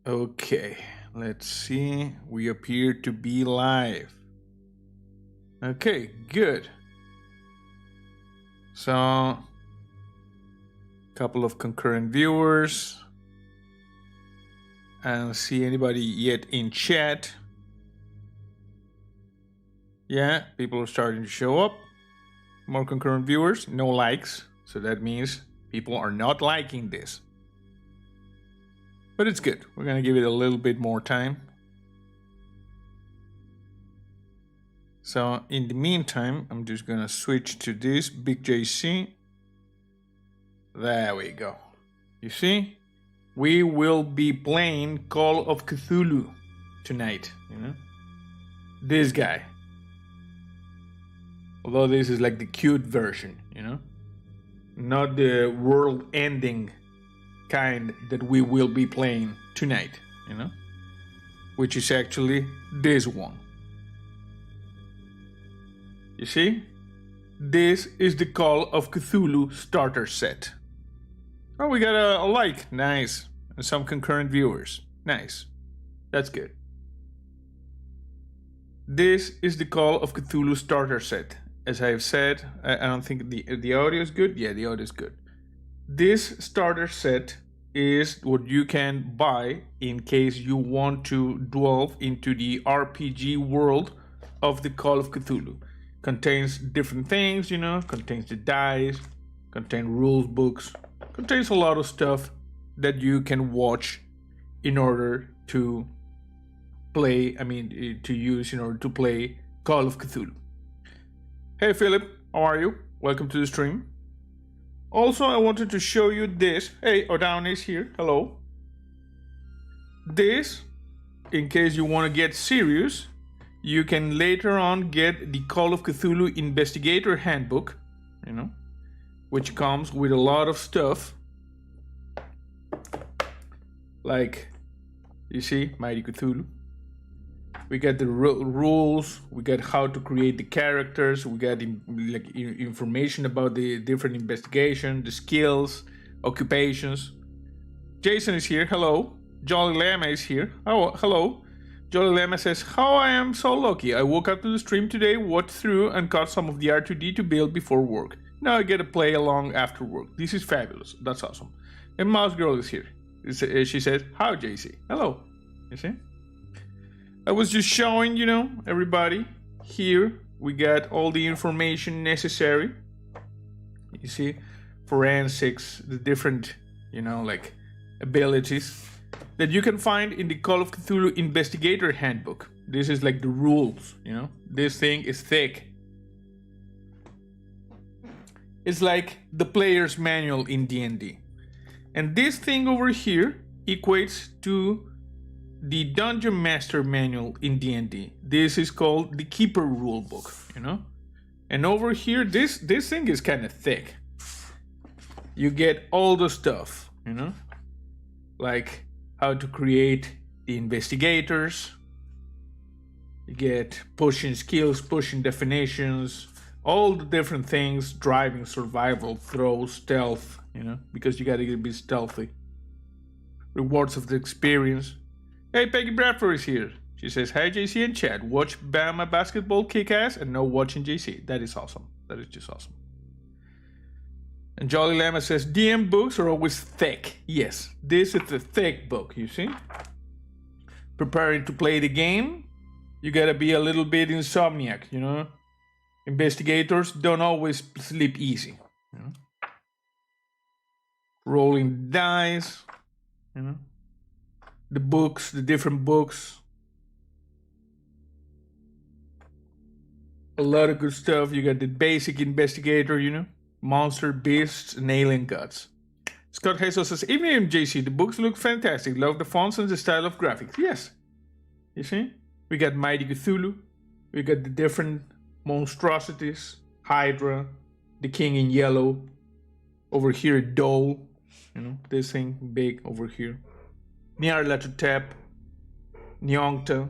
Okay, let's see. We appear to be live. Okay, good. So, couple of concurrent viewers. I don't see anybody yet in chat. Yeah, people are starting to show up. More concurrent viewers, no likes. So that means people are not liking this. But it's good. We're going to give it a little bit more time. So in the meantime, I'm just going to switch to this big JC. There we go. You see? We will be playing Call of Cthulhu tonight, you know? This guy. Although this is like the cute version, you know? Not the world-ending kind that we will be playing tonight, you know? Which is actually this one. You see? This is the Call of Cthulhu starter set. Oh, we got a like. Nice. And some concurrent viewers. Nice. That's good. This is the Call of Cthulhu starter set. As I have said, I don't think the audio is good. Yeah, the audio is good. This starter set is what you can buy in case you want to delve into the RPG world of the Call of Cthulhu. Contains different things, you know, contains the dice, contains rules books, contains a lot of stuff that you can watch in order to play, to use in order to play Call of Cthulhu. Hey Philip, how are you? Welcome to the stream. Also, I wanted to show you this. Hey, Odown is here. Hello. This, in case you want to get serious, you can later on get the Call of Cthulhu Investigator Handbook, you know, which comes with a lot of stuff. Like, you see, Mighty Cthulhu. We got the rules, we got how to create the characters, we got information about the different investigation, the skills, occupations. Jason is here, hello. Jolly Llama is here, oh, hello. Jolly Llama says, how I am so lucky. I woke up to the stream today, watched through and caught some of the R2D to build before work. Now I get to play along after work. This is fabulous, that's awesome. And Mouse Girl is here. She says, how JC? Hello, you see? I was just showing, you know, everybody. Here we got all the information necessary. You see, forensics, the different, you know, like abilities that you can find in the Call of Cthulhu Investigator Handbook. This is like the rules, you know. This thing is thick. It's like the player's manual in D&D. And this thing over here equates to the Dungeon Master Manual in D&D. This is called the Keeper Rulebook, you know? And over here, this thing is kind of thick. You get all the stuff, you know? Like how to create the investigators. You get pushing skills, pushing definitions, all the different things, driving, survival, throw, stealth, you know? Because you gotta be stealthy. Rewards of the experience. Hey, Peggy Bradford is here. She says, hi JC and Chad. Watch Bama Basketball kick ass and no watching JC. That is awesome. That is just awesome. And Jolly Llama says, DM books are always thick. Yes, this is a thick book, you see? Preparing to play the game, you gotta be a little bit insomniac, you know? Investigators don't always sleep easy, you know? Rolling dice, you know? The books, the different books. A lot of good stuff. You got the basic investigator, you know, monster, beasts, and alien gods. Scott Hazel says, evening JC, the books look fantastic. Love the fonts and the style of graphics. Yes. You see? We got Mighty Cthulhu. We got the different monstrosities. Hydra. The King in Yellow. Over here, Dole. You know, this thing big over here. Nyarlathotep, Nyongta.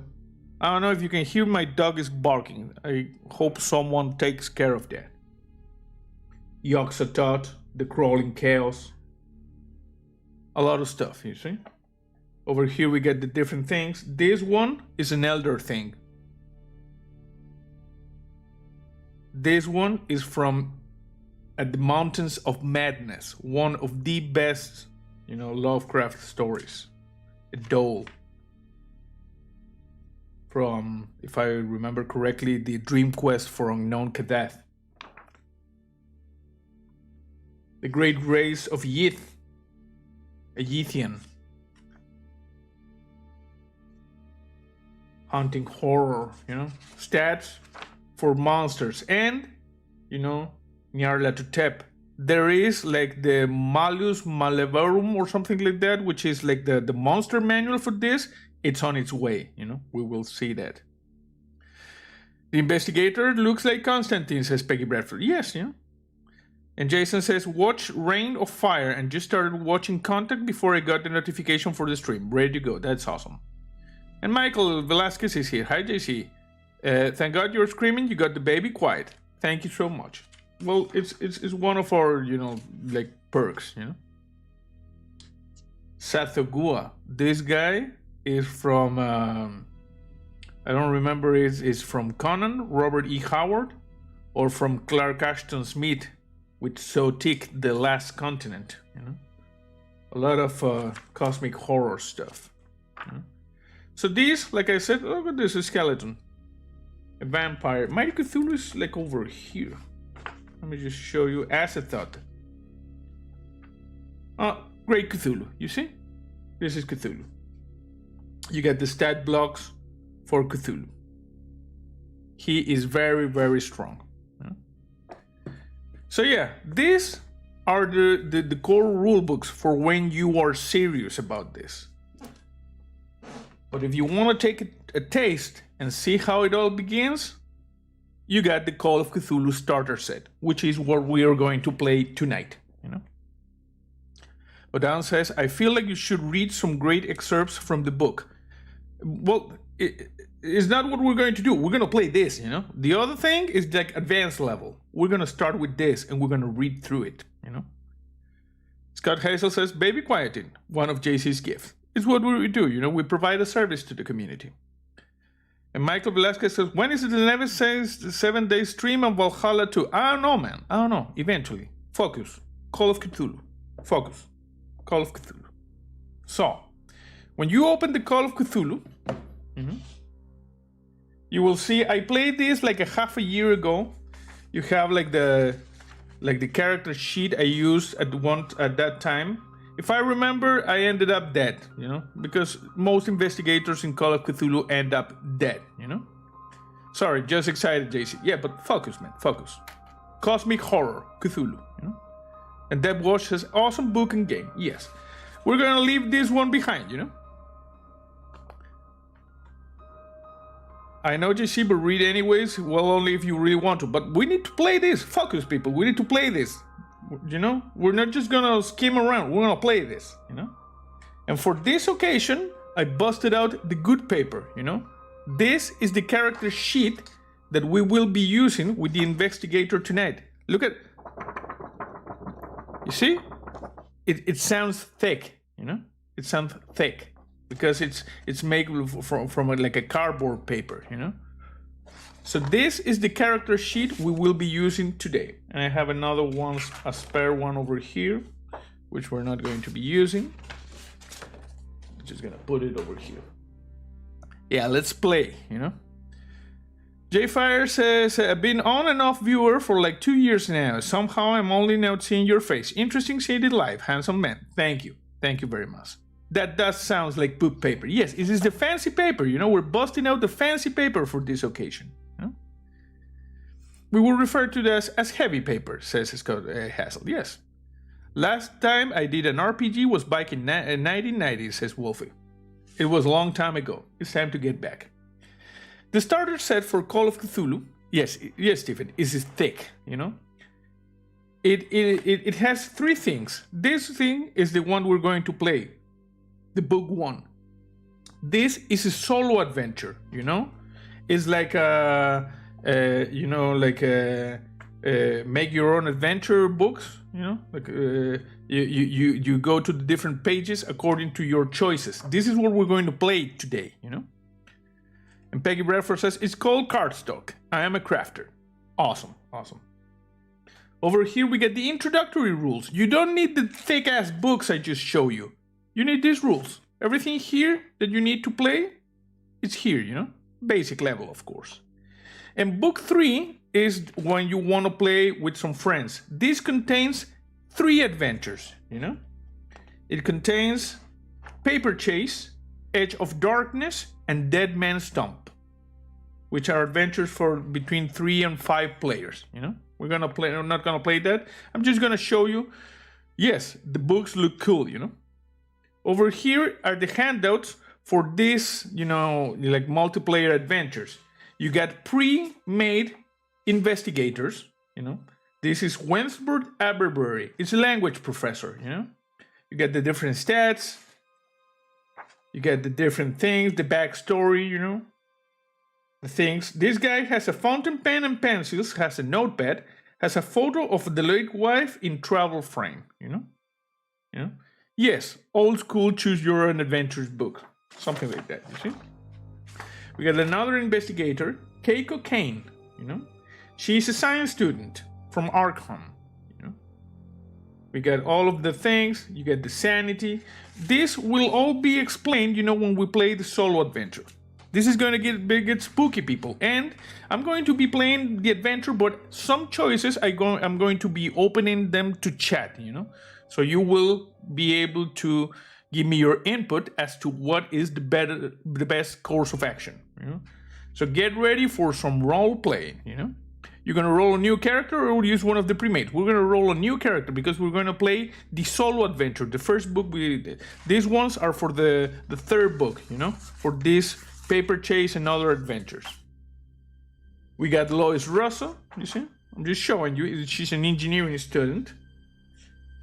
I don't know if you can hear my dog is barking. I hope someone takes care of that. Yog-Sothoth, the Crawling Chaos. A lot of stuff, you see. Over here we get the different things. This one is an elder thing. This one is from At the Mountains of Madness, one of the best, Lovecraft stories. A doll. From, if I remember correctly, the Dream Quest for Unknown Kadath. The Great Race of Yith. A Yithian. Hunting horror, Stats for monsters. And, Nyarlathotep. There is like the Malleus Malevorum or something like that, which is like the monster manual for this. It's on its way, we will see that. The investigator looks like Constantine, says Peggy Bradford. Yes, And Jason says, watch Rain of Fire and just started watching Contact before I got the notification for the stream. Ready to go. That's awesome. And Michael Velasquez is here. Hi, JC. Thank God you're screaming. You got the baby quiet. Thank you so much. Well, it's one of our, like perks, Sathogua. This guy is from, I don't remember, is from Conan, Robert E. Howard, or from Clark Ashton Smith with Sotik, The Last Continent, A lot of cosmic horror stuff. So these, like I said, look at this, a skeleton. A vampire. Mighty Cthulhu is like over here. Let me just show you as a thought. Great Cthulhu, you see? This is Cthulhu. You get the stat blocks for Cthulhu. He is very, very strong. So yeah, these are the core rule books for when you are serious about this. But if you want to take a taste and see how it all begins, you got the Call of Cthulhu starter set, which is what we are going to play tonight, But Dan says, I feel like you should read some great excerpts from the book. Well, it's not what we're going to do. We're going to play this, The other thing is like advanced level. We're going to start with this and we're going to read through it, Scott Hazel says, baby quieting, one of JC's gifts. It's what we do, We provide a service to the community. And Michael Velasquez says, when is it the never says the 7-day stream on Valhalla 2? I don't know, man. I don't know. Eventually. Focus. Call of Cthulhu. Focus. Call of Cthulhu. So, when you open the Call of Cthulhu, you will see I played this like a half a year ago. You have like the character sheet I used at that time. If I remember, I ended up dead, because most investigators in Call of Cthulhu end up dead, Sorry, just excited, JC. Yeah, but focus, man, focus. Cosmic horror, Cthulhu, And Deb Walsh says, awesome book and game. Yes. We're gonna leave this one behind, I know, JC, but read anyways. Well, only if you really want to. But we need to play this. Focus, people. We need to play this. We're not just gonna skim around. We're gonna play this, And for this occasion, I busted out the good paper, This is the character sheet that we will be using with the investigator tonight. Look at, you see? It sounds thick, It sounds thick because it's made from like a cardboard paper, So this is the character sheet we will be using today. And I have another one, a spare one over here, which we're not going to be using. I'm just gonna put it over here. Yeah, let's play, J-Fire says, I've been on and off viewer for like 2 years now. Somehow I'm only now seeing your face. Interesting seeing it live. Handsome man. Thank you. Thank you very much. That does sound like poop paper. Yes, it is the fancy paper, We're busting out the fancy paper for this occasion. We will refer to this as heavy paper, says Scott Hassel. Yes. Last time I did an RPG was back in 1990, says Wolfie. It was a long time ago. It's time to get back. The starter set for Call of Cthulhu, yes, Stephen, is thick, It has 3 things. This thing is the one we're going to play, the book 1. This is a solo adventure, It's like make your own adventure books, You go to the different pages according to your choices. This is what we're going to play today, you know? And Peggy Bradford says, it's called cardstock. I am a crafter. Awesome, awesome. Over here we get the introductory rules. You don't need the thick-ass books I just showed you. You need these rules. Everything here that you need to play, it's here, you know? Basic level, of course. And book 3 is when you want to play with some friends. This contains 3 adventures, you know? It contains Paper Chase, Edge of Darkness, and Dead Man's Stump, which are adventures for between 3 and 5 players, you know? We're not gonna play that. I'm just gonna show you. Yes, the books look cool, you know? Over here are the handouts for this, you know, like multiplayer adventures. You got pre-made investigators, you know? This is Wensbert Aberbury. It's a language professor, you know? You get the different stats. You get the different things, the backstory, you know? The things. This guy has a fountain pen and pencils, has a notepad, has a photo of the late wife in travel frame, you know? You know? Yes, old school choose your own adventures book. Something like that, you see? We got another investigator, Keiko Kane, you know? She's a science student from Arkham, you know? We got all of the things, you get the sanity. This will all be explained, you know, when we play the solo adventure. This is going to get spooky, people. And I'm going to be playing the adventure, but some choices I'm going to be opening them to chat, you know? So you will be able to give me your input as to what is the best course of action, you know? So get ready for some role playing, you know? You're going to roll a new character or use one of the pre-made? We're going to roll a new character because we're going to play the solo adventure, the first book we did. These ones are for the third book, you know? For this Paper Chase and other adventures. We got Lois Russell, you see? I'm just showing you, she's an engineering student.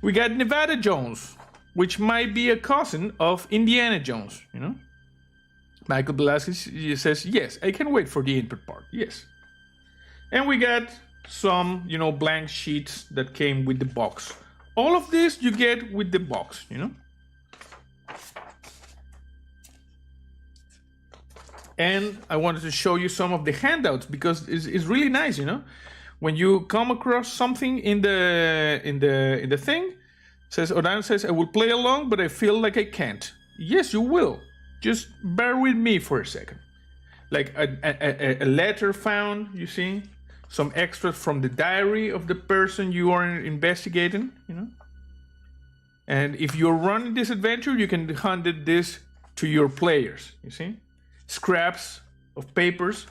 We got Nevada Jones, which might be a cousin of Indiana Jones, you know? Michael Velasquez says, yes, I can wait for the input part, yes. And we got some, you know, blank sheets that came with the box. All of this you get with the box, you know? And I wanted to show you some of the handouts because it's really nice, you know? When you come across something in the thing, Odan says, I will play along, but I feel like I can't. Yes, you will. Just bear with me for a second. Like a letter found, you see? Some extras from the diary of the person you are investigating, you know? And if you're running this adventure, you can hand this to your players, you see? Scraps of papers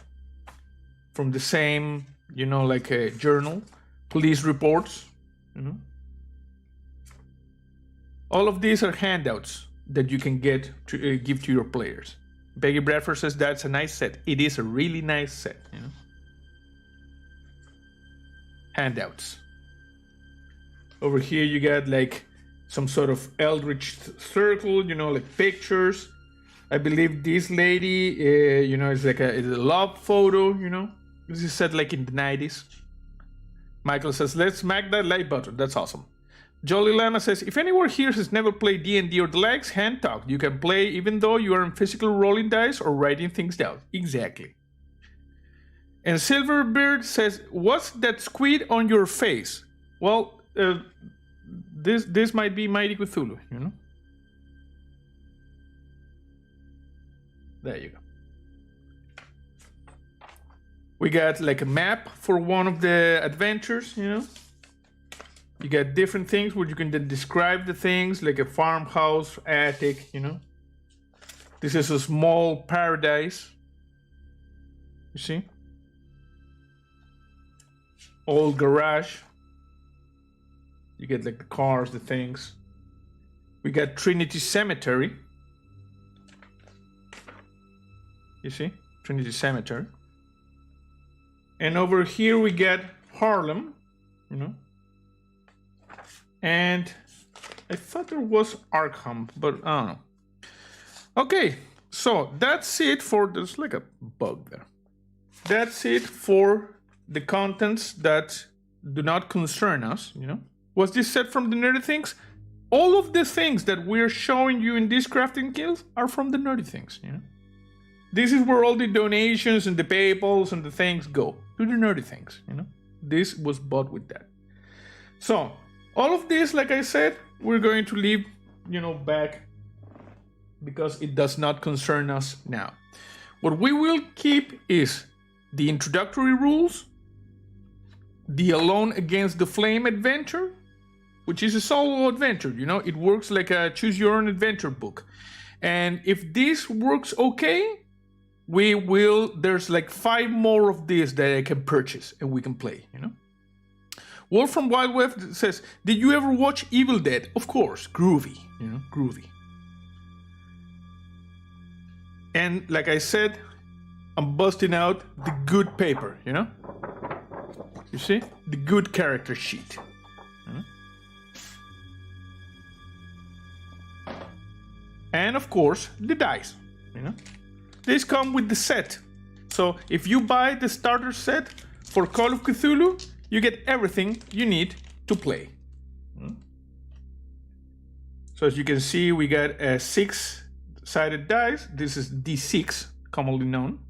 from the same, you know, like a journal, police reports, you know? All of these are handouts that you can get to give to your players. Peggy Bradford says that's a nice set. It is a really nice set, you know? Handouts. Over here you got like some sort of eldritch circle, you know, like pictures. I believe this lady, you know, it's a love photo, you know. This is set like in the 90s. Michael says, let's smack that like button. That's awesome. Jolly Lana says, if anyone here has never played D&D or the likes, hand talk. You can play even though you are in physical rolling dice or writing things down. Exactly. And Silverbeard says, what's that squid on your face? Well, this might be Mighty Cthulhu, you know. There you go. We got like a map for one of the adventures, you know. You got different things where you can then describe the things, like a farmhouse, attic, you know. This is a small paradise. You see? Old garage. You get like the cars, the things. We got Trinity Cemetery. You see? Trinity Cemetery. And over here we get Harlem, you know. And I thought there was Arkham, but I don't know. Okay, so that's it for, there's like a bug there. That's it for the contents that do not concern us, you know. Was this set from the Nerdy Things? all of the things that we're showing you in these crafting guilds are from the nerdy things, you know. This is where all the donations and the PayPals and the things go, to the nerdy things, you know. This was bought with that. So, all of this, like I said, we're going to leave, you know, back because it does not concern us now. What we will keep is the introductory rules, the Alone Against the Flame adventure, which is a solo adventure, you know, it works like a choose your own adventure book. And if this works okay, there's like 5 more of this that I can purchase and we can play, you know. Wolf from Wild West says, did you ever watch Evil Dead? Of course, groovy, you know, groovy. And like I said, I'm busting out the good paper, you know? You see? The good character sheet. And of course, the dice, you know? These come with the set. So if you buy the starter set for Call of Cthulhu, you get everything you need to play. So as you can see, we got a 6-sided dice. This is D6, commonly known.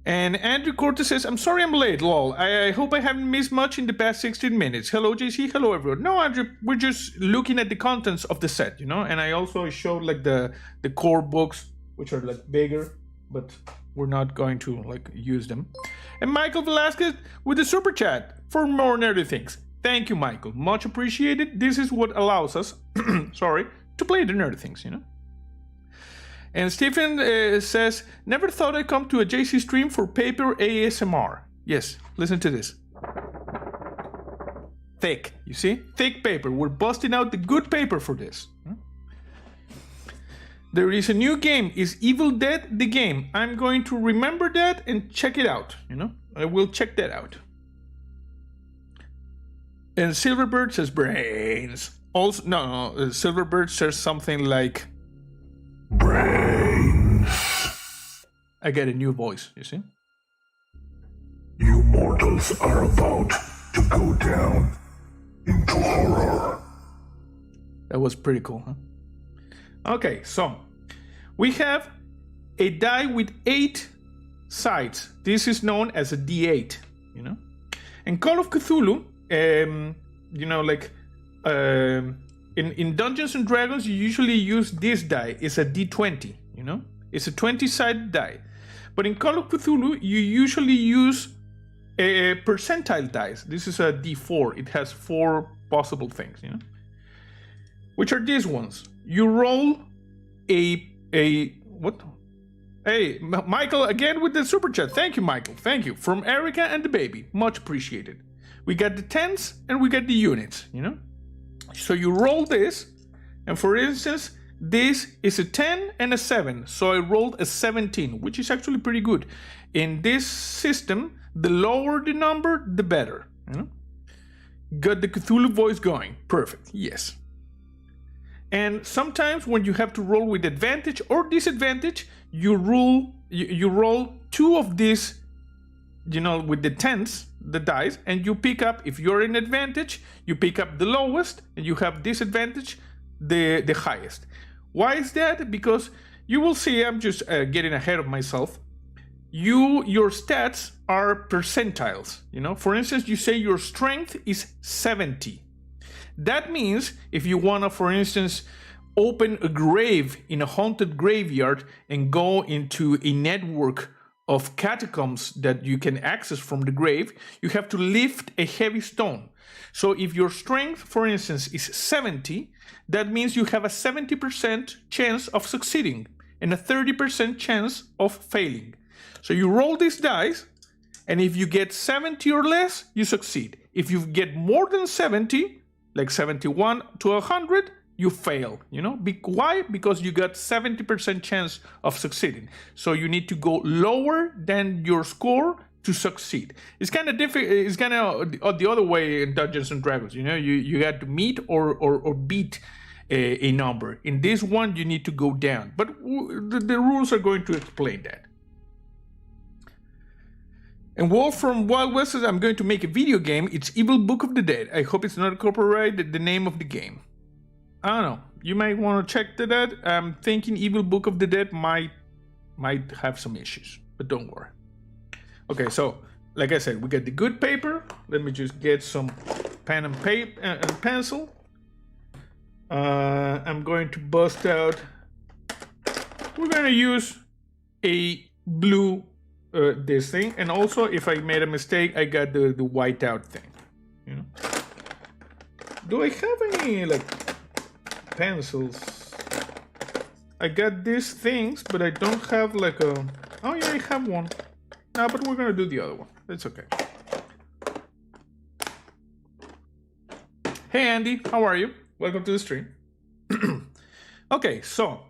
And Andrew Cortez says, I'm sorry I'm late, lol. I hope I haven't missed much in the past 16 minutes. Hello, JC. Hello, everyone. No, Andrew, we're just looking at the contents of the set, you know? And I also showed like the core books, which are like bigger, but we're not going to like use them. And Michael Velasquez with the super chat for more nerdy things. Thank you, Michael. Much appreciated. This is what allows us, to play the nerdy things, you know? And Stephen says, never thought I'd come to a JC stream for paper ASMR. Yes, listen to this. Thick, you see? Thick paper. We're busting out the good paper for this. There is a new game. Is Evil Dead the game? I'm going to remember that and check it out, you know? I will check that out. And Silverbird says brains. Also, no, Silverbird says something like brains. I get a new voice, you see? You mortals are about to go down into horror. That was pretty cool, huh? Okay, so we have a die with 8 sides. This is known as a D8, you know? In Call of Cthulhu, you know, like in Dungeons and Dragons, you usually use this die. It's a D20, you know? It's a 20-sided die. But in Call of Cthulhu, you usually use a percentile dice. This is a D4. It has 4 possible things, you know? Which are these ones. You roll what? Hey, Michael, again with the super chat. Thank you, Michael. Thank you. From Erica and the baby. Much appreciated. We got the tens and we got the units, you know? So you roll this, and for instance, this is a 10 and a 7. So I rolled a 17, which is actually pretty good. In this system, the lower the number, the better, you know? Got the Cthulhu voice going. Perfect. Yes. And sometimes when you have to roll with advantage or disadvantage, you roll 2 of these, you know, with the tens, the dice, and you pick up, if you're in advantage, you pick up the lowest, and you have disadvantage, the highest. Why is that? Because you will see, I'm just getting ahead of myself. Your stats are percentiles, you know. For instance, you say your strength is 70. That means if you want to, for instance, open a grave in a haunted graveyard and go into a network of catacombs that you can access from the grave, you have to lift a heavy stone. So if your strength, for instance, is 70, that means you have a 70% chance of succeeding and a 30% chance of failing. So you roll these dice, and if you get 70 or less, you succeed. If you get more than 70, like 71 to 100, you fail, you know? Why? Because you got 70% chance of succeeding. So you need to go lower than your score to succeed. It's kind of difficult. It's kind of the other way in Dungeons and Dragons, you know? You got to meet or beat a number. In this one, you need to go down. But the rules are going to explain that. And Wolf from Wild West says, I'm going to make a video game. It's Evil Book of the Dead. I hope it's not copyrighted, the name of the game. I don't know. You might want to check that. I'm thinking Evil Book of the Dead might have some issues, but don't worry. Okay, so like I said, we got the good paper. Let me just get some pen and paper and pencil. I'm going to bust out. We're going to use a blue this thing, and also if I made a mistake, I got the white out thing. You know. Do I have any like pencils? I got these things, but I don't have like a. Oh yeah, I have one. No, but we're gonna do the other one. It's okay. Hey Andy, how are you? Welcome to the stream. Okay, so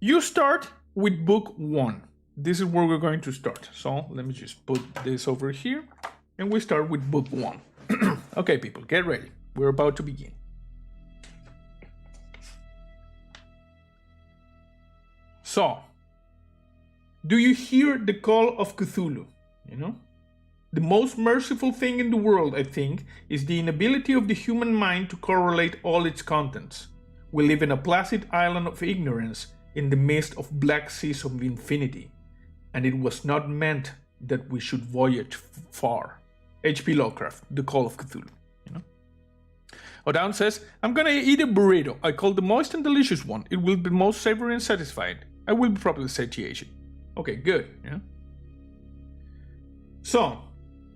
you start with book 1. This is where we're going to start. So let me just put this over here, and we start with book 1. Okay, people, get ready. We're about to begin. So, do you hear the call of Cthulhu? You know? The most merciful thing in the world, I think, is the inability of the human mind to correlate all its contents. We live in a placid island of ignorance in the midst of black seas of infinity, and it was not meant that we should voyage far. H.P. Lovecraft, The Call of Cthulhu. You know? Odown says, I'm gonna eat a burrito. I call the moist and delicious one. It will be most savory and satisfying. I will be properly satiated. Okay, good. Yeah. So,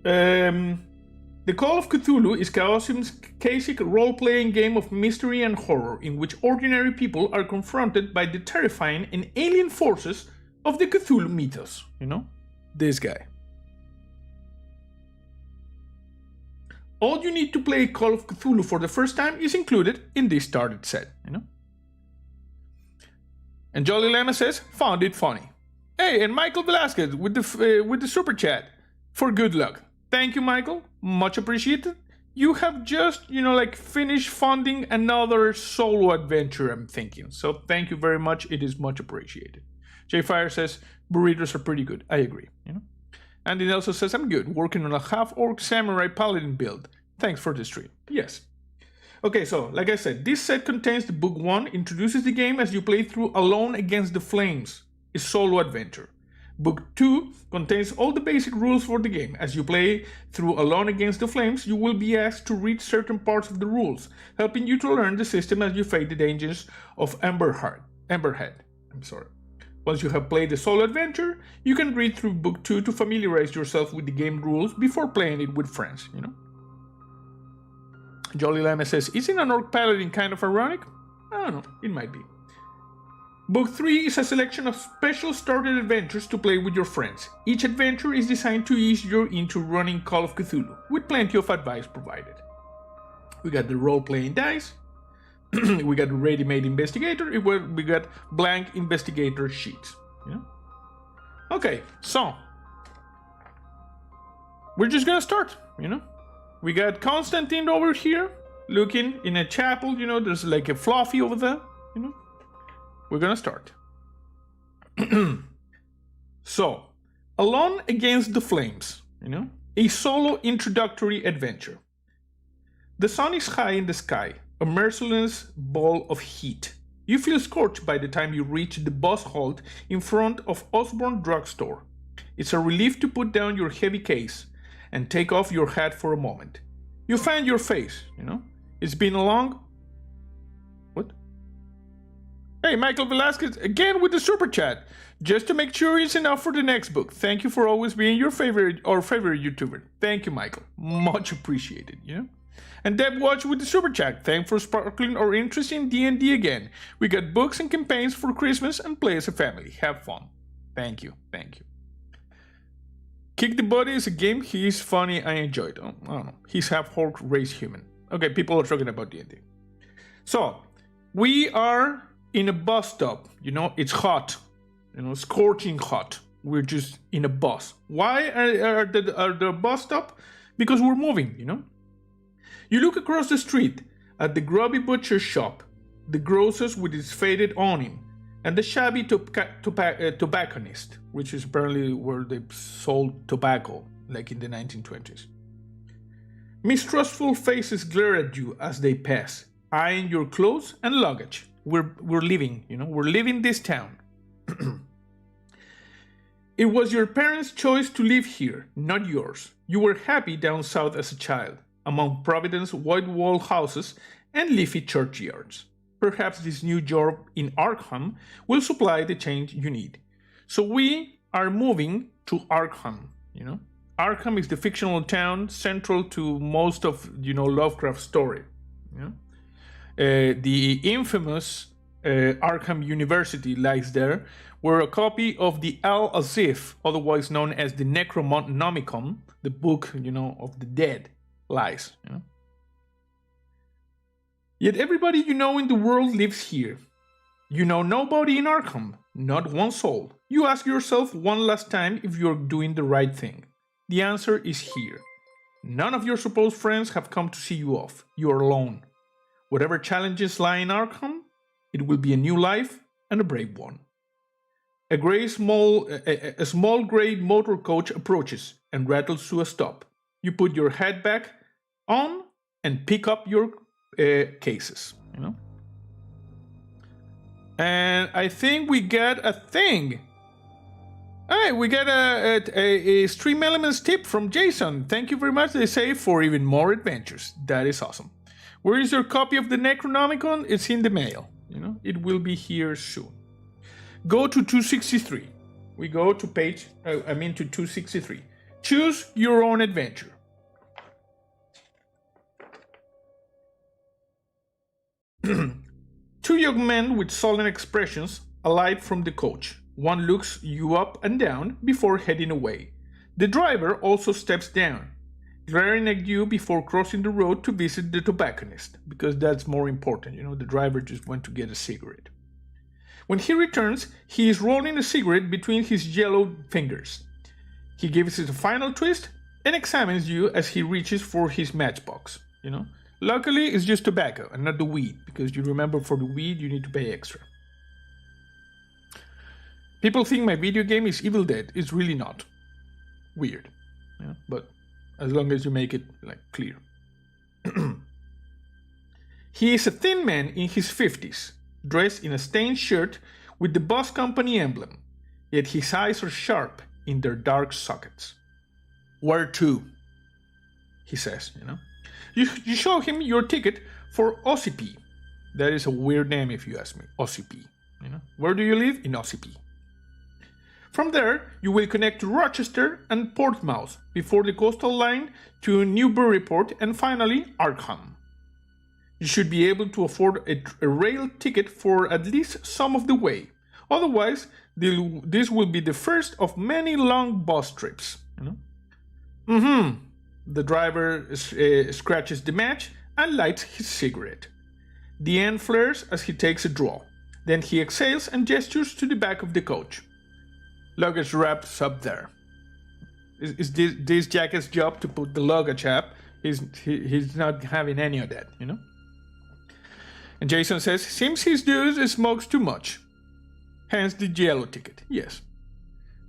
The Call of Cthulhu is Chaosium's basic role-playing game of mystery and horror in which ordinary people are confronted by the terrifying and alien forces of the Cthulhu mythos. You know? This guy. All you need to play Call of Cthulhu for the first time is included in this starter set. You know? And Jolly Lama says, found it funny. Hey, and Michael Velasquez with the super chat for good luck. Thank you, Michael. Much appreciated. You have just, finished funding another solo adventure, I'm thinking. So thank you very much. It is much appreciated. Jay Fire says, burritos are pretty good. I agree. You know. Andy Nelson says, I'm good. Working on a half-orc samurai paladin build. Thanks for the stream. Yes. Okay, so, like I said, this set contains the book 1, introduces the game as you play through Alone Against the Flames, a solo adventure. Book 2 contains all the basic rules for the game. As you play through Alone Against the Flames, you will be asked to read certain parts of the rules, helping you to learn the system as you face the dangers of Amberhead. Once you have played the solo adventure, you can read through Book 2 to familiarize yourself with the game rules before playing it with friends, you know? Jolly Lama says, isn't an orc paladin kind of ironic? I don't know, it might be. Book 3 is a selection of special starter adventures to play with your friends. Each adventure is designed to ease you into running Call of Cthulhu, with plenty of advice provided. We got the role-playing dice, we got the ready-made investigator, we got blank investigator sheets. Yeah? Okay, so we're just gonna start, you know? We got Constantine over here, looking in a chapel, you know, there's like a fluffy over there, you know? We're gonna start. So, Alone Against the Flames, you know? A solo introductory adventure. The sun is high in the sky, a merciless ball of heat. You feel scorched by the time you reach the bus halt in front of Osborne Drugstore. It's a relief to put down your heavy case and take off your hat for a moment. You find your face, you know? It's been a long... What? Hey, Michael Velasquez, again with the super chat. Just to make sure it's enough for the next book. Thank you for always being our favorite YouTuber. Thank you, Michael. Much appreciated, you know? And Deb Watch with the super chat. Thanks for sparkling our interest in D&D again. We got books and campaigns for Christmas and play as a family. Have fun. Thank you. Thank you. Kick the Body is a game. He's funny. I enjoyed. I don't know. He's half-orc, race human. Okay, people are talking about D&D. So, we are in a bus stop. You know, it's hot. You know, scorching hot. We're just in a bus. Why are the bus stop? Because we're moving, you know? You look across the street at the grubby butcher shop, the grocer's with its faded awning, and the shabby tobacconist, which is apparently where they sold tobacco, like in the 1920s. Mistrustful faces glare at you as they pass. eyeing your clothes and luggage. We're leaving, we're leaving this town. It was your parents' choice to live here, not yours. You were happy down south as a child, among Providence's white-walled houses and leafy churchyards. Perhaps this new job in Arkham will supply the change you need. So we are moving to Arkham, Arkham is the fictional town central to most of, Lovecraft's story. The infamous Arkham University lies there, where a copy of the Al-Azif, otherwise known as the Necronomicon, the book, of the dead, lies. Yet everybody you know in the world lives here. You know nobody in Arkham, not one soul. You ask yourself one last time if you're doing the right thing. The answer is here. None of your supposed friends have come to see you off. You are alone. Whatever challenges lie in Arkham, it will be a new life and a brave one. A small gray motor coach approaches and rattles to a stop. You put your head back on and pick up your cases. And I think we get a thing. Hey, we get a Stream Elements tip from Jason. Thank you very much, they say, for even more adventures. That is awesome. Where is your copy of the Necronomicon? It's in the mail. It will be here soon. Go to 263. We go to to 263. Choose your own adventure. Two young men with sullen expressions alight from the coach. One looks you up and down before heading away. The driver also steps down, glaring at you before crossing the road to visit the tobacconist, because that's more important. The driver just went to get a cigarette. When he returns, he is rolling a cigarette between his yellow fingers. He gives it a final twist and examines you as he reaches for his matchbox. Luckily, it's just tobacco and not the weed, because you remember for the weed you need to pay extra. People think my video game is Evil Dead. It's really not. Weird. But as long as you make it clear. He is a thin man in his 50s, dressed in a stained shirt with the bus company emblem, yet his eyes are sharp in their dark sockets. Where to? He says, You show him your ticket for OCP. That is a weird name if you ask me. OCP. Where do you live? In OCP. From there, you will connect to Rochester and Portsmouth before the coastal line to Newburyport and finally Arkham. You should be able to afford a rail ticket for at least some of the way. Otherwise, this will be the first of many long bus trips. The driver scratches the match and lights his cigarette. The end flares as he takes a draw. Then he exhales and gestures to the back of the coach. Luggage wraps up there. Is this Jacket's job to put the luggage up? He's not having any of that, And Jason says, seems his dude smokes too much. Hence the yellow ticket, yes.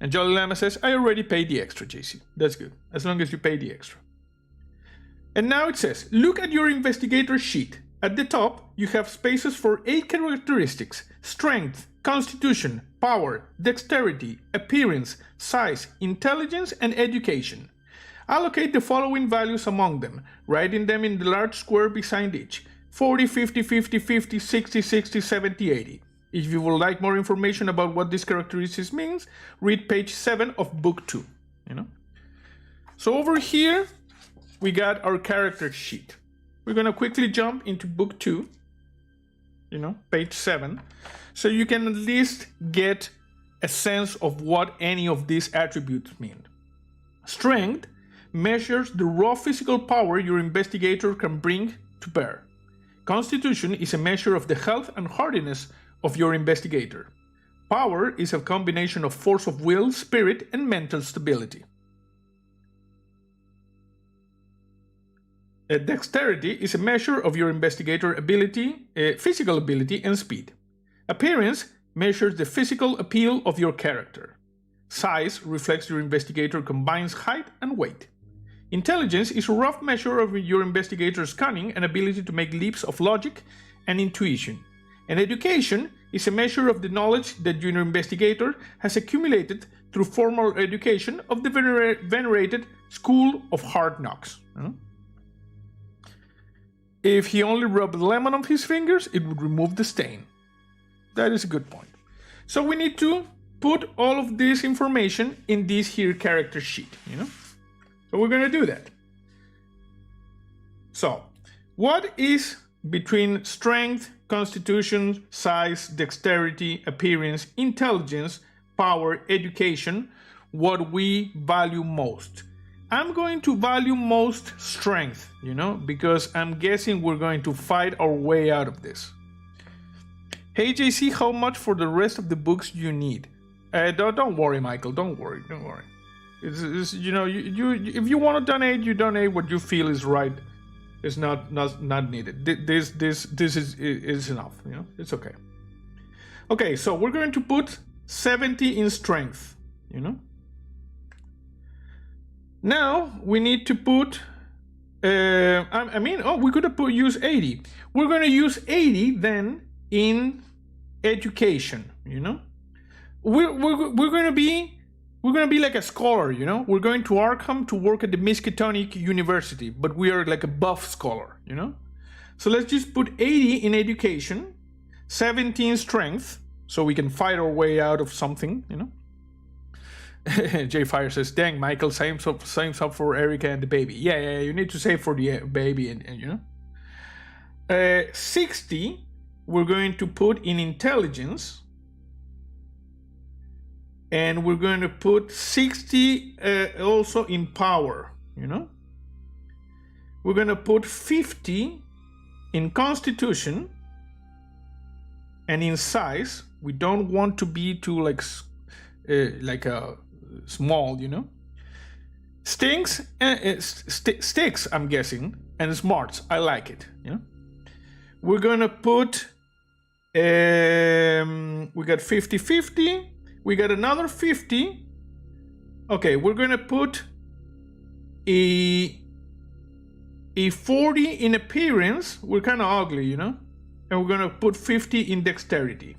And Jolly Llama says, I already paid the extra, JC. That's good, as long as you pay the extra. And now it says, look at your investigator sheet. At the top, you have spaces for 8 characteristics: strength, constitution, power, dexterity, appearance, size, intelligence, and education. Allocate the following values among them, writing them in the large square beside each: 40, 50, 50, 50, 60, 60, 70, 80. If you would like more information about what these characteristics means, read page 7 of book 2. So over here, we got our character sheet. We're going to quickly jump into book 2, page 7, so you can at least get a sense of what any of these attributes mean. Strength measures the raw physical power your investigator can bring to bear. Constitution is a measure of the health and hardiness of your investigator. Power is a combination of force of will, spirit, and mental stability. Dexterity is a measure of your investigator ability, physical ability, and speed. Appearance measures the physical appeal of your character. Size reflects your investigator combines height and weight. Intelligence is a rough measure of your investigator's cunning and ability to make leaps of logic and intuition. And education is a measure of the knowledge that your investigator has accumulated through formal education of the venerated School of Hard Knocks. If he only rubbed lemon on his fingers, it would remove the stain. That is a good point. So we need to put all of this information in this here character sheet, So we're going to do that. So, what is between strength, constitution, size, dexterity, appearance, intelligence, power, education, what we value most? I'm going to value most strength, because I'm guessing we're going to fight our way out of this. Hey JC, how much for the rest of the books you need? Don't worry, Michael. Don't worry. It's, if you want to donate, you donate what you feel is right. It's not needed. This is enough. It's okay. Okay, so we're going to put 70 in strength. Now we need to put. We could have use 80. We're going to use 80 then in education. We're going to be like a scholar. We're going to Arkham to work at the Miskatonic University, but we are like a buff scholar. So let's just put 80 in education, 70 in strength, so we can fight our way out of something. Jay Fire says, "Dang, Michael, saves up for Erica and the baby." Yeah, you need to save for the baby and 60 we're going to put in intelligence, and we're going to put 60 also in power. We're going to put 50 in constitution, and in size we don't want to be too like a small, sticks, I'm guessing, and smarts. I like it. We're gonna put we got 50-50. We got another 50. Okay, we're gonna put a 40 in appearance. We're kind of ugly, and we're gonna put 50 in dexterity.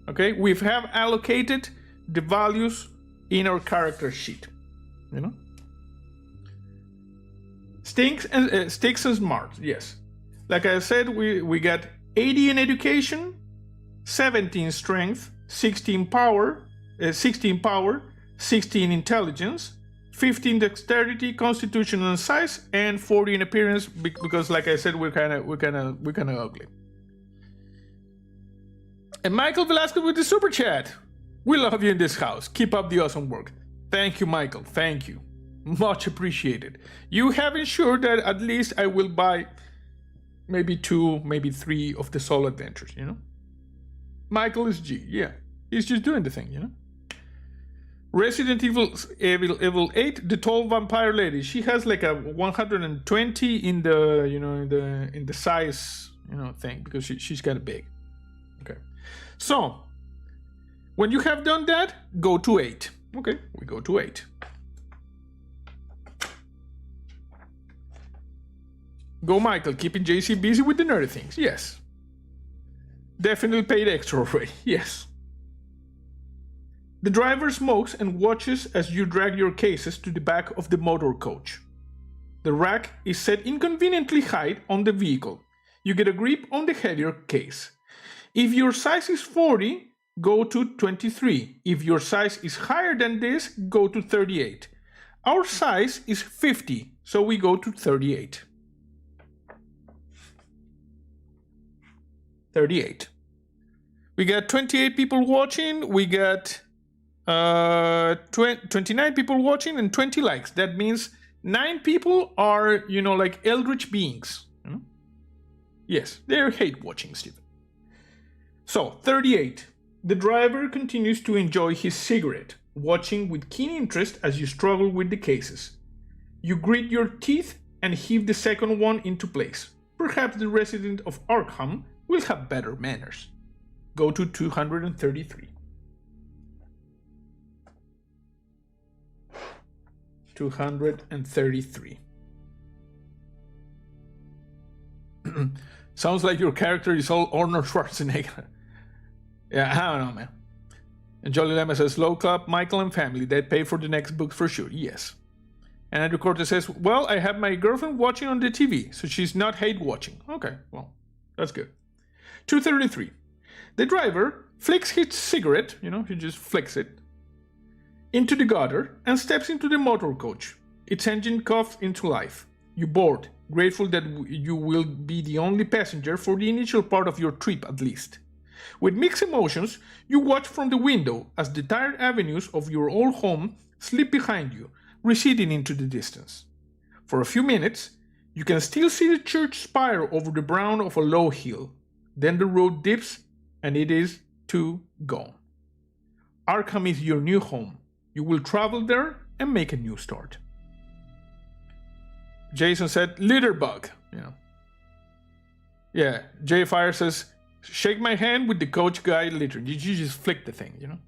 Okay, we have allocated the values in our character sheet. Sticks and smarts. Yes, like I said, we got 80 in education, 17 strength, 16 power, 16 intelligence, 15 dexterity, constitution and size, and 40 in appearance. Because, like I said, we're kind of ugly. And Michael Velasquez with the super chat. We love you in this house. Keep up the awesome work. Thank you, Michael. Thank you. Much appreciated. You have ensured that at least I will buy maybe 2, maybe 3 of the solo adventures, Michael is G. Yeah. He's just doing the thing, Resident Evil 8, the tall vampire lady. She has like a 120 in the, in the size, thing, because she's kind of big. Okay. So, when you have done that, go to 8. Okay, we go to 8. Go, Michael, keeping JC busy with the nerdy things. Yes. Definitely paid extra already. Yes. The driver smokes and watches as you drag your cases to the back of the motor coach. The rack is set inconveniently high on the vehicle. You get a grip on the heavier case. If your size is 40, go to 23. If your size is higher than this, go to 38. Our size is 50, so we go to 38. 38. We got 28 people watching. We got 29 people watching and 20 likes. That means 9 people are, like eldritch beings. Yes, they're hate watching, Stephen. So, 38. The driver continues to enjoy his cigarette, watching with keen interest as you struggle with the cases. You grit your teeth and heave the second one into place. Perhaps the resident of Arkham will have better manners. Go to 233. 233. Sounds like your character is all Arnold Schwarzenegger. Yeah, I don't know, man. And Jolly Lemma says, Low Club, Michael and family, they pay for the next book for sure. Yes. And Andrew Cortez says, well, I have my girlfriend watching on the TV, so she's not hate watching. Okay, well, that's good. 233. The driver flicks his cigarette, he just flicks it, into the gutter and steps into the motor coach. Its engine coughs into life. You board, grateful that you will be the only passenger for the initial part of your trip at least. With mixed emotions, you watch from the window as the tired avenues of your old home slip behind you, receding into the distance. For a few minutes, you can still see the church spire over the brow of a low hill. Then the road dips, and it is too gone. Arkham is your new home. You will travel there and make a new start. Jason said, litterbug. Yeah, Jay Fire says, shake my hand with the coach guy litter. You just flick the thing,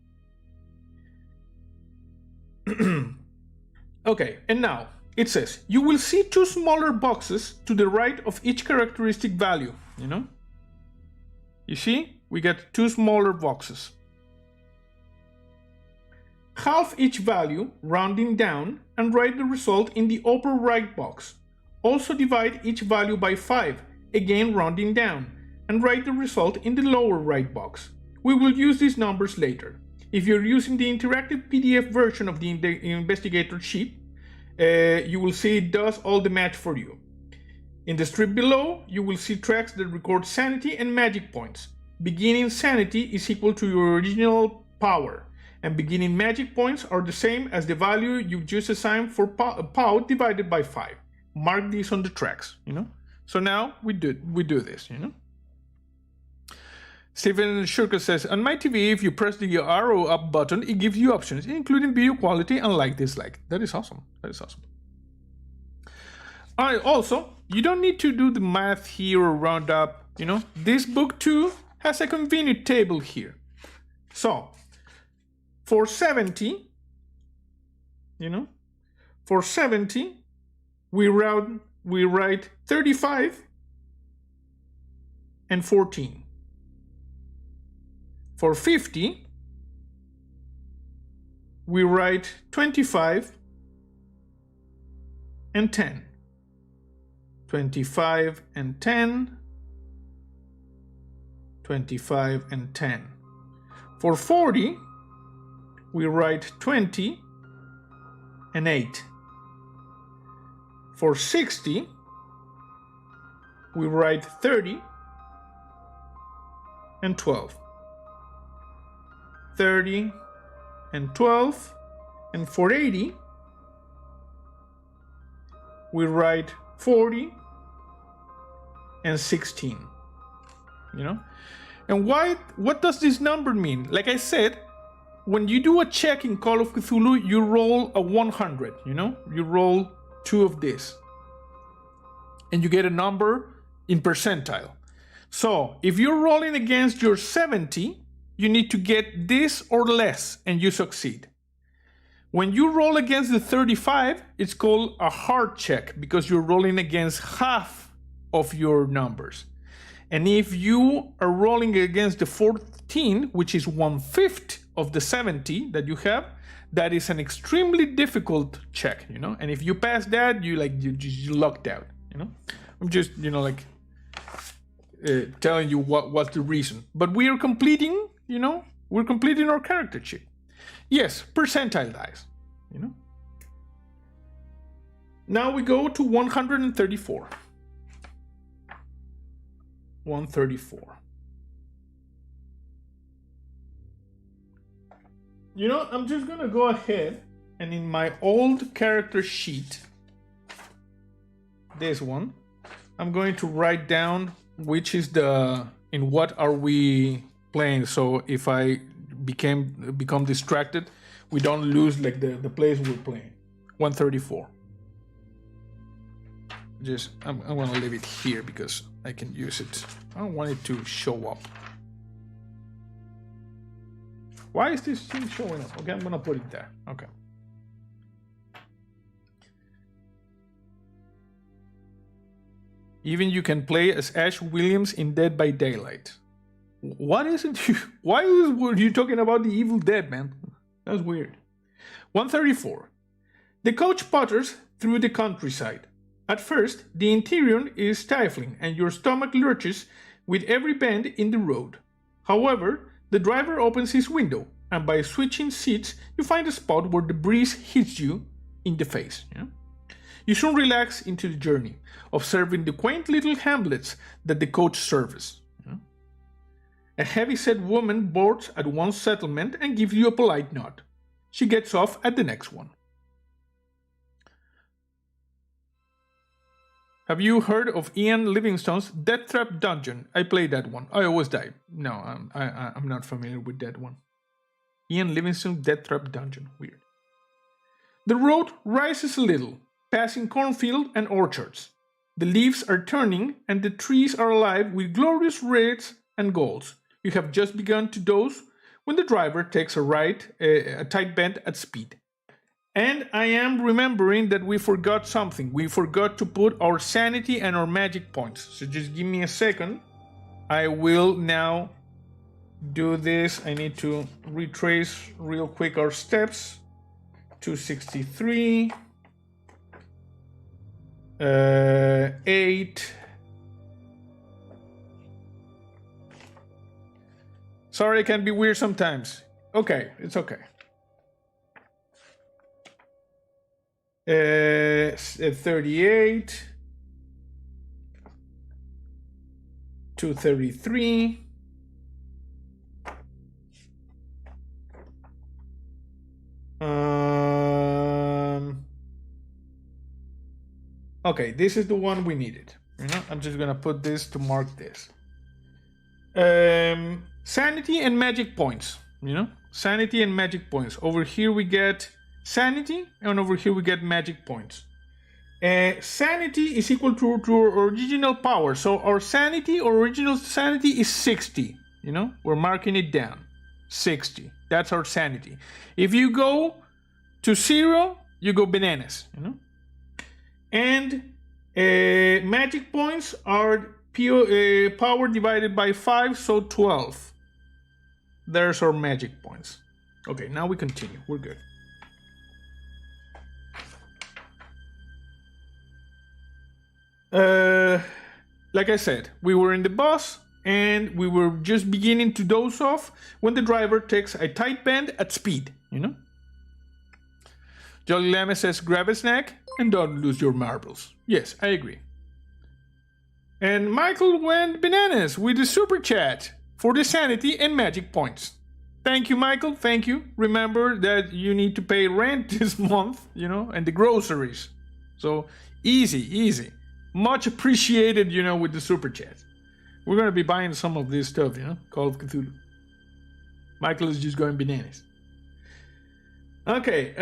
Okay, and now it says you will see two smaller boxes to the right of each characteristic value, You see? We get two smaller boxes. Halve each value, rounding down, and write the result in the upper right box. Also divide each value by 5, again rounding down, and write the result in the lower right box. We will use these numbers later. If you're using the interactive PDF version of the investigator sheet, you will see it does all the match for you. In the strip below, you will see tracks that record sanity and magic points. Beginning sanity is equal to your original power, and beginning magic points are the same as the value you just assigned for POW divided by 5. Mark these on the tracks, So now we do this, Steven Shurka says, on my TV, if you press the arrow up button, it gives you options, including video quality and like dislike. That is awesome. Also, you don't need to do the math here or round up, This book too has a convenient table here. So, for 70, we write 35 and 14. For 50, we write 25 and 10. 25 and 10. 25 and 10. For 40, we write 20 and 8. For 60, we write 30 and 12. 30 and 12. And for 80, we write 40 and 16. And what does this number mean? Like I said, when you do a check in Call of Cthulhu, you roll a 100, You roll 2 of this. And you get a number in percentile. So, if you're rolling against your 70, you need to get this or less, and you succeed. When you roll against the 35, it's called a hard check, because you're rolling against half of your numbers. And if you are rolling against the 14, which is 1/5 of the 70 that you have, that is an extremely difficult check, And if you pass that, you lucked out, I'm just, telling you what's the reason. But we are completing, we're completing our character sheet. Yes, percentile dice, Now we go to 134. 134. I'm just gonna go ahead and in my old character sheet, this one, I'm going to write down which is in what are we playing. So if I become distracted, we don't lose the place we're playing. 134. I'm gonna leave it here because I can use it. I don't want it to show up. Why is this thing showing up? Okay, I'm gonna put it there. Okay. Even you can play as Ash Williams in Dead by Daylight. What is it? Why were you talking about the Evil Dead, man? That's weird. 134. The coach potters through the countryside. At first, the interior is stifling and your stomach lurches with every bend in the road. However, the driver opens his window, and by switching seats, you find a spot where the breeze hits you in the face. You soon relax into the journey, observing the quaint little hamlets that the coach serves. A heavy-set woman boards at one settlement and gives you a polite nod. She gets off at the next one. Have you heard of Ian Livingstone's Death Trap Dungeon? I played that one. I always die. No, I'm not familiar with that one. Ian Livingstone Death Trap Dungeon. Weird. The road rises a little, passing cornfield and orchards. The leaves are turning and the trees are alive with glorious reds and golds. You have just begun to doze when the driver takes a tight bend at speed. And I am remembering that we forgot something. We forgot to put our sanity and our magic points. So just give me a second. I will now do this. I need to retrace real quick our steps. 263. 8. Sorry, it can be weird sometimes. Okay, it's okay. 38. 233. Okay, this is the one we needed. I'm just gonna put this to mark this. Sanity and magic points. Sanity and magic points. Over here we get sanity, and over here we get magic points. Sanity is equal to our original power. So our sanity, or original sanity, is 60. We're marking it down. 60. That's our sanity. If you go to 0, you go bananas. And magic points are power divided by 5, so 12. There's our magic points. Okay, now we continue. We're good. Like I said, we were in the bus and we were just beginning to doze off when the driver takes a tight bend at speed. Jolly Llama says, grab a snack and don't lose your marbles. Yes, I agree. And Michael went bananas with the super chat for the sanity and magic points. Thank you, Michael. Thank you. Remember that you need to pay rent this month, and the groceries. So easy. Much appreciated, with the super chat. We're going to be buying some of this stuff, Call of Cthulhu. Michael is just going bananas. Okay,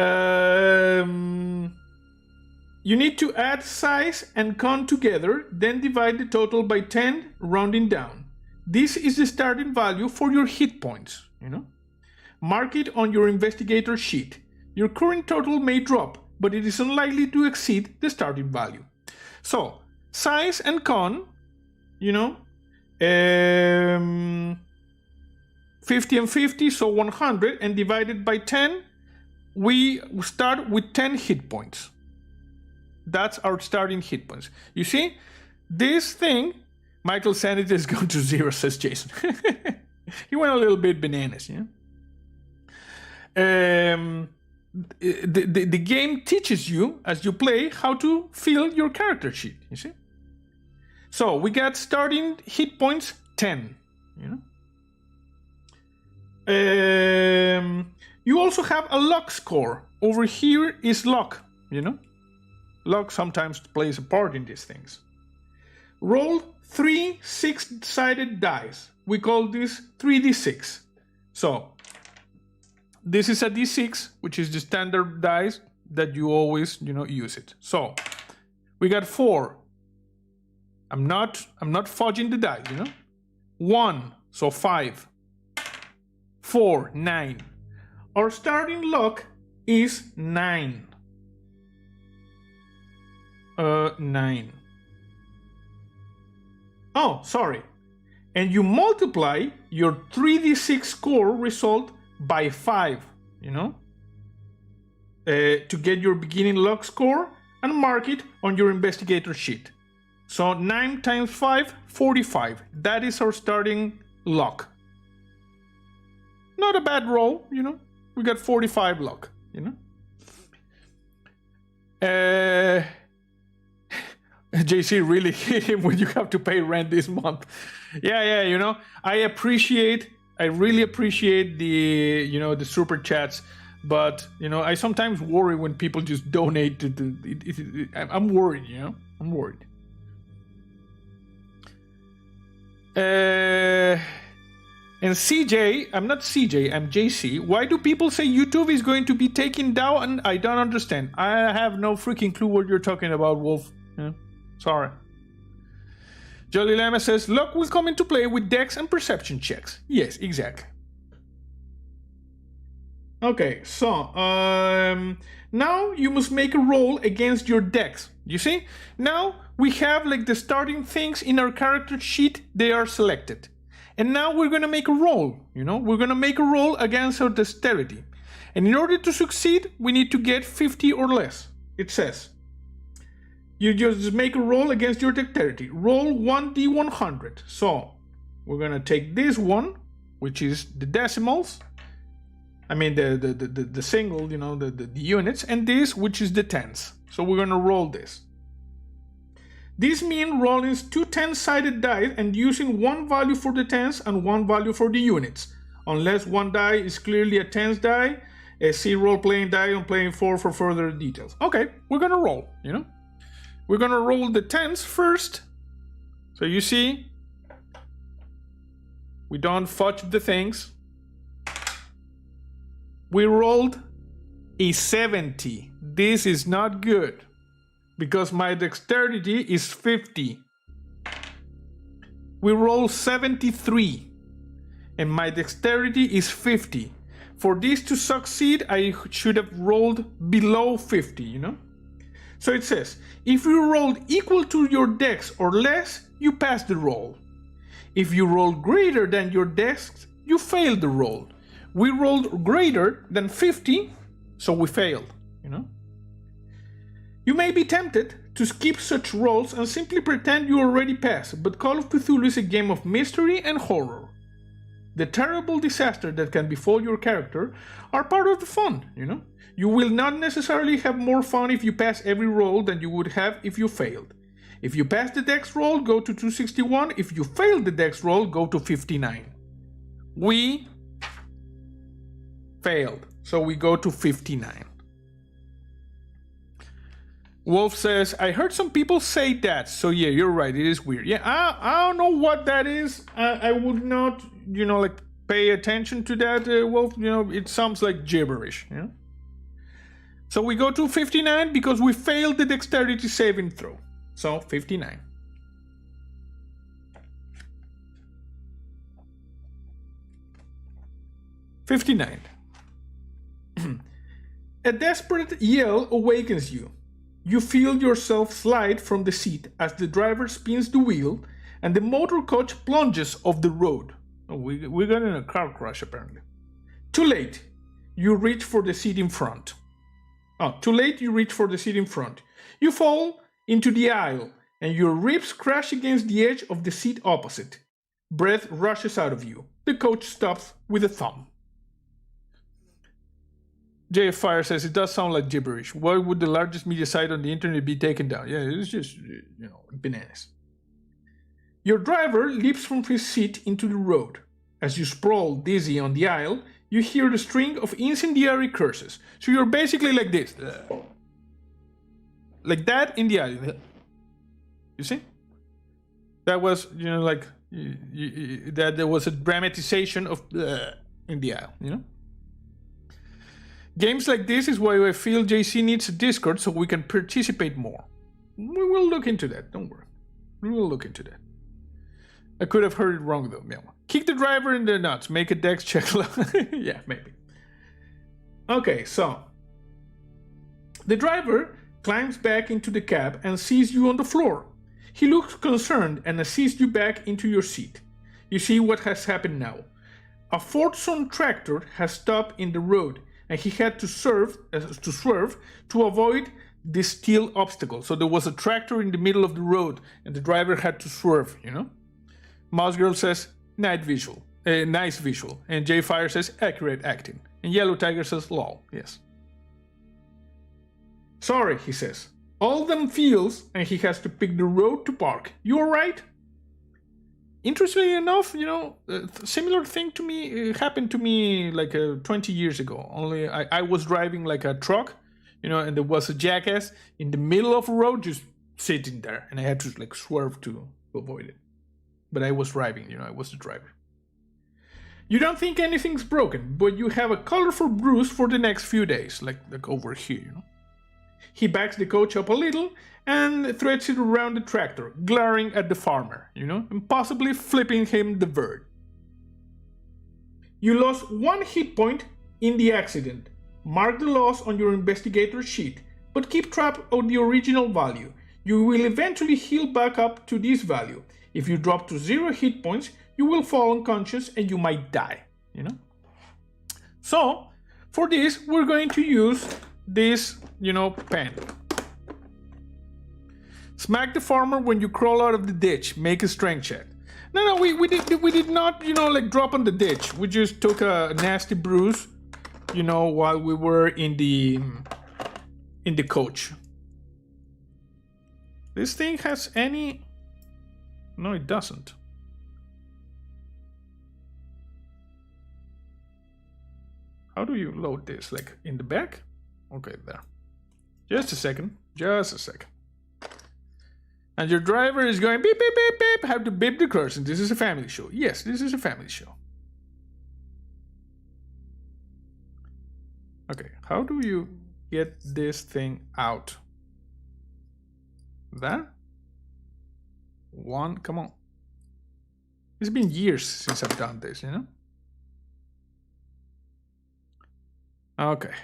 you need to add size and con together, then divide the total by 10, rounding down. This is the starting value for your hit points, Mark it on your investigator sheet. Your current total may drop, but it is unlikely to exceed the starting value. So, size and con, 50 and 50, so 100, and divided by 10, we start with 10 hit points. That's our starting hit points. You see, this thing, Michael's sanity is going to 0, says Jason. He went a little bit bananas, The game teaches you, as you play, how to fill your character sheet, you see? So, we got starting hit points 10, You also have a luck score. Over here is luck, Luck sometimes plays a part in these things. Roll 3 6-sided dice. We call this 3d6. So, this is a d6, which is the standard dice that you always, use it. So, we got 4. I'm not fudging the dice, 1, so 5. 4, 9. Our starting luck is 9. 9. Oh, sorry. And you multiply your 3d6 score result by 5, you know, to get your beginning luck score and mark it on your investigator sheet. So 9 times 5, 45. That is our starting luck. Not a bad roll, you know. We got 45 luck, you know. JC really hit him when you have to pay rent this month. Yeah, you know, I really appreciate the, you know, the super chats, but, you know, I sometimes worry when people just donate to I'm worried, you know, I'm worried. And CJ, I'm not CJ, I'm JC. Why do people say YouTube is going to be taken down? I don't understand. I have no freaking clue what you're talking about, Wolf. Yeah. Sorry. Jolly Lama says, luck will come into play with dex and perception checks. Yes, exactly. Okay, so now you must make a roll against your dex. You see? Now we have like the starting things in our character sheet, they are selected. And now we're gonna make a roll, you know? We're gonna make a roll against our dexterity. And in order to succeed, we need to get 50 or less. It says, you just make a roll against your dexterity. Roll 1d100. So we're gonna take this one, which is the decimals. I mean the single, you know, the units, and this, which is the tens. So we're gonna roll this. This means rolling 2 10-sided dice and using one value for the tens and one value for the units. Unless one die is clearly a tens die, see role-playing die on playing 4 for further details. Okay, we're gonna roll, you know? We're gonna roll the tens first. So you see, we don't fudge the things. We rolled a 70. This is not good, because my dexterity is 50. We roll 73, and my dexterity is 50. For this to succeed, I should have rolled below 50, you know? So it says, if you rolled equal to your dex or less, you pass the roll. If you roll greater than your dex, you fail the roll. We rolled greater than 50, so we failed, you know? You may be tempted to skip such rolls and simply pretend you already passed, but Call of Cthulhu is a game of mystery and horror. The terrible disaster that can befall your character are part of the fun, you know? You will not necessarily have more fun if you pass every roll than you would have if you failed. If you pass the dex roll, go to 261. If you fail the dex roll, go to 59. We failed, so we go to 59. Wolf says, I heard some people say that, so yeah, you're right, it is weird. Yeah, I don't know what that is. I would not, you know, like pay attention to that, Wolf. You know, it sounds like gibberish, you know? So we go to 59 because we failed the dexterity saving throw. So 59. A desperate yell awakens you. You feel yourself slide from the seat as the driver spins the wheel and the motor coach plunges off the road. Oh, we got in a car crash apparently. Too late. You reach for the seat in front. Oh, too late, you reach for the seat in front. You fall into the aisle and your ribs crash against the edge of the seat opposite. Breath rushes out of you. The coach stops with a thump. JF Fire says, it does sound like gibberish. Why would the largest media site on the internet be taken down? Yeah, it's just, you know, bananas. Your driver leaps from his seat into the road. As you sprawl dizzy on the aisle, you hear the string of incendiary curses. So you're basically like this. Like that in the aisle. You see? That was, you know, like, that there was a dramatization of in the aisle, you know? Games like this is why I feel JC needs a Discord so we can participate more. We will look into that, don't worry. We will look into that. I could have heard it wrong though. Yeah. Kick the driver in the nuts, make a dex check. Yeah, maybe. Okay, so. The driver climbs back into the cab and sees you on the floor. He looks concerned and assists you back into your seat. You see what has happened now. A Ford-Son tractor has stopped in the road, and he had to swerve to avoid the steel obstacle. So there was a tractor in the middle of the road, and the driver had to swerve, you know? Mouse Girl says, nice visual. And J Fire says, accurate acting. And Yellow Tiger says, lol, yes. Sorry, he says. All them feels, and he has to pick the road to park. You alright? Interestingly enough, you know, a similar thing to me happened to me like 20 years ago. Only I was driving like a truck, you know, and there was a jackass in the middle of a road just sitting there, and I had to like swerve to avoid it. But I was driving, you know, I was the driver. You don't think anything's broken, but you have a colorful bruise for the next few days, like over here, you know. He backs the coach up a little and threads it around the tractor, glaring at the farmer, you know, and possibly flipping him the bird. You lost 1 hit point in the accident. Mark the loss on your investigator sheet, but keep track of the original value. You will eventually heal back up to this value. If you drop to 0 hit points, you will fall unconscious and you might die, you know. So, for this, we're going to use this, you know, pen. Smack the farmer when you crawl out of the ditch. Make a strength check. No, we did not, you know, like drop on the ditch. We just took a nasty bruise, you know, while we were in the coach. This thing has any... No, it doesn't. How do you load this? Like in the back? Okay, there. Just a second. And your driver is going beep, beep, beep, beep. Have to beep the cursor. This is a family show. Yes, this is a family show. Okay, how do you get this thing out? There? One, come on. It's been years since I've done this, you know? Okay.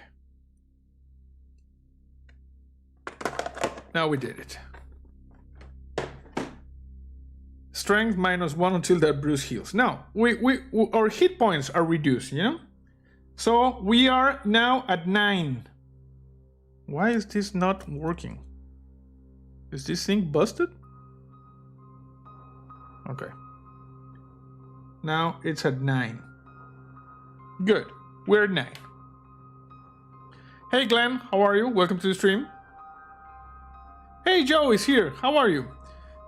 Now we did it. Strength -1 until that bruise heals. Now, our hit points are reduced, you know? So we are now at 9. Why is this not working? Is this thing busted? Okay. Now it's at 9. Good. We're at 9. Hey Glenn, how are you? Welcome to the stream. Hey, Joe is here. How are you?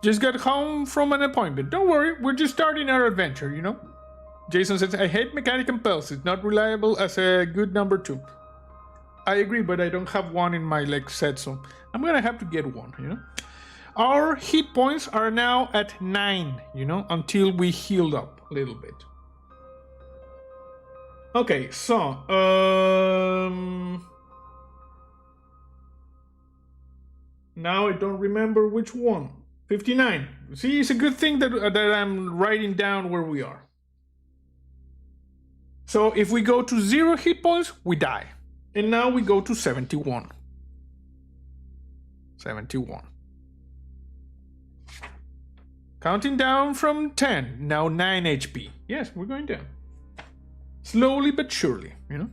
Just got home from an appointment. Don't worry, we're just starting our adventure, you know? Jason says, I hate mechanical pelts. It's not reliable as a good number 2. I agree, but I don't have one in my set, so I'm gonna have to get one, you know? Our hit points are now at 9, you know, until we healed up a little bit. Okay, so, now I don't remember which one. 59. See, it's a good thing that I'm writing down where we are. So if we go to 0 hit points, we die. And now we go to 71. 71. Counting down from 10. Now 9 HP. Yes, we're going down. Slowly but surely, you know.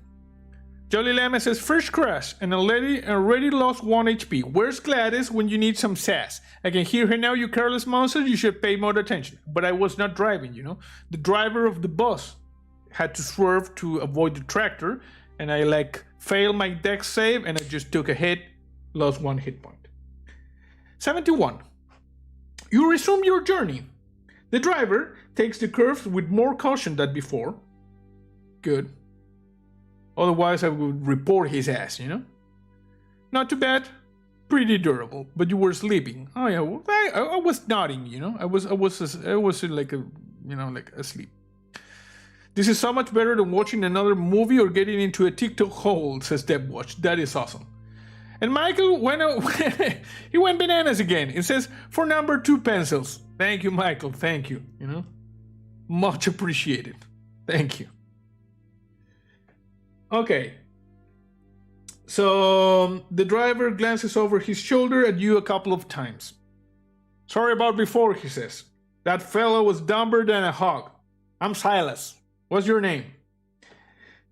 Jolly Llama says, first crash and already lost 1 HP. Where's Gladys when you need some sass? I can hear her now, you careless monster. You should pay more attention. But I was not driving, you know. The driver of the bus had to swerve to avoid the tractor. And I failed my dex save and I just took a hit. Lost 1 hit point. 71. You resume your journey. The driver takes the curves with more caution than before. Good. Otherwise, I would report his ass, you know? Not too bad. Pretty durable. But you were sleeping. Oh, yeah. Well, I was nodding, you know? I was asleep. This is so much better than watching another movie or getting into a TikTok hole, says Debwatch. That is awesome. And Michael he went bananas again. It says, for number 2 pencils. Thank you, Michael. Thank you. You know? Much appreciated. Thank you. Okay, so the driver glances over his shoulder at you a couple of times. Sorry about before, he says. That fellow was dumber than a hog. I'm Silas. What's your name?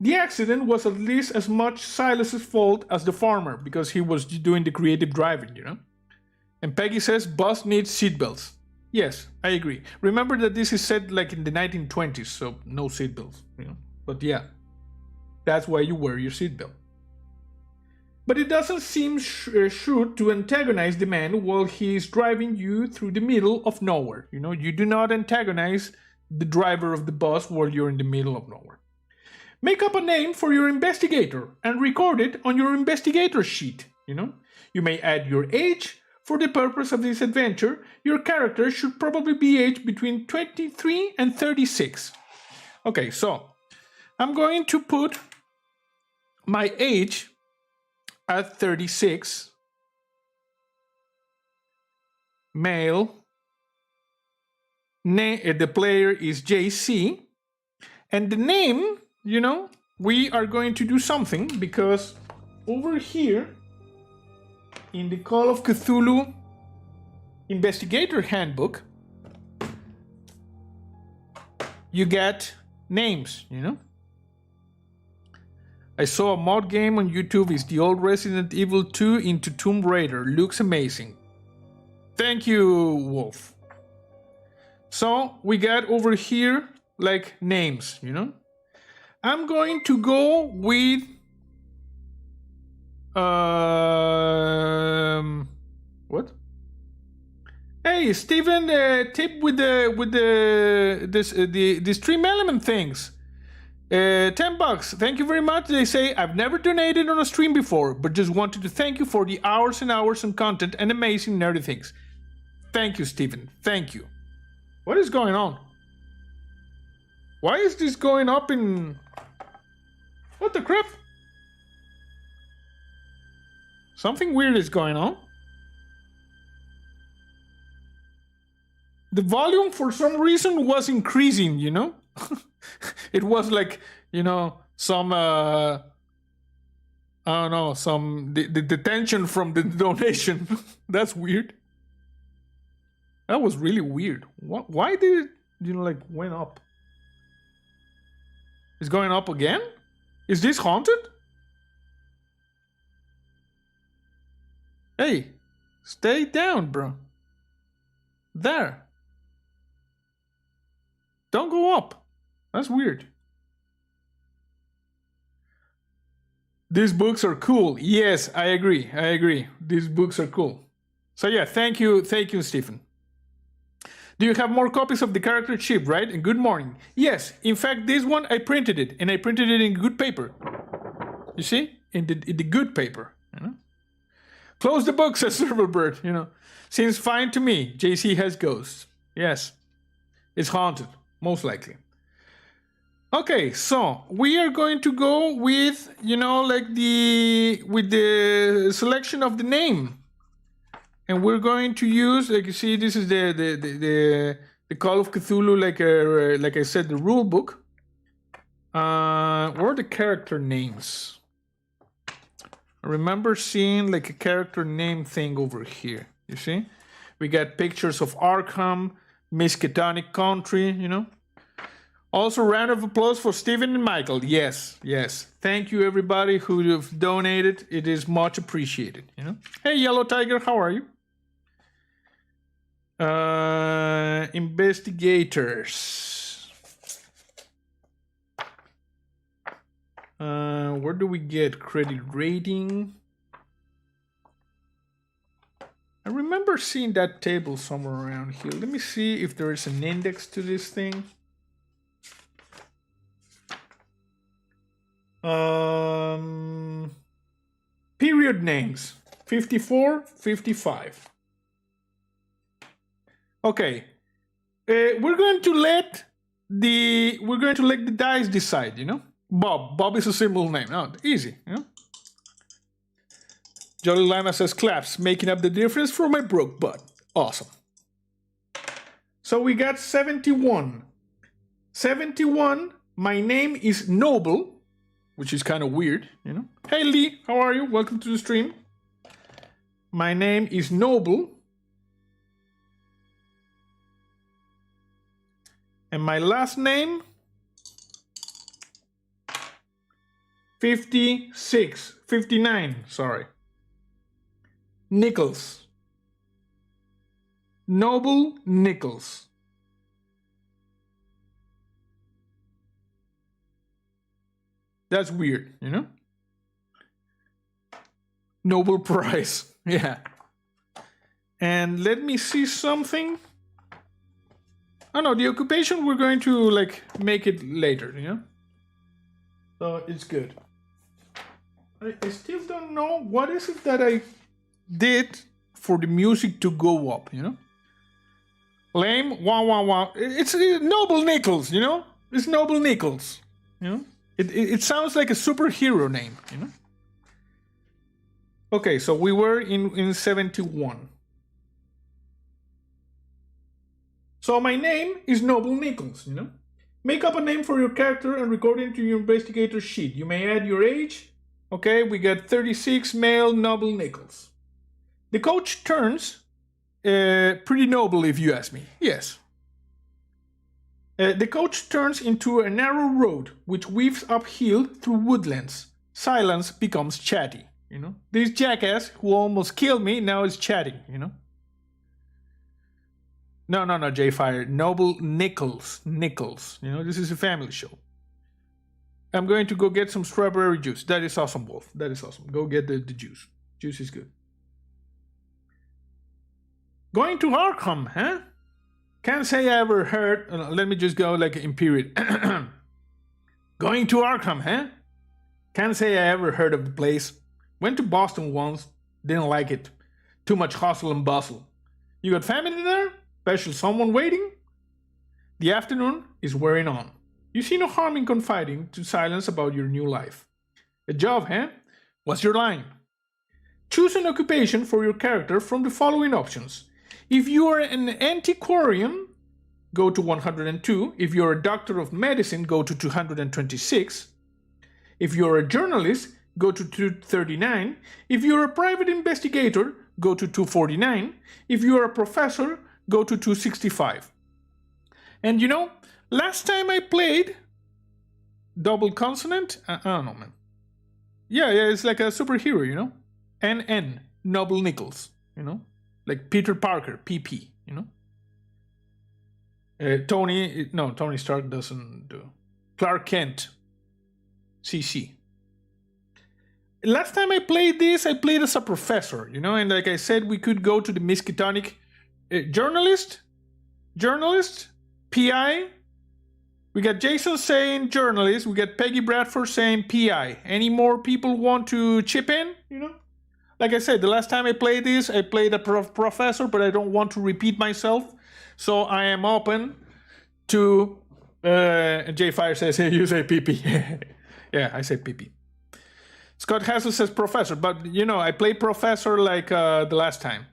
The accident was at least as much Silas's fault as the farmer, because he was doing the creative driving, you know? And Peggy says, bus needs seatbelts. Yes, I agree. Remember that this is set like in the 1920s, so no seatbelts, you know? But yeah, that's why you wear your seatbelt. But it doesn't seem shrewd to antagonize the man while he is driving you through the middle of nowhere. You know, you do not antagonize the driver of the bus while you're in the middle of nowhere. Make up a name for your investigator and record it on your investigator sheet, you know. You may add your age. For the purpose of this adventure, your character should probably be aged between 23 and 36. Okay, so I'm going to put my age at 36. Male. The player is JC. And the name, you know, we are going to do something because over here in the Call of Cthulhu Investigator Handbook, you get names, you know. I saw a mod game on YouTube. It's the old Resident Evil 2 into Tomb Raider. Looks amazing. Thank you, Wolf. So we got over here like names, you know. I'm going to go with what? Hey, Steven, tip with the stream element things. $10. Thank you very much. They say, I've never donated on a stream before, but just wanted to thank you for the hours and hours of content and amazing nerdy things. Thank you, Steven. Thank you. What is going on? Why is this going up in... What the crap? Something weird is going on. The volume for some reason was increasing, you know? It was like, you know, some, I don't know, the tension from the donation. That's weird. That was really weird. Why did it, you know, like, went up? It's going up again? Is this haunted? Hey, stay down, bro. There. Don't go up. That's weird. These books are cool. Yes, I agree. I agree. These books are cool. So yeah, thank you, Stephen. Do you have more copies of the character sheet, right? And good morning. Yes, in fact, this one I printed it, and I printed it in good paper. You see, in the good paper. You know, close the book, says Silverbird. You know, seems fine to me. JC has ghosts. Yes, it's haunted, most likely. Okay, so we are going to go with, you know, like with the selection of the name. And we're going to use, like you see, this is the Call of Cthulhu, like I said, the rule book. What are the character names? I remember seeing like a character name thing over here. You see, we got pictures of Arkham, Miskatonic Country. You know. Also, round of applause for Stephen and Michael. Yes, yes. Thank you, everybody who have donated. It is much appreciated. You know. Hey, Yellow Tiger, how are you? Investigators. Where do we get credit rating? I remember seeing that table somewhere around here. Let me see if there is an index to this thing. Period names 54, 55. Okay, we're going to let the dice decide. You know, Bob is a simple name. No, easy. You know. Jolly Lima says claps, making up the difference for my broke butt. Awesome. So we got 71. 71. My name is Noble, which is kind of weird, you know. Hey Lee, how are you? Welcome to the stream. My name is Noble. And my last name, 59, sorry. Nichols. Noble Nichols. That's weird, you know? Nobel Prize, yeah. And let me see something. Oh no, the occupation we're going to like make it later, you know? So it's good. I still don't know what is it that I did for the music to go up, you know? Lame, wah wah wah. It's Noble Nichols, you know? It's Noble Nichols, you know? It sounds like a superhero name, you know? Okay, so we were in 71. So my name is Noble Nichols, you know? Make up a name for your character and record it into your investigator sheet. You may add your age. Okay, we got 36, male, Noble Nichols. The coach turns pretty noble if you ask me. Yes. The coach turns into a narrow road which weaves uphill through woodlands. Silence becomes chatty, you know? This jackass who almost killed me now is chatting, you know? No, J-Fire. Noble Nichols. Nichols. You know, this is a family show. I'm going to go get some strawberry juice. That is awesome, Wolf. That is awesome. Go get the juice. Juice is good. Going to Arkham, huh? Can't say I ever heard. Let me just go like in period. Going to Arkham, huh? Can't say I ever heard of the place. Went to Boston once. Didn't like it. Too much hustle and bustle. You got family there? Special someone waiting? The afternoon is wearing on. You see no harm in confiding to Silence about your new life. A job, huh? What's your line? Choose an occupation for your character from the following options. If you are an antiquarian, go to 102. If you're a doctor of medicine, go to 226. If you're a journalist, go to 239. If you're a private investigator, go to 249. If you're a professor, go to 265. And you know, last time I played double consonant, I don't know, man. Yeah, it's like a superhero, you know? NN, Noble Nichols, you know? Like Peter Parker, PP, you know? Tony Stark doesn't do. Clark Kent, CC. Last time I played this, I played as a professor, you know? And like I said, we could go to the Miskatonic journalist, PI. We got Jason saying journalist. We got Peggy Bradford saying PI. Any more people want to chip in? You know, like I said, the last time I played this, I played a professor, but I don't want to repeat myself, so I am open to. J Fire says, "Hey, you say PP." Yeah, I say PP. Scott Hassel says professor, but you know, I played professor like the last time.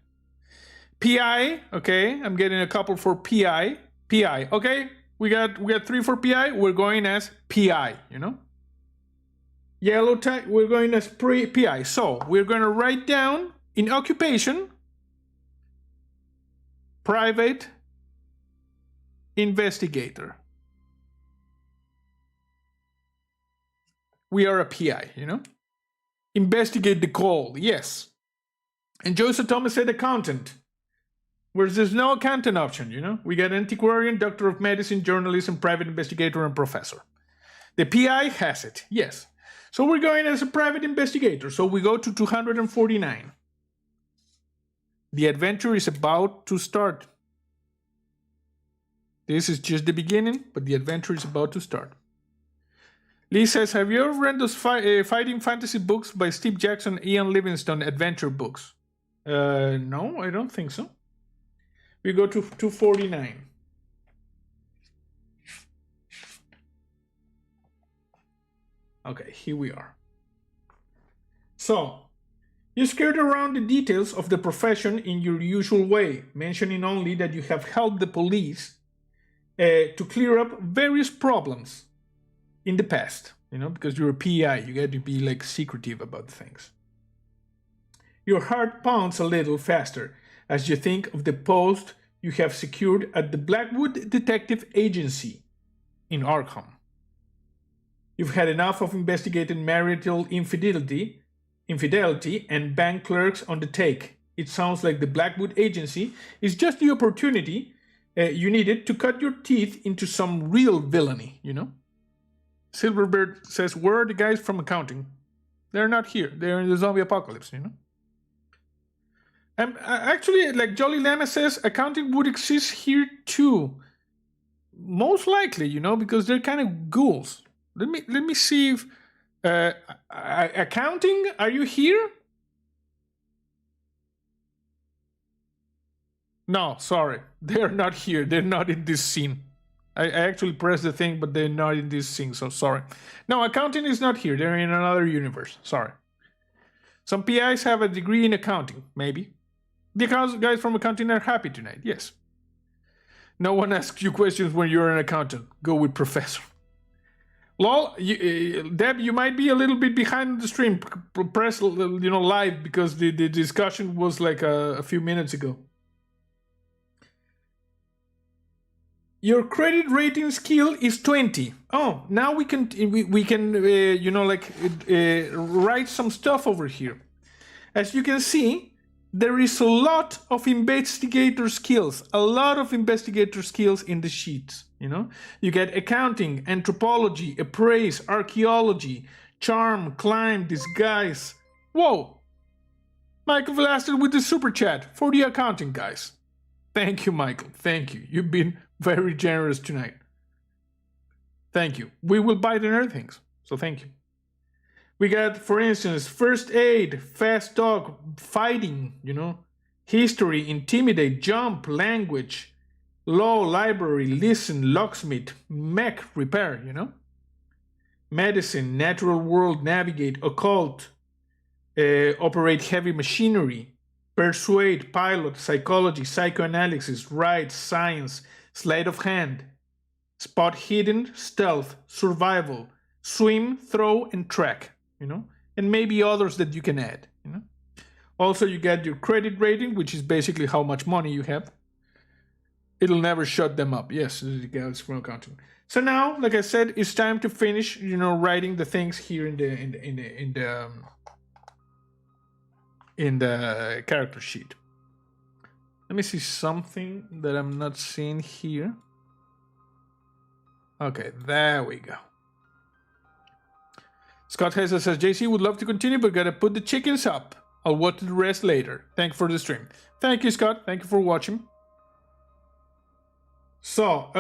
PI, okay, I'm getting a couple for PI. PI, okay, we got 3 for PI. We're going as PI, you know. Yellow tag, we're going as PI. So we're going to write down in occupation, private investigator. We are a PI, you know. Investigate the call, yes. And Joseph Thomas said accountant. Whereas there's no accountant option, you know? We got antiquarian, doctor of medicine, journalist, and private investigator and professor. The PI has it, yes. So we're going as a private investigator. So we go to 249. The adventure is about to start. This is just the beginning, but the adventure is about to start. Lee says, have you ever read those fighting fantasy books by Steve Jackson, Ian Livingstone adventure books? No, I don't think so. We go to 249. Okay, here we are. So, you skirt around the details of the profession in your usual way, mentioning only that you have helped the police to clear up various problems in the past, you know, because you're a PI, you got to be like secretive about things. Your heart pounds a little faster as you think of the post you have secured at the Blackwood Detective Agency in Arkham. You've had enough of investigating marital infidelity and bank clerks on the take. It sounds like the Blackwood Agency is just the opportunity you needed to cut your teeth into some real villainy, you know? Silverbeard says, where are the guys from accounting? They're not here. They're in the zombie apocalypse, you know? And actually, like Jolly Lana says, accounting would exist here too. Most likely, you know, because they're kind of ghouls. Let me see if accounting, are you here? No, sorry. They're not here. They're not in this scene. I actually pressed the thing, but they're not in this scene, so sorry. No, accounting is not here. They're in another universe. Sorry. Some PIs have a degree in accounting, maybe. The guys from accounting are happy tonight, yes. No one asks you questions when you're an accountant. Go with professor. Lol, Deb, you might be a little bit behind the stream. Press, live, because the discussion was like a few minutes ago. Your credit rating skill is 20. Oh, now we can write some stuff over here. As you can see, there is a lot of investigator skills. A lot of investigator skills in the sheets. You know, you get accounting, anthropology, appraise, archaeology, charm, climb, disguise. Whoa! Michael Velasquez with the super chat for the accounting guys. Thank you, Michael. Thank you. You've been very generous tonight. Thank you. We will buy the other things, so thank you. We got, for instance, first aid, fast talk, fighting, history, intimidate, jump, language, law, library, listen, locksmith, mech, repair, medicine, natural world, navigate, occult, operate heavy machinery, persuade, pilot, psychology, psychoanalysis, write, science, sleight of hand, spot hidden, stealth, survival, swim, throw, and track, and maybe others that you can add, Also, you get your credit rating, which is basically how much money you have. It'll never shut them up. Yes, the guys from accounting. So now, like I said, it's time to finish, writing the things here in the character sheet. Let me see something that I'm not seeing here. Okay, there we go. Scott Hessa says, JC would love to continue, but gotta put the chickens up. I'll watch the rest later. Thank you for the stream. Thank you, Scott. Thank you for watching. So,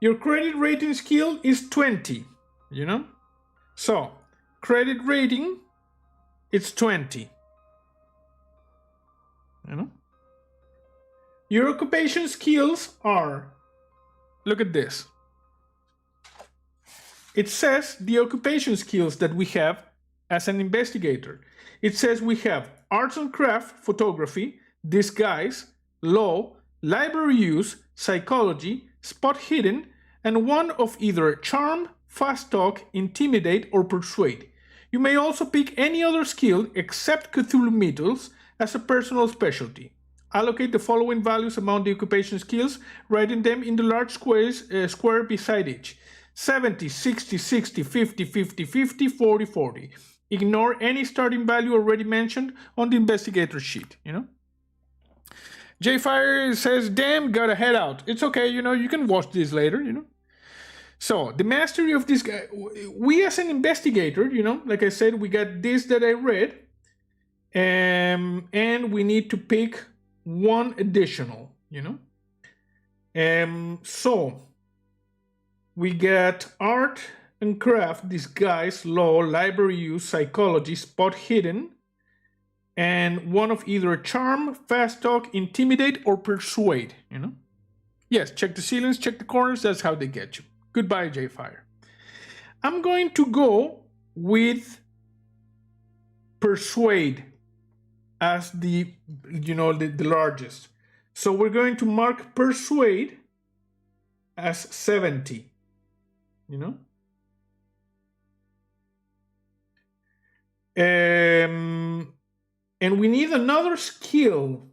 your credit rating skill is 20, So, credit rating, it's 20. Your occupation skills are, look at this. It says the occupation skills that we have as an investigator. It says we have arts and craft, photography, disguise, law, library use, psychology, spot hidden, and one of either charm, fast talk, intimidate, or persuade. You may also pick any other skill except Cthulhu Mythos as a personal specialty. Allocate the following values among the occupation skills, writing them in the large square beside each. 70, 60, 60, 50, 50, 50, 40, 40. Ignore any starting value already mentioned on the investigator sheet, J Fire says, damn, gotta head out. It's okay, you can watch this later, So, the mastery of this guy, we as an investigator, like I said, we got this that I read, and we need to pick one additional, So, we get art and craft, disguise, law, library use, psychology, spot hidden, and one of either charm, fast talk, intimidate, or persuade, Yes, check the ceilings, check the corners, that's how they get you. Goodbye, J-Fire. I'm going to go with persuade as the largest. So we're going to mark persuade as 70, And we need another skill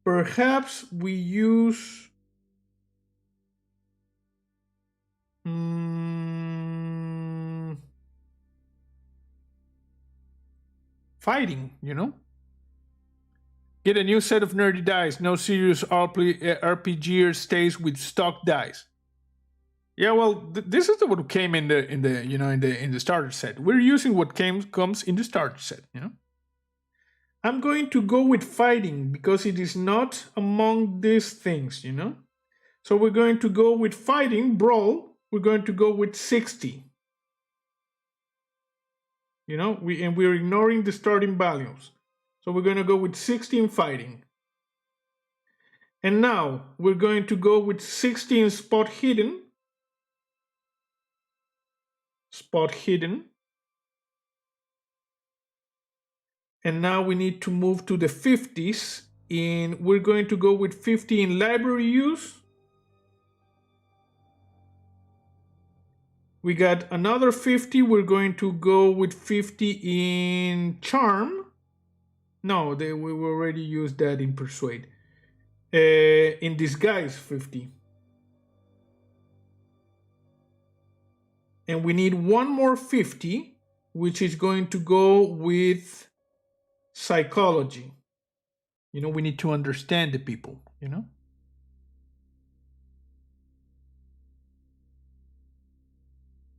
Perhaps we use fighting, you know? Get a new set of nerdy dice. No serious RPGer stays with stock dice. Yeah, well, this is what came in the starter set. We're using what comes in the starter set, you know. I'm going to go with fighting because it is not among these things, you know. So we're going to go with fighting, brawl. We're going to go with 60. You know, we're ignoring the starting values. So we're going to go with 60 in fighting. And now we're going to go with 60 in spot hidden. Spot hidden. And now we need to move to the 50s. We're going to go with 50 in library use. We got another 50. We're going to go with 50 in charm. No, we already used that in persuade. In disguise, 50. And we need one more 50, which is going to go with psychology. You know, we need to understand the people, you know?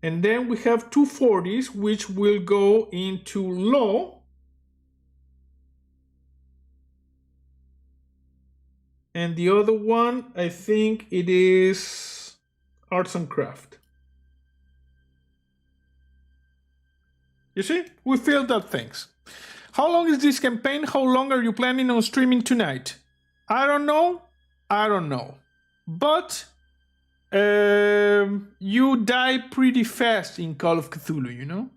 And then we have two 40s, which will go into law. And the other one, I think it is arts and craft. You see, we filled up things. How long is this campaign? How long are you planning on streaming tonight? I don't know. But you die pretty fast in Call of Cthulhu, you know?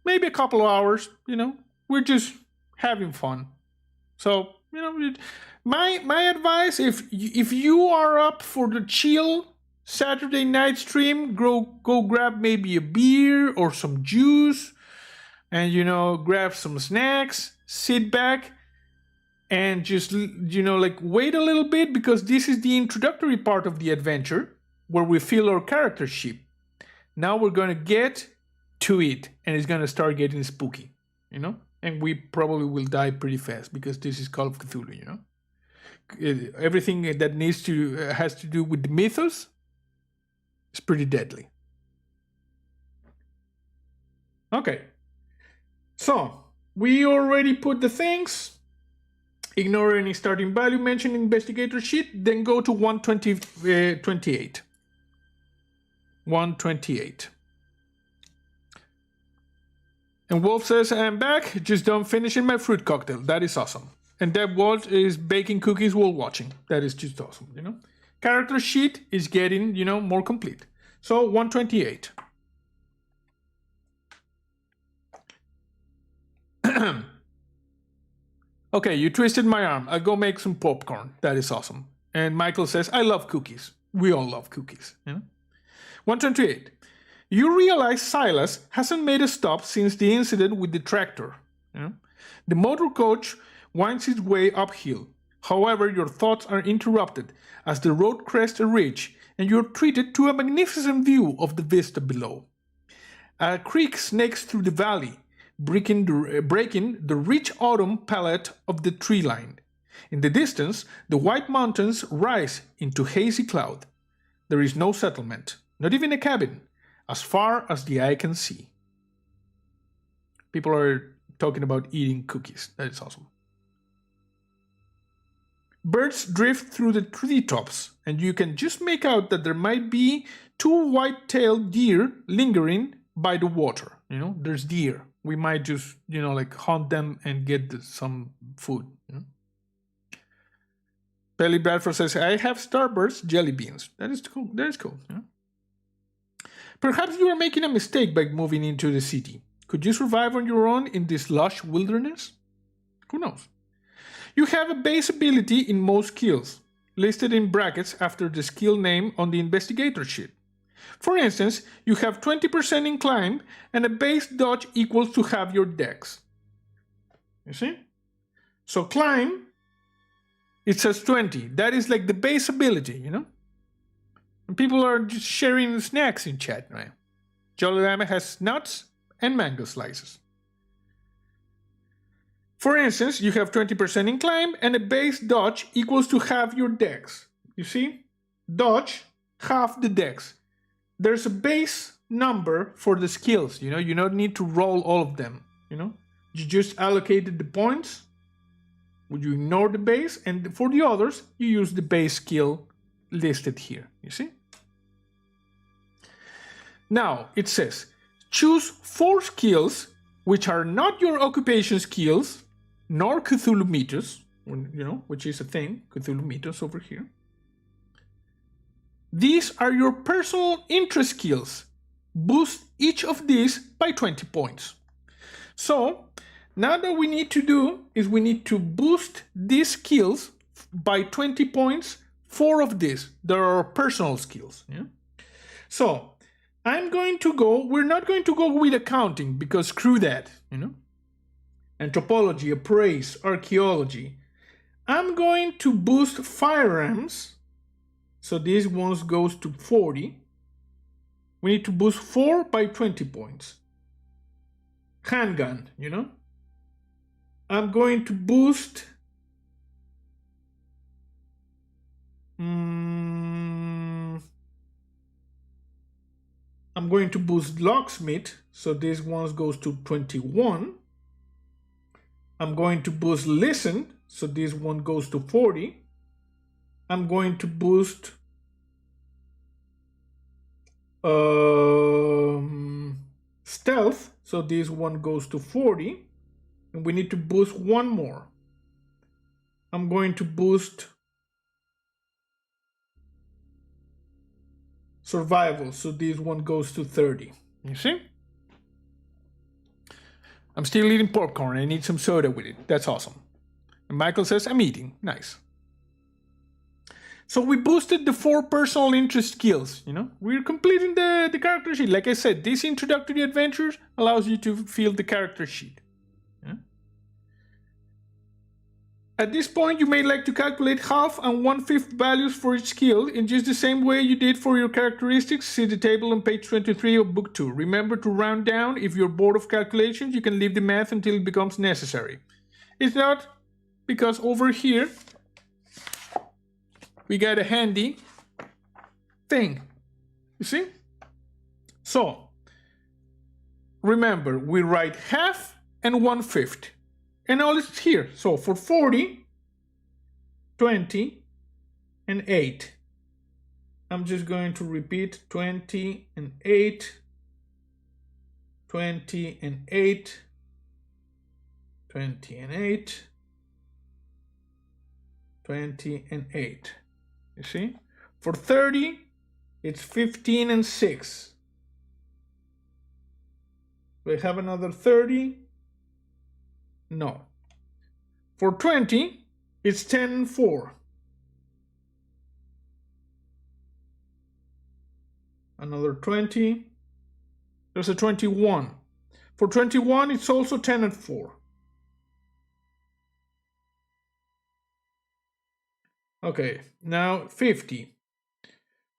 Maybe a couple of hours, you know? We're just having fun. So, you know, my advice, if you are up for the chill Saturday night stream, go grab maybe a beer or some juice and, you know, grab some snacks, sit back and just, you know, like wait a little bit because this is the introductory part of the adventure where we fill our character sheet. Now we're going to get to it and it's going to start getting spooky, you know? And we probably will die pretty fast because this is Call of Cthulhu, you know? Everything that has to do with the mythos is pretty deadly. Okay. So, we already put the things. Ignore any starting value mentioned in investigator sheet. Then go to 128. 128. And Wolf says, I'm back. Just done finishing my fruit cocktail. That is awesome. And that Walt is baking cookies while watching. That is just awesome, you know. Character sheet is getting, you know, more complete. So 128. Okay, you twisted my arm. I'll go make some popcorn. That is awesome. And Michael says, I love cookies. We all love cookies, you know. 128. You realize Silas hasn't made a stop since the incident with the tractor. You know? The motor coach winds its way uphill. However, your thoughts are interrupted as the road crests a ridge and you're treated to a magnificent view of the vista below. A creek snakes through the valley, breaking the rich autumn palette of the tree line. In the distance, the white mountains rise into hazy cloud. There is no settlement, not even a cabin, as far as the eye can see. People are talking about eating cookies. That is awesome. Birds drift through the treetops, and you can just make out that there might be two white-tailed deer lingering by the water. You know, there's deer. We might just, you know, like hunt them and get some food. You know? Pelly Bradford says, I have Starburst jelly beans. That is cool. That is cool. You know? Perhaps you are making a mistake by moving into the city. Could you survive on your own in this lush wilderness? Who knows? You have a base ability in most skills, listed in brackets after the skill name on the investigator sheet. For instance, you have 20% in climb and a base dodge equals to half your dex. You see? So climb it says 20. That is like the base ability, you know? And people are just sharing snacks in chat, right? Jolly Llama has nuts and mango slices. For instance, you have 20% in climb and a base dodge equals to half your dex. You see? Dodge, half the dex. There's a base number for the skills, you know? You don't need to roll all of them, you know? You just allocated the points. Would you ignore the base? And for the others, you use the base skill listed here, you see? Now, it says, choose 4 skills which are not your occupation skills, nor Cthulhu mythos, you know, which is a thing, Cthulhu mythos over here. These are your personal interest skills. Boost each of these by 20 points. So, now what we need to do is we need to boost these skills by 20 points, 4 of these. There are personal skills. Yeah? So, we're not going to go with accounting because screw that, you know. Anthropology, appraise, archaeology. I'm going to boost firearms. So this one goes to 40. We need to boost 4 by 20 points. Handgun, you know. I'm going to boost I'm going to boost locksmith, so this one goes to 21. I'm going to boost listen, so this one goes to 40. I'm going to boost stealth, so this one goes to 40. And we need to boost one more. I'm going to boost survival, so this one goes to 30. You see? I'm still eating popcorn. I need some soda with it. That's awesome. And Michael says, I'm eating. Nice. So we boosted the 4 personal interest skills, you know? We're completing the character sheet. Like I said, this introductory adventures allows you to fill the character sheet. Yeah? At this point, you may like to calculate half and 1/5 values for each skill in just the same way you did for your characteristics. See the table on page 23 of book 2. Remember to round down. If you're bored of calculations, you can leave the math until it becomes necessary. It's not because over here, we got a handy thing. You see? So, remember, we write half and 1/5. And all is here. So for 40, 20, and 8. I'm just going to repeat 20 and 8, 20 and 8, 20 and 8, 20 and 8. You see? For 30, it's 15 and 6. We have another 30. No. For 20, it's 10 and 4. Another 20. There's a 21. For 21, it's also 10 and 4. Okay, now 50.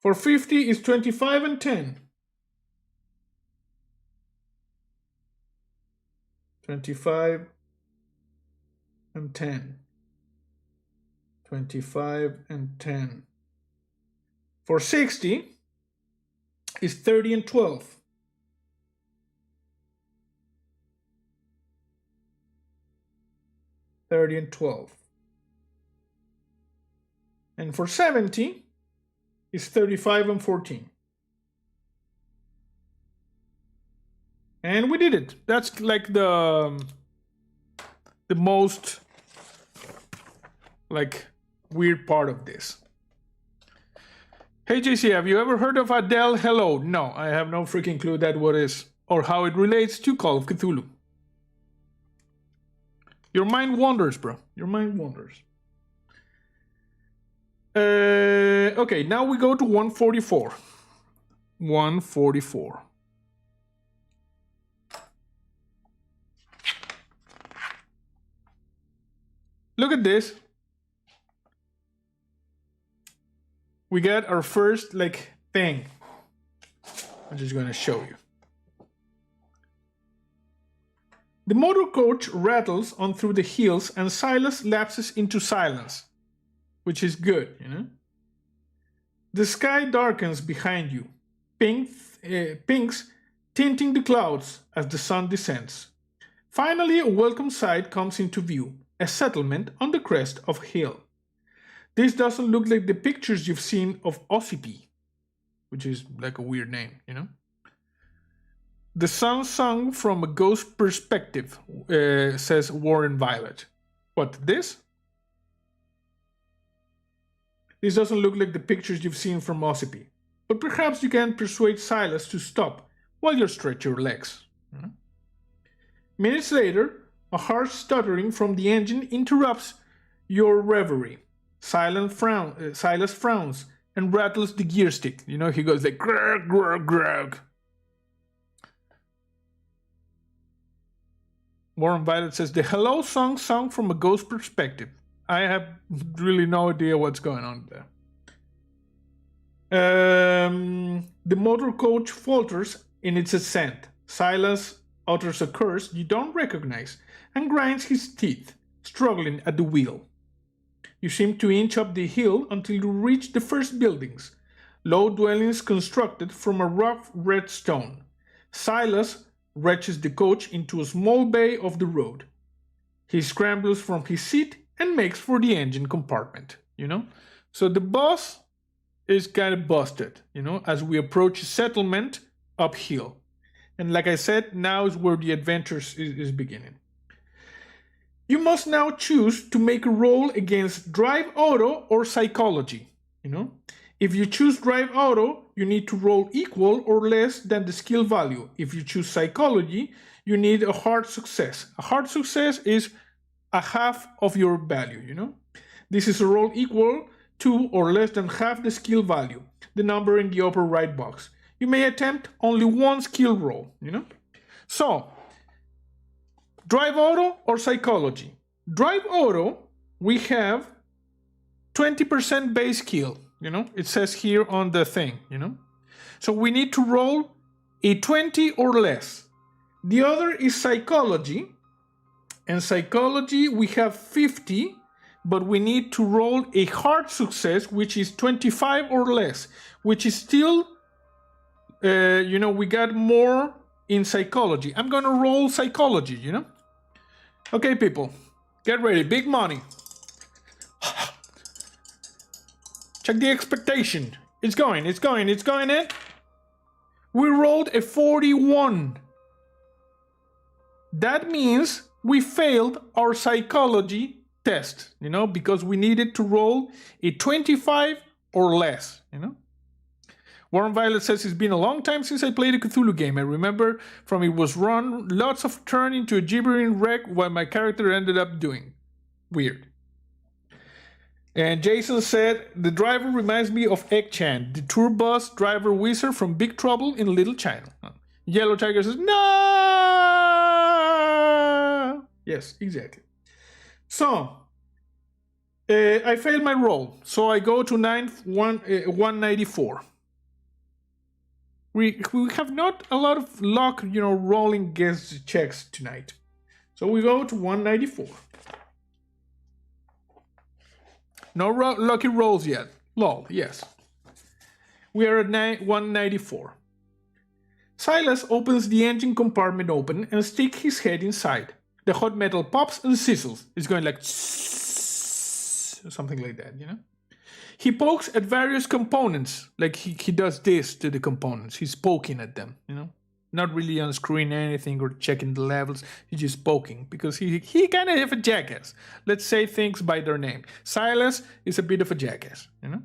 For 50, it's 25 and 10. 25 and 10. 25 and 10. For 60, it's 30 and 12. And 12. And for 70, it's 35 and 14. And we did it. That's like the most like weird part of this. Hey JC, have you ever heard of Adele Hello? No, I have no freaking clue that what is or how it relates to Call of Cthulhu. Your mind wanders, bro. Your mind wanders. Okay, now we go to 144. 144. Look at this. we got our first thing. I'm just gonna show you. The motor coach rattles on through the hills and Silas lapses into silence, which is good, you know. The sky darkens behind you, pinks tinting the clouds as the sun descends. Finally, a welcome sight comes into view, a settlement on the crest of a hill. This doesn't look like the pictures you've seen of Ossipee, which is like a weird name, you know. The sun sung from a ghost perspective, says Warren Violet. What, this? This doesn't look like the pictures you've seen from Ossipee, but perhaps you can persuade Silas to stop while you stretch your legs. Minutes later, a harsh stuttering from the engine interrupts your reverie. Silas frowns and rattles the gear stick. You know, he goes like grog, grog, grog. Warren Violet says, the hello song sung from a ghost perspective. I have really no idea what's going on there. The motor coach falters in its ascent. Silas utters a curse you don't recognize and grinds his teeth, struggling at the wheel. You seem to inch up the hill until you reach the first buildings, low dwellings constructed from a rough red stone. Silas wrenches the coach into a small bay of the road. He scrambles from his seat and makes for the engine compartment, you know? So the bus is kind of busted, you know, as we approach a settlement uphill. And like I said, now is where the adventure is beginning. You must now choose to make a roll against Drive Auto or Psychology, you know? If you choose Drive Auto, you need to roll equal or less than the skill value. If you choose Psychology, you need a hard success. A hard success is a half of your value, you know? This is a roll equal to or less than half the skill value, the number in the upper right box. You may attempt only one skill roll, you know? So, Drive Auto or Psychology? Drive Auto, we have 20% base skill, you know? It says here on the thing, you know? So we need to roll a 20 or less. The other is Psychology. And Psychology, we have 50, but we need to roll a hard success, which is 25 or less, which is still, you know, we got more in Psychology. I'm gonna roll Psychology, you know? Okay, people, get ready. Big money. Check the expectation. It's going in. We rolled a 41. That means we failed our Psychology test, you know, because we needed to roll a 25 or less, you know. Warren Violet says, it's been a long time since I played a Cthulhu game. I remember from it was run lots of turn into a gibbering wreck what my character ended up doing. Weird. And Jason said, the driver reminds me of Egg-chan, the tour bus driver wizard from Big Trouble in Little China. Yellow Tiger says, no! Yes, exactly. So, I failed my roll. So I go to 194. We have not a lot of luck, you know, rolling against checks tonight. So we go to 194. No lucky rolls yet. Lol, yes. We are at 194. Silas opens the engine compartment open and sticks his head inside. The hot metal pops and sizzles. It's going like something like that, you know? He pokes at various components, like he does this to the components. He's poking at them, you know? Not really unscrewing anything or checking the levels. He's just poking because he kind of a jackass. Let's say things by their name. Silas is a bit of a jackass, you know?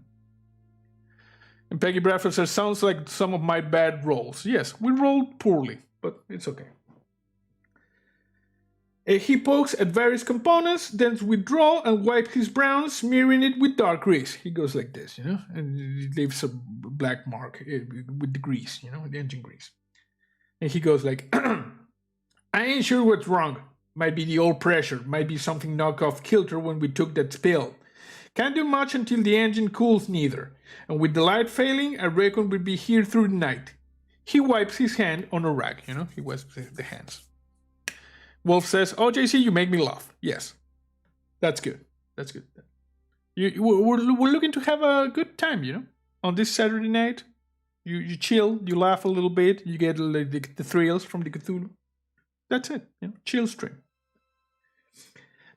And Peggy Bradford says, sounds like some of my bad rolls. Yes, we rolled poorly, but it's okay. He pokes at various components, then withdraw and wipe his brow, smearing it with dark grease. He goes like this, you know, and it leaves a black mark with the grease, you know, the engine grease. And he goes like, I ain't sure what's wrong. Might be the old pressure, might be something knocked off kilter when we took that spill. Can't do much until the engine cools neither, and with the light failing, I reckon we'll be here through the night. He wipes his hand on a rag, he wipes the hands. Wolf says, oh, JC, you make me laugh. Yes, that's good. That's good. We're looking to have a good time, on this Saturday night. You chill, you laugh a little bit, you get like the thrills from the Cthulhu. That's it, chill stream.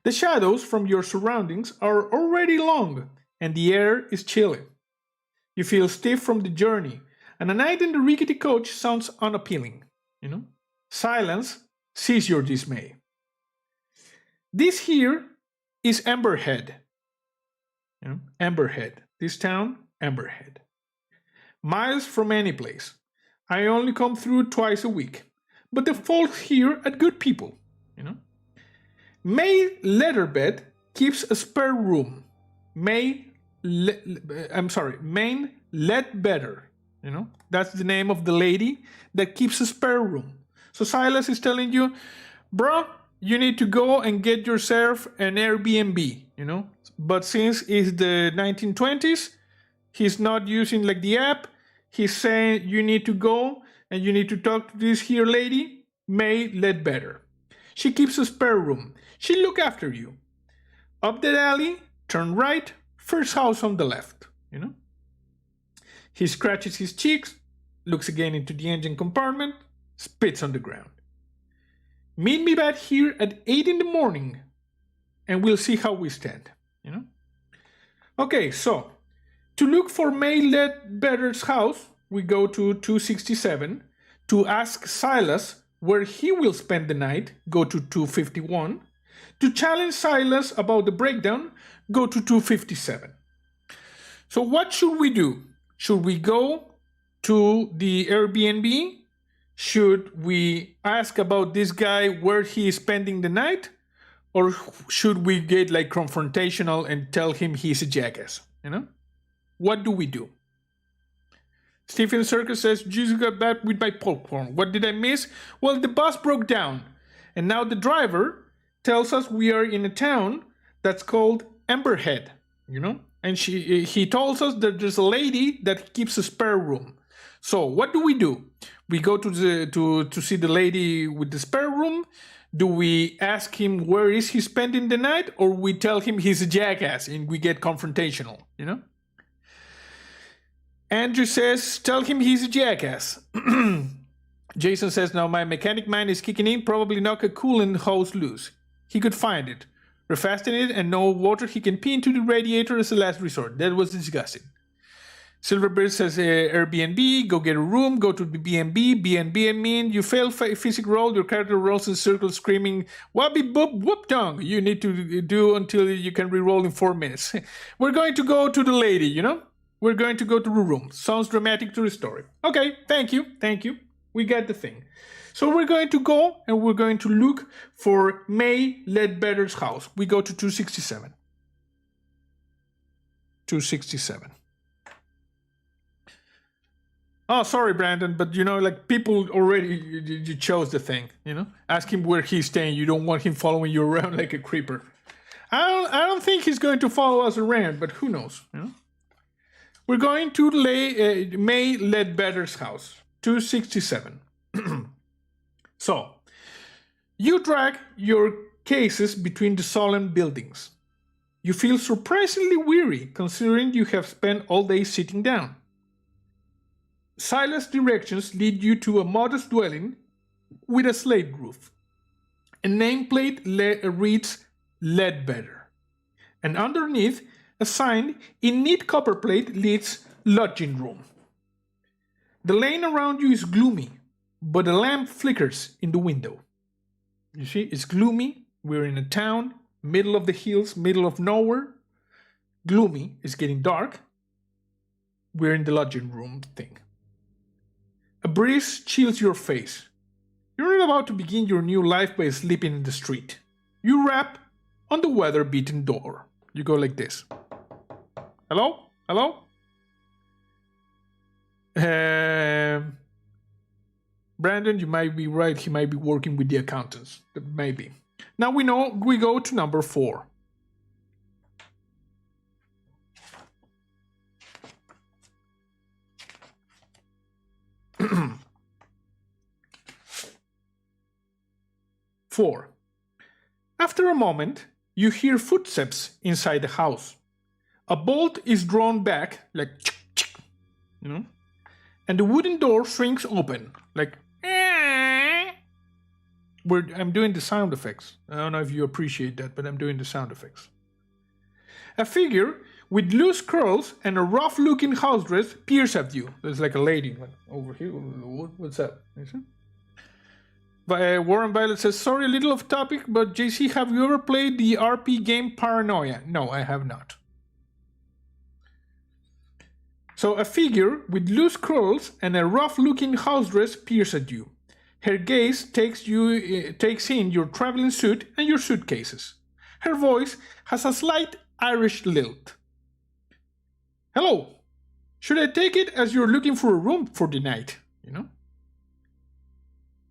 The shadows from your surroundings are already long, and the air is chilly. You feel stiff from the journey, and a night in the rickety coach sounds unappealing, Silence sees your dismay. This here is Amberhead. Amberhead. This town, Amberhead. Miles from any place. I only come through twice a week, but the folks here are good people, May Leatherbed keeps a spare room. Main Ledbetter, that's the name of the lady that keeps a spare room. So Silas is telling you, bro, you need to go and get yourself an Airbnb, But since it's the 1920s, he's not using like the app. He's saying you need to go and you need to talk to this here lady, May Ledbetter. She keeps a spare room. She'll look after you. Up that alley, turn right, first house on the left, He scratches his cheeks, looks again into the engine compartment, spits on the ground. Meet me back here at 8 in the morning, and we'll see how we stand, Okay, so, to look for May Ledbetter's house, we go to 267. To ask Silas where he will spend the night, go to 251. To challenge Silas about the breakdown, go to 257. So what should we do? Should we go to the Airbnb? Should we ask about this guy where he is spending the night? Or should we get like confrontational and tell him he's a jackass? What do we do? Stephen Circus says, Jesus got back with my popcorn. What did I miss? Well, the bus broke down. And now the driver tells us we are in a town that's called Amberhead, And he tells us that there's a lady that keeps a spare room. So what do? We go to see the lady with the spare room. Do we ask him where is he spending the night, or we tell him he's a jackass and we get confrontational, Andrew says, tell him he's a jackass. Jason says, now my mechanic mind is kicking in, probably knock a coolant hose loose. He could find it, refasten it, and no water he can pee into the radiator as a last resort. That was disgusting. Silverbird says Airbnb, go get a room, go to the B&B, B&B mean you fail physical roll, your character rolls in circles screaming, wabby boop whoop dong, you need to do until you can re-roll in 4 minutes. We're going to go to the lady, We're going to go to the room. Sounds dramatic to the story. Okay, thank you. We got the thing. So we're going to go and we're going to look for May Ledbetter's house. We go to 267. 267. Oh, sorry, Brandon, but people already you chose the thing, Ask him where he's staying. You don't want him following you around like a creeper. I don't think he's going to follow us around, but who knows, We're going to May Ledbetter's house, 267. So, you drag your cases between the solemn buildings. You feel surprisingly weary, considering you have spent all day sitting down. Silas' directions lead you to a modest dwelling with a slate roof. A nameplate reads Ledbetter, and underneath, a sign in neat copperplate reads Lodging Room. The lane around you is gloomy, but a lamp flickers in the window. You see, it's gloomy. We're in a town, middle of the hills, middle of nowhere. Gloomy, it's getting dark. We're in the lodging room thing. A breeze chills your face. You're not about to begin your new life by sleeping in the street. You rap on the weather-beaten door. You go like this. Hello? Hello? Brandon, you might be right. He might be working with the accountants. Maybe. Now we go to number 4. 4. After a moment, you hear footsteps inside the house. A bolt is drawn back, like, you know, and the wooden door swings open, like, I'm doing the sound effects. I don't know if you appreciate that, but I'm doing the sound effects. A figure with loose curls and a rough-looking house dress peers at you. There's like a lady over here. What's up? Warren Violet says, sorry, a little off topic, but JC, have you ever played the RP game Paranoia? No, I have not. So a figure with loose curls and a rough-looking house dress peers at you. Her gaze takes in your traveling suit and your suitcases. Her voice has a slight Irish lilt. Hello. Should I take it as you're looking for a room for the night? You know?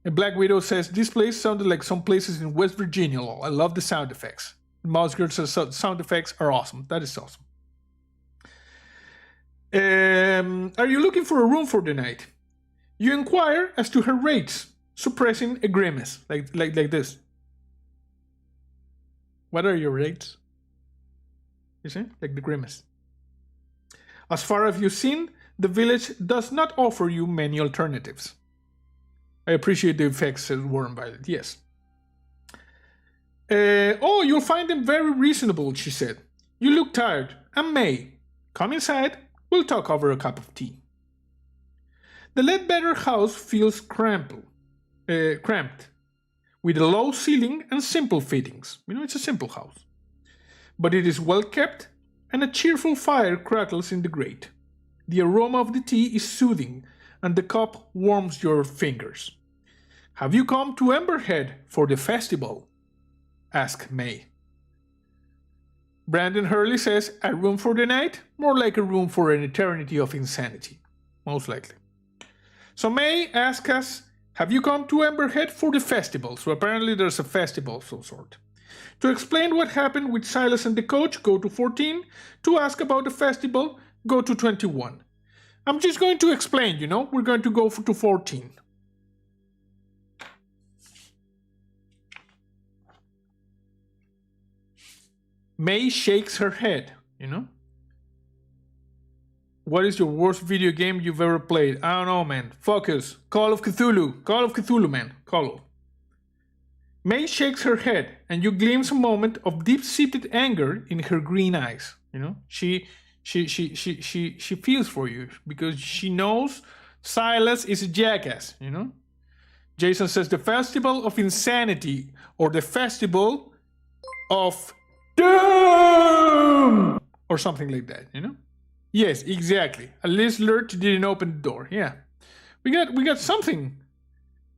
And Black Widow says, this place sounded like some places in West Virginia. I love the sound effects. Mouse Girl says, sound effects are awesome. That is awesome. Are you looking for a room for the night? You inquire as to her rates, suppressing a grimace, like this. What are your rates? You see? Like the grimace. As far as you've seen, the village does not offer you many alternatives. I appreciate the effects, says Warren Violet. Yes. Oh, you'll find them very reasonable, she said. You look tired. I'm May. Come inside. We'll talk over a cup of tea. The Ledbetter house feels cramped, with a low ceiling and simple fittings. You know, it's a simple house. But it is well kept, and a cheerful fire crackles in the grate. The aroma of the tea is soothing, and the cup warms your fingers. Have you come to Amberhead for the festival? Asked May. Brandon Hurley says, a room for the night? More like a room for an eternity of insanity. Most likely. So May asks us, have you come to Amberhead for the festival? So apparently there's a festival of some sort. To explain what happened with Silas and the coach, go to 14. To ask about the festival, go to 21. I'm just going to explain, you know, we're going to go to 14. May shakes her head, you know. What is your worst video game you've ever played? I don't know, man. Focus. Call of Cthulhu. Call of Cthulhu, man. Call of. May shakes her head, and you glimpse a moment of deep-seated anger in her green eyes. You know, she feels for you because she knows Silas is a jackass. You know. Jason says the Festival of Insanity or the Festival of Doom or something like that. You know. Yes, exactly. A Lizard didn't open the door. Yeah, we got something.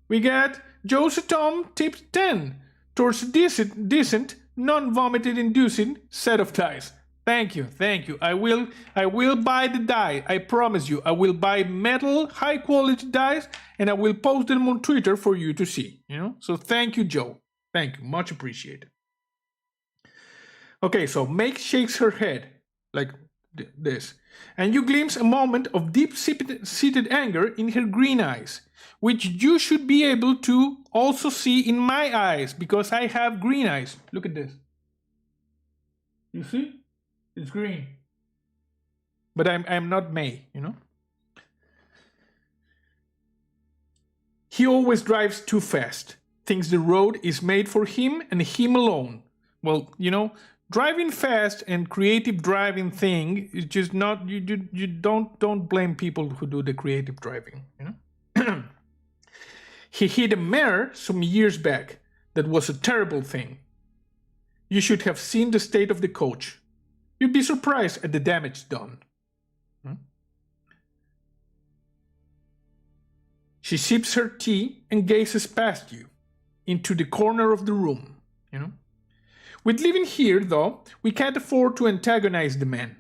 We got Joseph Tom tips 10 towards a decent, non-vomited inducing set of dice. Thank you. I will buy the die. I promise you. I will buy metal, high quality dice, and I will post them on Twitter for you to see. You know. So thank you, Joe. Thank you. Much appreciated. Okay, so Meg shakes her head like this, and you glimpse a moment of deep-seated anger in her green eyes, which you should be able to also see in my eyes, because I have green eyes. Look at this. You see? It's green. But I'm not May, you know? He always drives too fast, thinks the road is made for him and him alone. Well, you know, driving fast and creative driving thing is just not, you don't blame people who do the creative driving, you know? He hit a mare some years back. That was a terrible thing. You should have seen the state of the coach. You'd be surprised at the damage done. She sips her tea and gazes past you, into the corner of the room, you know? With living here, though, we can't afford to antagonize the man.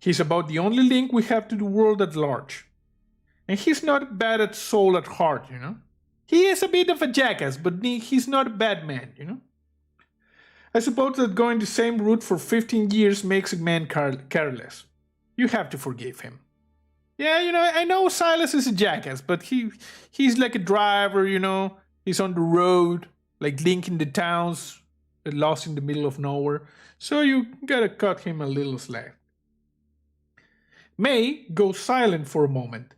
He's about the only link we have to the world at large. And he's not bad at soul at heart, you know? He is a bit of a jackass, but he's not a bad man, you know? I suppose that going the same route for 15 years makes a man careless. You have to forgive him. Yeah, I know Silas is a jackass, but he's like a driver, He's on the road, like linking the towns, lost in the middle of nowhere. So you gotta cut him a little slack. May goes silent for a moment.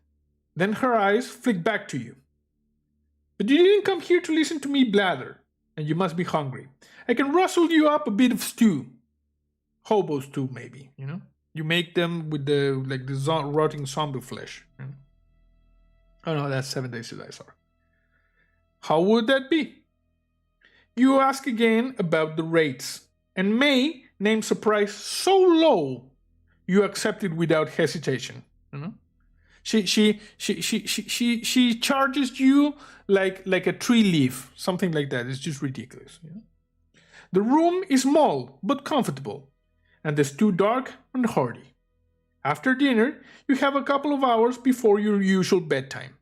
Then her eyes flick back to you. But you didn't come here to listen to me blather, and you must be hungry. I can rustle you up a bit of stew. Hobo stew, maybe, You make them with the rotting zombie flesh. Oh no, that's 7 Days to Die, sorry. How would that be? You ask again about the rates, and May names a price so low you accept it without hesitation. She charges you like a tree leaf, something like that. It's just ridiculous. The room is small but comfortable, and the stew dark and hearty. After dinner, you have a couple of hours before your usual bedtime.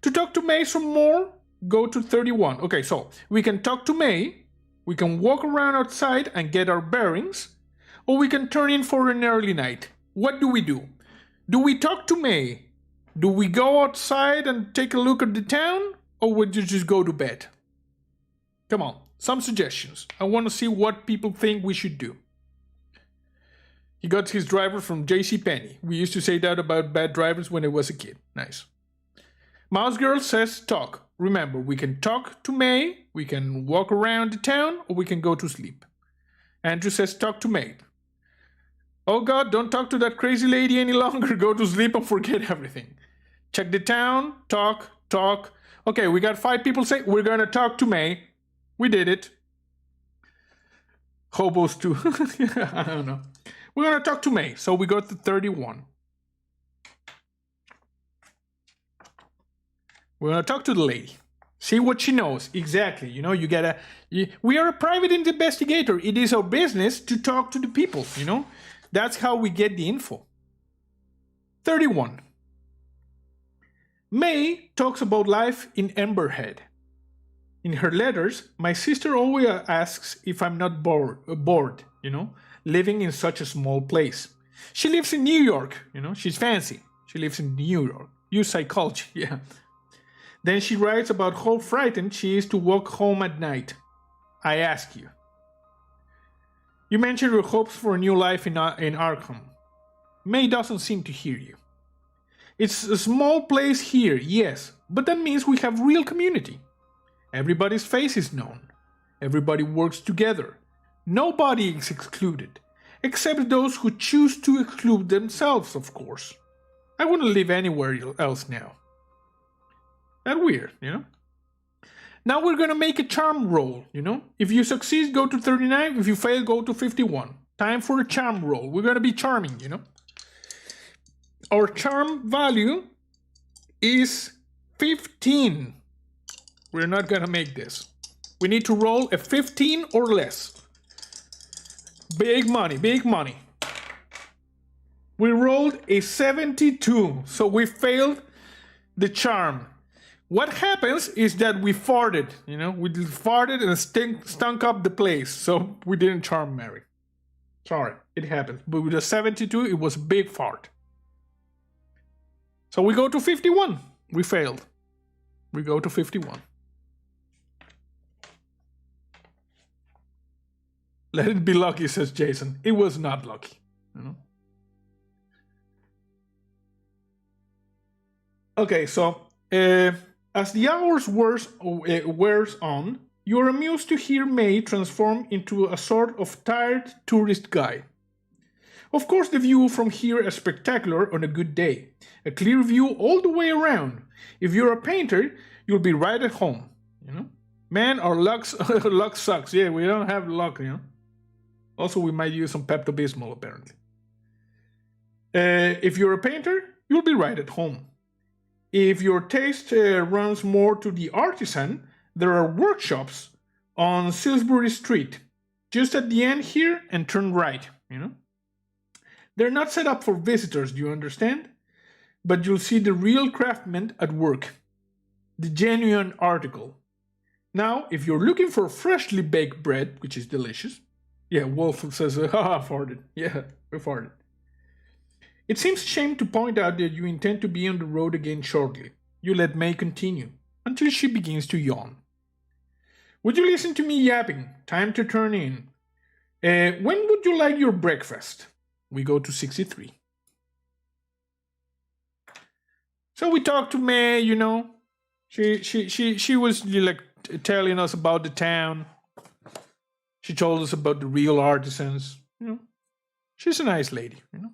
To talk to May some more, go to 31. Okay, so we can talk to May, we can walk around outside and get our bearings, or we can turn in for an early night. What do? Do we talk to May? Do we go outside and take a look at the town, or would you just go to bed? Come on, some suggestions. I want to see what people think we should do. He got his driver from JCPenney. We used to say that about bad drivers when I was a kid. Nice. Mouse Girl says talk. Remember, we can talk to May, we can walk around the town, or we can go to sleep. Andrew says talk to May. Oh God, don't talk to that crazy lady any longer. Go to sleep and forget everything. Check the town, talk. Okay, we got 5 people saying we're gonna talk to May. We did it. Hobos too. I don't know. We're gonna talk to May, so we go to 31. We're gonna talk to the lady. See what she knows. Exactly. We are a private investigator. It is our business to talk to the people, That's how we get the info. 31. May talks about life in Amberhead. In her letters, my sister always asks if I'm not bored, living in such a small place. She lives in New York, she's fancy. She lives in New York. Use psychology, yeah. Then she writes about how frightened she is to walk home at night. I ask you. You mentioned your hopes for a new life in Arkham. May doesn't seem to hear you. It's a small place here, yes, but that means we have real community. Everybody's face is known. Everybody works together. Nobody is excluded, except those who choose to exclude themselves, of course. I wouldn't live anywhere else now. That's weird, Now we're gonna make a charm roll, If you succeed, go to 39. If you fail, go to 51. Time for a charm roll. We're gonna be charming, Our charm value is 15. We're not gonna make this. We need to roll a 15 or less. Big money, big money. We rolled a 72, so we failed the charm. What happens is that we farted, we farted and stunk up the place, so we didn't charm Mary. Sorry, it happened. But with a 72, it was a big fart. So we go to 51. We failed. We go to 51. Let it be lucky, says Jason. It was not lucky, Okay, so as the hours wears on, you are amused to hear May transform into a sort of tired tourist guide. Of course, the view from here is spectacular on a good day. A clear view all the way around. If you're a painter, you'll be right at home. Man, our luck sucks. Yeah, we don't have luck. Also, we might use some Pepto-Bismol apparently. If you're a painter, you'll be right at home. If your taste runs more to the artisan, there are workshops on Salisbury Street, just at the end here, and turn right, They're not set up for visitors, do you understand? But you'll see the real craftsmen at work. The genuine article. Now, if you're looking for freshly baked bread, which is delicious. Yeah, Wolf says, haha, farted. Yeah, we farted. It seems a shame to point out that you intend to be on the road again shortly. You let May continue, until she begins to yawn. Would you listen to me yapping? Time to turn in. When would you like your breakfast? We go to 63. So we talked to May, you know. She was like telling us about the town. She told us about the real artisans. You know, she's a nice lady, you know.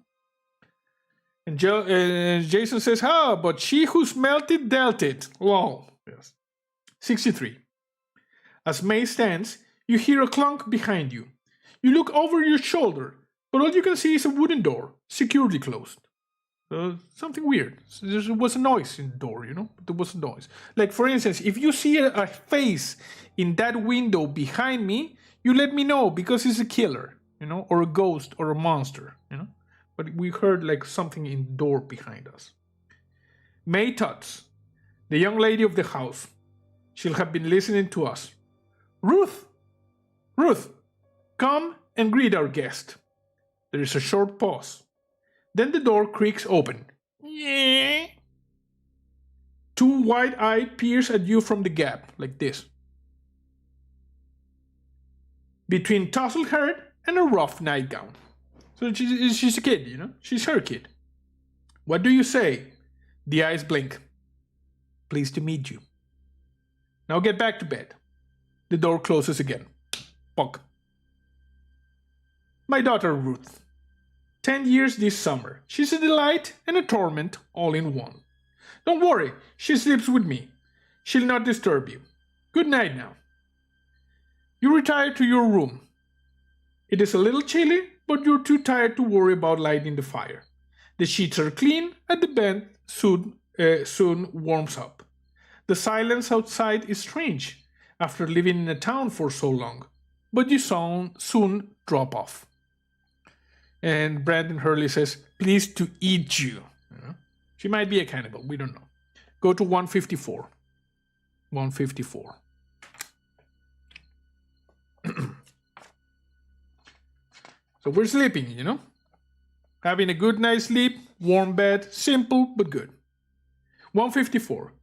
And Jason says, but she who smelt it dealt it. Lol. Yes. 63. As May stands, you hear a clunk behind you. You look over your shoulder, but all you can see is a wooden door, securely closed. Something weird. There was a noise in the door, you know? There was a noise. Like, for instance, if you see a face in that window behind me, you let me know because it's a killer, you know, or a ghost or a monster, you know? But we heard like something in the door behind us. May Tutts, the young lady of the house. She'll have been listening to us. Ruth, come and greet our guest. There is a short pause. Then the door creaks open. Yeah. Two wide-eyed peers at you from the gap, like this. Between tousled hair and a rough nightgown. So she's a kid, you know? She's her kid. What do you say? The eyes blink. Pleased to meet you. Now get back to bed. The door closes again. Punk. My daughter Ruth. 10 years this summer. She's a delight and a torment all in one. Don't worry, she sleeps with me. She'll not disturb you. Good night now. You retire to your room. It is a little chilly, but you're too tired to worry about lighting the fire. The sheets are clean and the bed soon warms up. The silence outside is strange after living in a town for so long, but you soon drop off. And Brandon Hurley says, pleased to eat you. She might be a cannibal, we don't know. Go to 154. 154. So we're sleeping, you know? Having a good night's sleep, warm bed, simple but good. 154.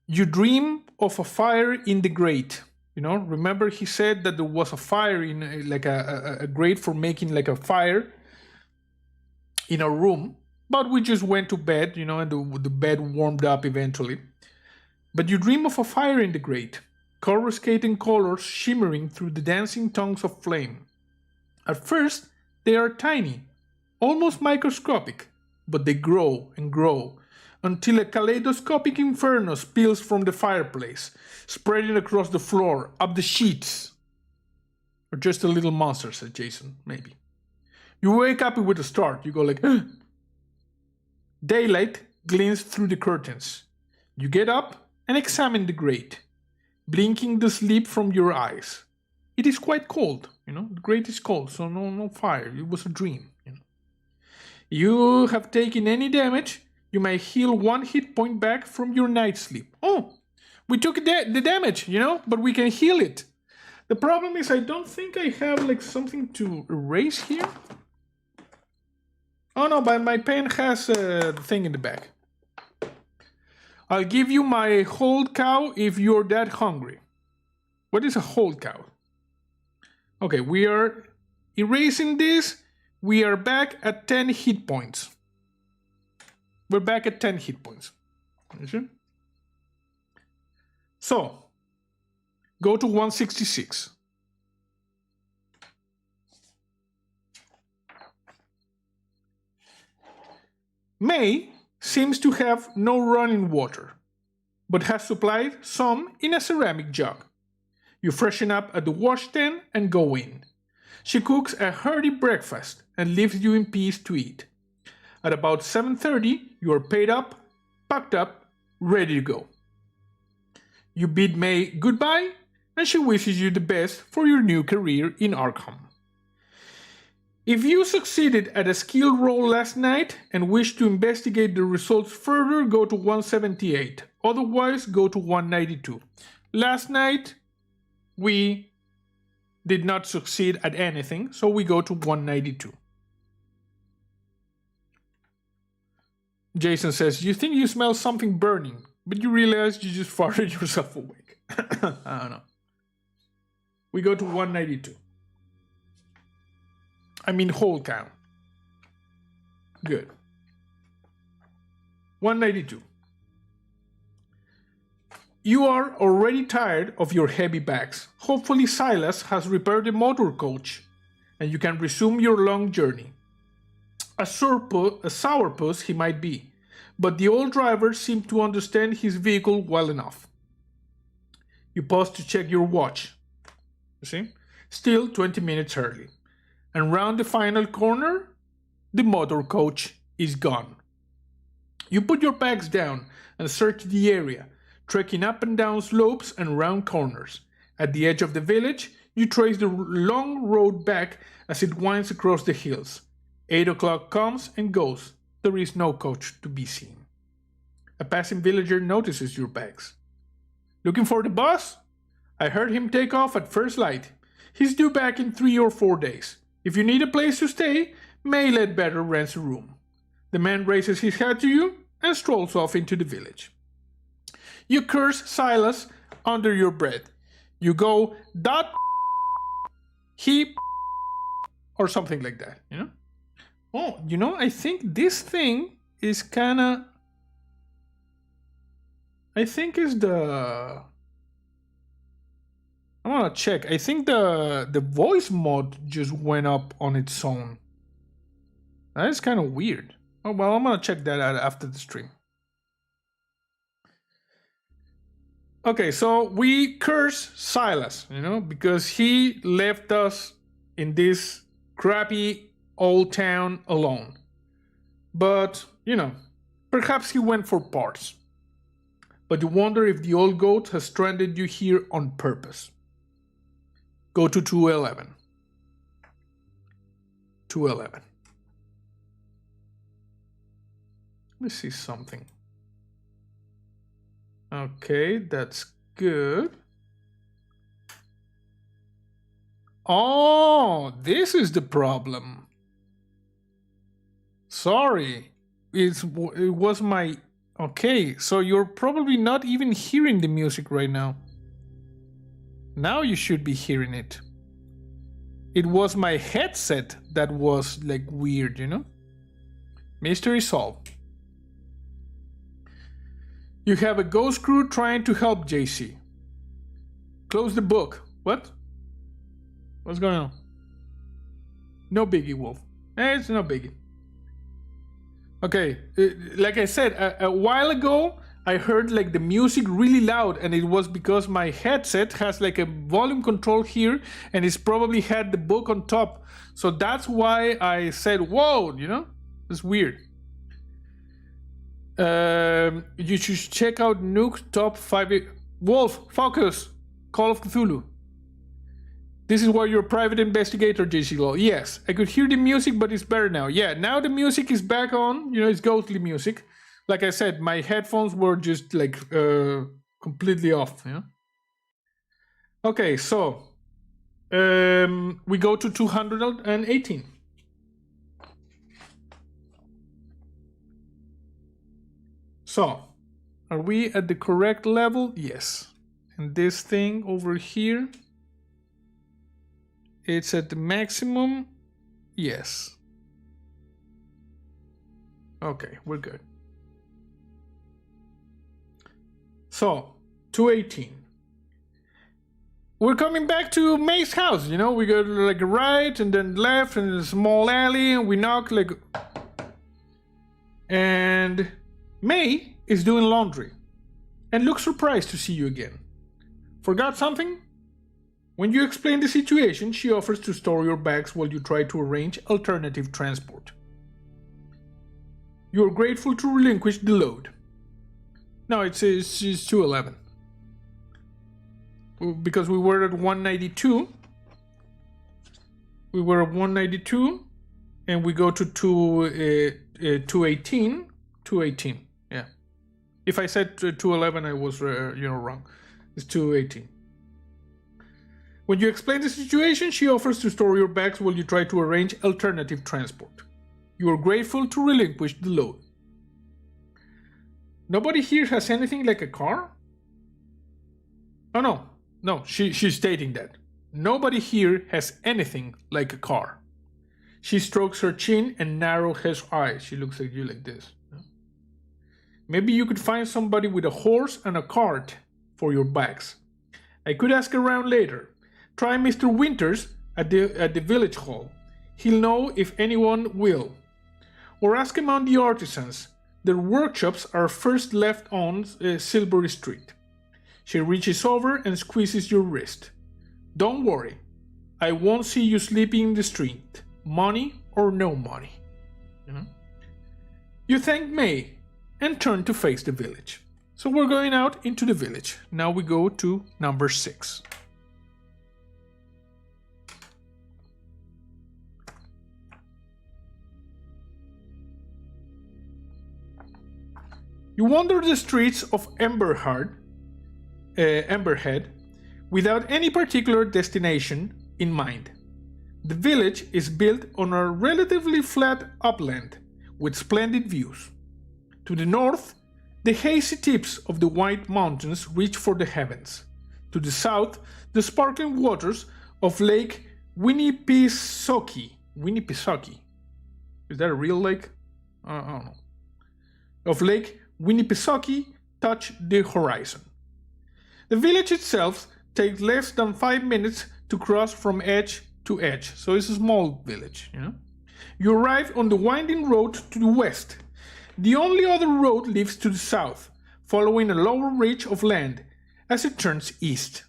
You dream of a fire in the grate. You know, remember he said that there was a fire in like a grate for making like a fire in a room, but we just went to bed, you know, and the bed warmed up eventually. But you dream of a fire in the grate, coruscating colors shimmering through the dancing tongues of flame. At first, they are tiny, almost microscopic, but they grow and grow until a kaleidoscopic inferno spills from the fireplace, spreading across the floor, up the sheets. Or just a little monster, said Jason, maybe. You wake up with a start, you go like, "Ugh." Daylight glints through the curtains. You get up and examine the grate, blinking the sleep from your eyes. It is quite cold, you know, the grate is cold, so no fire, it was a dream, you know. You have taken any damage, you may heal 1 hit point back from your night's sleep. Oh, we took the damage, you know, but we can heal it. The problem is I don't think I have like something to erase here. Oh no, but my pen has the thing in the back. I'll give you my whole cow if you're that hungry. What is a whole cow? Okay, we are erasing this. We are back at 10 hit points. We're back at 10 hit points. So, go to 166. May seems to have no running water, but has supplied some in a ceramic jug. You freshen up at the washstand and go in. She cooks a hearty breakfast and leaves you in peace to eat. At about 7:30, you are paid up, packed up, ready to go. You bid May goodbye, and she wishes you the best for your new career in Arkham. If you succeeded at a skill roll last night and wish to investigate the results further, go to 178. Otherwise, go to 192. Last night, we did not succeed at anything, so we go to 192. Jason says, you think you smell something burning, but you realize you just farted yourself awake. I don't know. We go to 192. I mean whole town. Good. 192. You are already tired of your heavy bags. Hopefully Silas has repaired the motor coach and you can resume your long journey. A sourpuss he might be, but the old driver seemed to understand his vehicle well enough. You pause to check your watch. You see? Still 20 minutes early. And round the final corner, the motor coach is gone. You put your bags down and search the area, trekking up and down slopes and round corners. At the edge of the village, you trace the long road back as it winds across the hills. 8 o'clock comes and goes. There is no coach to be seen. A passing villager notices your bags. Looking for the boss? I heard him take off at first light. He's due back in 3 or 4 days. If you need a place to stay, May Ledbetter rents a room. The man raises his hat to you and strolls off into the village. You curse Silas under your breath. You go, that he or something like that, you know? Oh, you know, I think this thing is kinda... I think is the... I'm gonna check. I think the voice mod just went up on its own. That is kind of weird. Oh, well, I'm gonna check that out after the stream. Okay, so we curse Silas, you know, because he left us in this crappy old town alone. But, you know, perhaps he went for parts. But you wonder if the old goat has stranded you here on purpose. Go to 211. 211. Let's see something. Okay, that's good. Oh, this is the problem. Sorry. It was my... Okay, so you're probably not even hearing the music right now. Now you should be hearing it. It was my headset that was like weird, you know? Mystery solved. You have a ghost crew trying to help JC. Close the book. What? What's going on? No biggie, Wolf. It's no biggie. Okay, like I said, a while ago, I heard like the music really loud, and it was because my headset has like a volume control here, and it's probably had the book on top. So that's why I said, whoa, you know? It's weird. You should check out Nuke's top 5... Wolf, focus! Call of Cthulhu. This is why you're a private investigator, JC Law. Yes, I could hear the music, but it's better now. Yeah, now the music is back on. You know, it's ghostly music. Like I said, my headphones were just like completely off. You know? Okay, so we go to 218. So, are we at the correct level? Yes. And this thing over here, it's at the maximum. Yes. Okay, we're good. So, 218. We're coming back to May's house, you know? We go like right and then left and a small alley and we knock like... And May is doing laundry and looks surprised to see you again. Forgot something? When you explain the situation, she offers to store your bags while you try to arrange alternative transport. You are grateful to relinquish the load. No, it's 211. Because we were at 192. We were at 192, and we go to 218. 218, yeah. If I said 211, I was wrong. It's 218. When you explain the situation, she offers to store your bags while you try to arrange alternative transport. You are grateful to relinquish the load. Nobody here has anything like a car? Oh no, no, she's stating that. Nobody here has anything like a car. She strokes her chin and narrows her eyes. She looks at you like this. Maybe you could find somebody with a horse and a cart for your bags. I could ask around later. Try Mr. Winters at the village hall. He'll know if anyone will. Or ask among the artisans. Their workshops are first left on Silbury Street. She reaches over and squeezes your wrist. Don't worry. I won't see you sleeping in the street. Money or no money. You thank May and turn to face the village. So we're going out into the village. Now we go to number 6. You wander the streets of Amberhead without any particular destination in mind. The village is built on a relatively flat upland with splendid views. To the north, the hazy tips of the White Mountains reach for the heavens. To the south, the sparkling waters of Lake Winnipesaukee. Is that a real lake? I don't know. Of Lake Winnipesaukee touch the horizon. The village itself takes less than 5 minutes to cross from edge to edge, so it's a small village, You arrive on the winding road to the west. The only other road leads to the south, following a lower ridge of land as it turns east.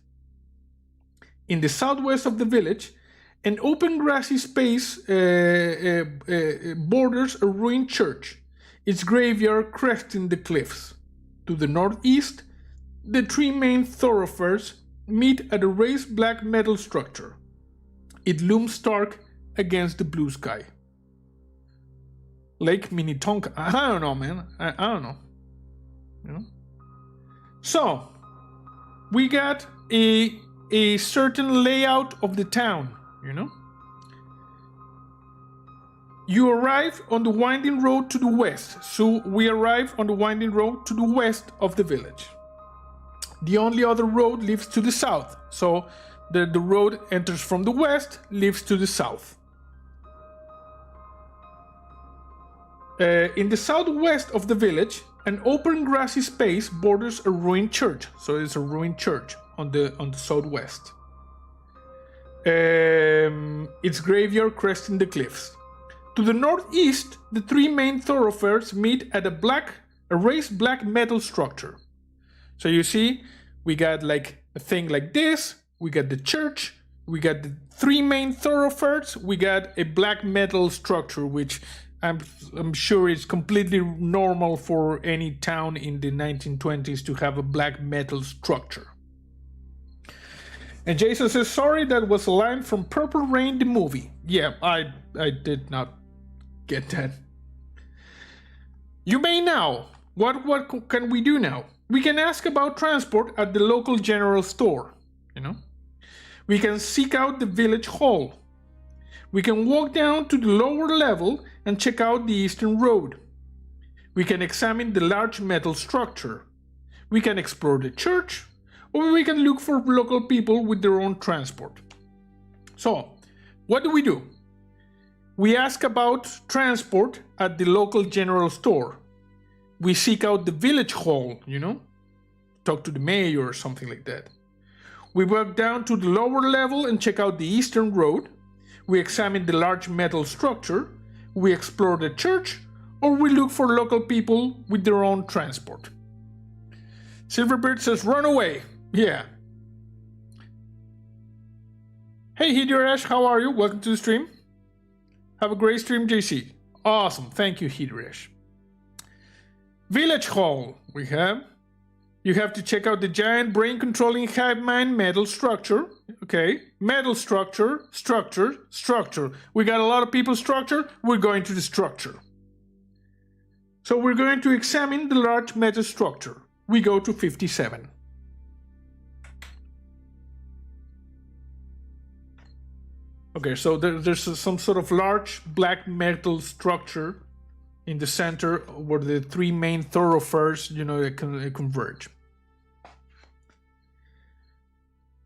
In the southwest of the village, an open grassy space borders a ruined church, its graveyard cresting the cliffs. To the northeast, the 3 main thoroughfares meet at a raised black metal structure. It looms stark against the blue sky. Lake Minnetonka. I don't know, man. I don't know. So, we got a certain layout of the town, You arrive on the winding road to the west, so we arrive on the winding road to the west of the village. The only other road leads to the south, so the road enters from the west, leads to the south. In the southwest of the village, an open grassy space borders a ruined church, so it's a ruined church on the southwest. Its graveyard cresting the cliffs. To the northeast, the 3 main thoroughfares meet at a raised black metal structure. So you see, we got like a thing like this, we got the church, we got the 3 main thoroughfares, we got a black metal structure, which I'm sure is completely normal for any town in the 1920s to have a black metal structure. And Jason says, sorry, that was a line from Purple Rain, the movie. Yeah, I did not get that. You may now. What can we do now? We can ask about transport at the local general store, We can seek out the village hall. We can walk down to the lower level and check out the eastern road. We can examine the large metal structure. We can explore the church, or we can look for local people with their own transport. So, what do? We ask about transport at the local general store. We seek out the village hall, talk to the mayor or something like that. We walk down to the lower level and check out the eastern road. We examine the large metal structure. We explore the church, or we look for local people with their own transport. Silverbird says, run away. Yeah. Hey, Hidirash, how are you? Welcome to the stream. Have a great stream, JC. Awesome. Thank you, Hidirash. Village Hall, you have to check out the giant brain-controlling hive mind metal structure. Okay, metal structure. We got a lot of people structure. We're going to the structure. So we're going to examine the large metal structure. We go to 57. Okay, so there's some sort of large black metal structure in the center where the three main thoroughfares, converge.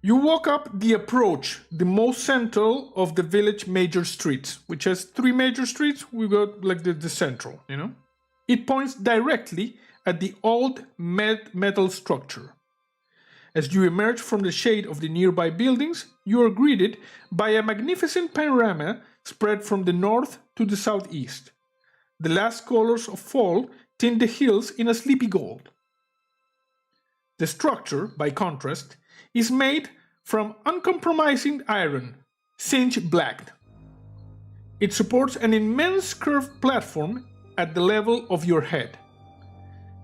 You walk up the approach, the most central of the village major streets, which has three major streets. We got like the central, It points directly at the old metal structure. As you emerge from the shade of the nearby buildings, you are greeted by a magnificent panorama spread from the north to the southeast. The last colors of fall tint the hills in a sleepy gold. The structure, by contrast, is made from uncompromising iron, singed black. It supports an immense curved platform at the level of your head.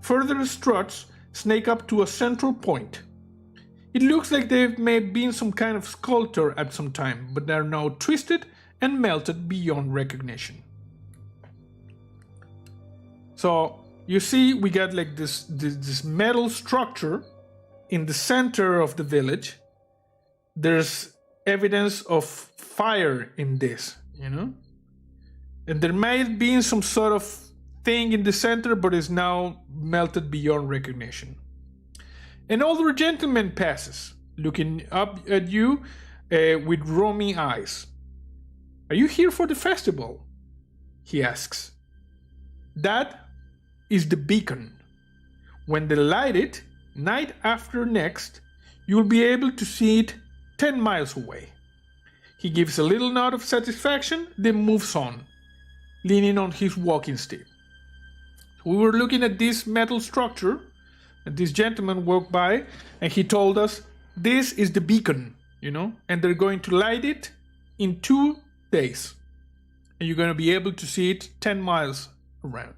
Further struts snake up to a central point. It looks like there may have been some kind of sculptor at some time, but they are now twisted and melted beyond recognition. So you see, we got like this metal structure in the center of the village. There's evidence of fire in this, and there may have been some sort of thing in the center, but is now melted beyond recognition. An older gentleman passes, looking up at you with roaming eyes. "Are you here for the festival?" he asks. "That is the beacon. When they light it, night after next, you'll be able to see it 10 miles away." He gives a little nod of satisfaction, then moves on, leaning on his walking stick. We were looking at this metal structure, and this gentleman walked by, and he told us, this is the beacon, and they're going to light it in 2 days. And you're going to be able to see it 10 miles around.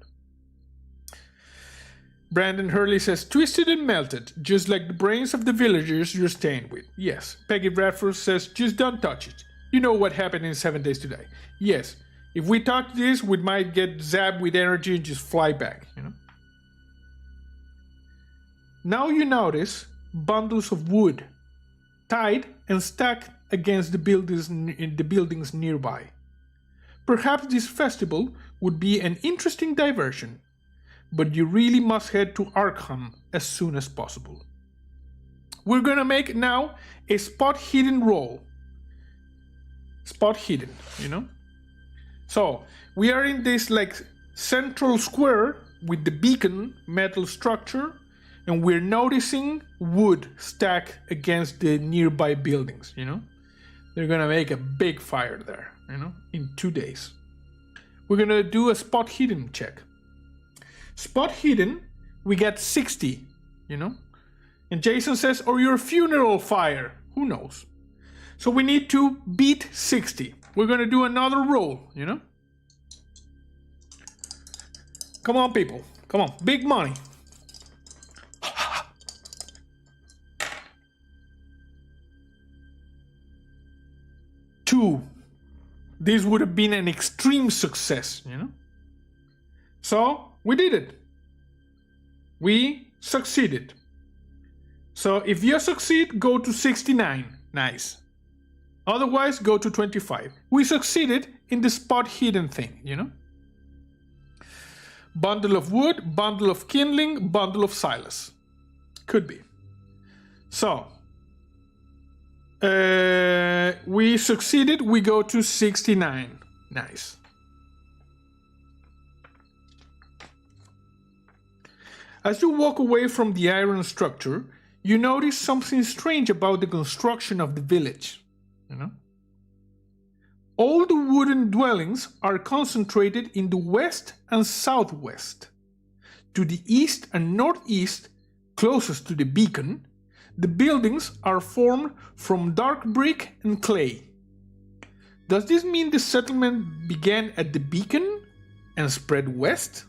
Brandon Hurley says, "Twisted and melted, just like the brains of the villagers you're staying with." Yes. Peggy Bradford says, "Just don't touch it. You know what happened in 7 days today." Yes. If we touch this, we might get zapped with energy and just fly back, Now you notice bundles of wood, tied and stacked against the buildings nearby. Perhaps this festival would be an interesting diversion, but you really must head to Arkham as soon as possible. We're gonna make now a spot hidden roll. Spot hidden, So we are in this like central square with the beacon metal structure, and we're noticing wood stacked against the nearby buildings, They're gonna make a big fire there, in 2 days. We're gonna do a spot hidden check. Spot hidden, we get 60, And Jason says, or your funeral fire, who knows? So we need to beat 60. We're gonna do another roll, Come on, people, come on, big money. Two. This would have been an extreme success, So we did it. We succeeded. So if you succeed, go to 69. Nice. Otherwise, go to 25. We succeeded in the spot hidden thing, Bundle of wood, bundle of kindling, bundle of Silas. Could be. So we succeeded, we go to 69. Nice. As you walk away from the iron structure, you notice something strange about the construction of the village. All the wooden dwellings are concentrated in the west and southwest. To the east and northeast, closest to the beacon, the buildings are formed from dark brick and clay. Does this mean the settlement began at the beacon and spread west?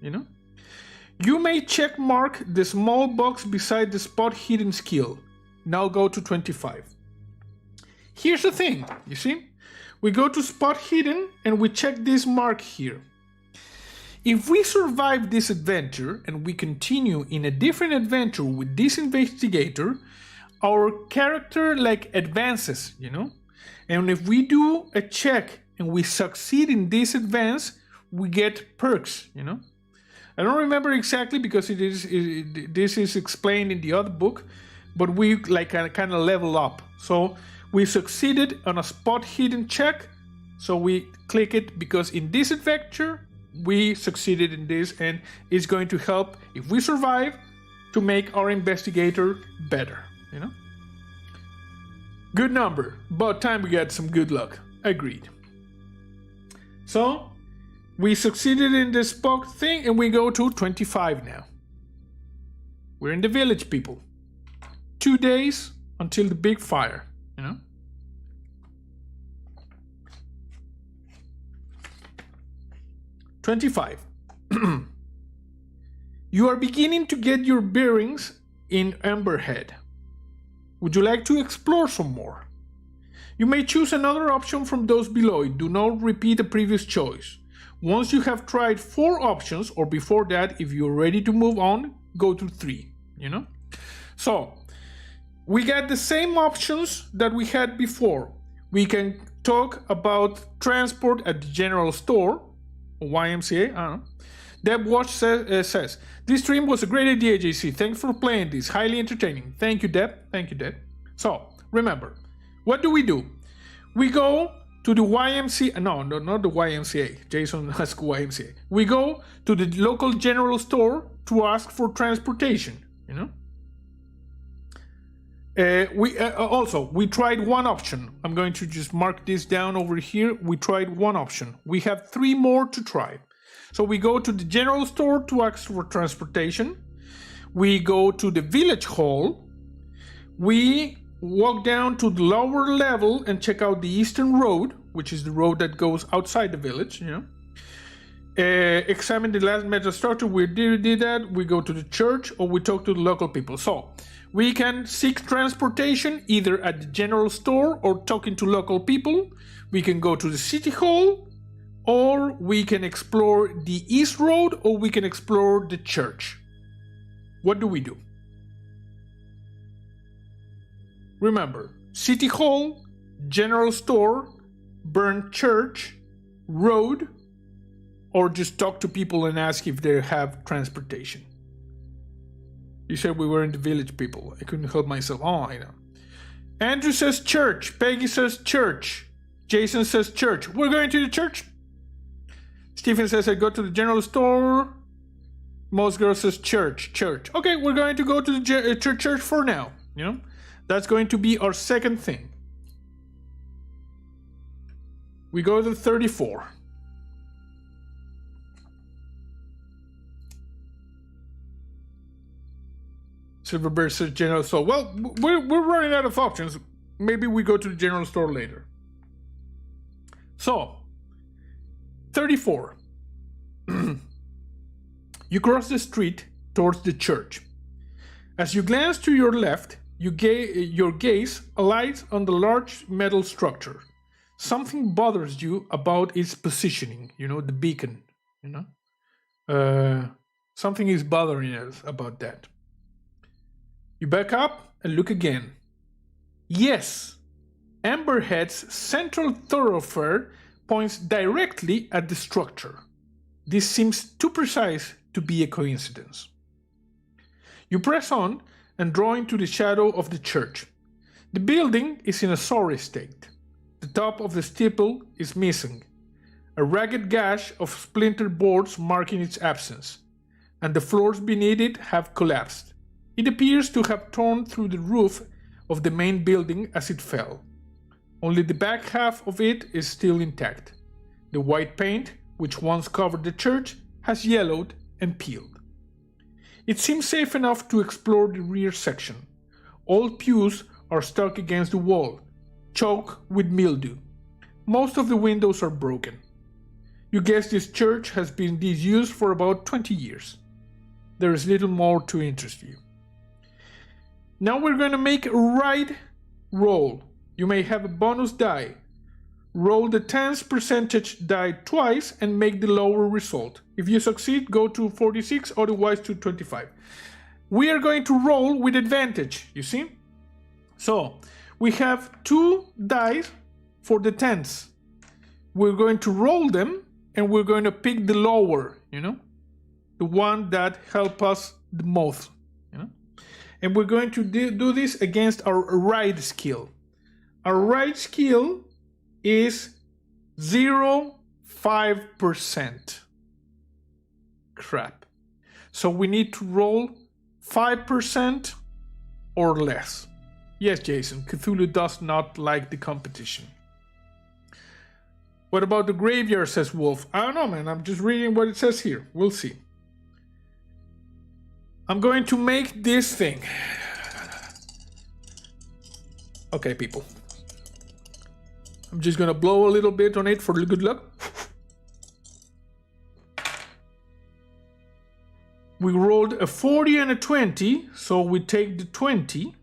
You may check mark the small box beside the spot hidden skill. Now go to 25. Here's the thing, you see? We go to spot hidden and we check this mark here. If we survive this adventure and we continue in a different adventure with this investigator, our character advances, And if we do a check and we succeed in this advance, we get perks, you know. I don't remember exactly because this is explained in the other book, but we like kind of level up. So we succeeded on a spot hidden check, so we click it because in this adventure we succeeded in this, and it's going to help if we survive to make our investigator better, you know. Good number, about time we got some good luck. Agreed. So we succeeded in this spot thing, and we go to 25 now. We're in the village, people. 2 days until the big fire, you know. $25. You are beginning to get your bearings in Amberhead. Would you like to explore some more? You may choose another option from those below. Do not repeat a previous choice. Once you have tried 4 options, or before that, if you're ready to move on, go to 3, you know? So, we got the same options that we had before. We can talk about transport at the general store, or YMCA, I don't know. Deb Watch says, this stream was a great idea, JC. Thanks for playing this. Highly entertaining. Thank you, Deb. Thank you, Deb. So, remember, what do? We go to the YMCA. No, not the YMCA. Jason asked YMCA. We go to the local general store to ask for transportation, you know? We tried one option. I'm going to just mark this down over here. We tried one option. We have 3 more to try. So we go to the general store to ask for transportation. We go to the village hall. We walk down to the lower level and check out the eastern road, which is the road that goes outside the village, you know. Examine the last metal structure. We did that. We go to the church, or we talk to the local people. So we can seek transportation either at the general store or talking to local people. We can go to the city hall, or we can explore the east road, or we can explore the church. What do? Remember, city hall, general store, burn church, road, or just talk to people and ask if they have transportation. You said we were in the village, people. I couldn't help myself. Oh, I know. Andrew says church. Peggy says church. Jason says church. We're going to the church. Stephen says I go to the general store. Most girls says church. Okay, we're going to go to the church for now. You know, that's going to be our second thing. We go to 34. Silverbeard says general store. Well, we're running out of options. Maybe we go to the general store later. So, 34. You cross the street towards the church. As you glance to your left, your gaze alights on the large metal structure. Something bothers you about its positioning, you know, the beacon, you know. Something is bothering us about that. You back up and look again. Yes, Amberhead's central thoroughfare points directly at the structure. This seems too precise to be a coincidence. You press on and draw into the shadow of the church. The building is in a sorry state. The top of the steeple is missing, a ragged gash of splintered boards marking its absence, and the floors beneath it have collapsed. It appears to have torn through the roof of the main building as it fell. Only the back half of it is still intact. The white paint, which once covered the church, has yellowed and peeled. It seems safe enough to explore the rear section. Old pews are stuck against the wall, choked with mildew. Most of the windows are broken. You guess this church has been disused for about 20 years. There is little more to interest you. Now we're going to make a right roll. You may have a bonus die. Roll the tens percentage die twice and make the lower result. If you succeed, go to 46, otherwise to 25. We are going to roll with advantage, you see? So, we have 2 dice for the tens. We're going to roll them and we're going to pick the lower, the one that help us the most, and we're going to do this against our right skill. Our right skill is 0.5%. Crap. So we need to roll 5% or less. Yes, Jason, Cthulhu does not like the competition. What about the graveyard, says Wolf? I don't know, man. I'm just reading what it says here. We'll see. I'm going to make this thing. Okay, people. I'm just going to blow a little bit on it for the good luck. We rolled a 40 and a 20, so we take the 20.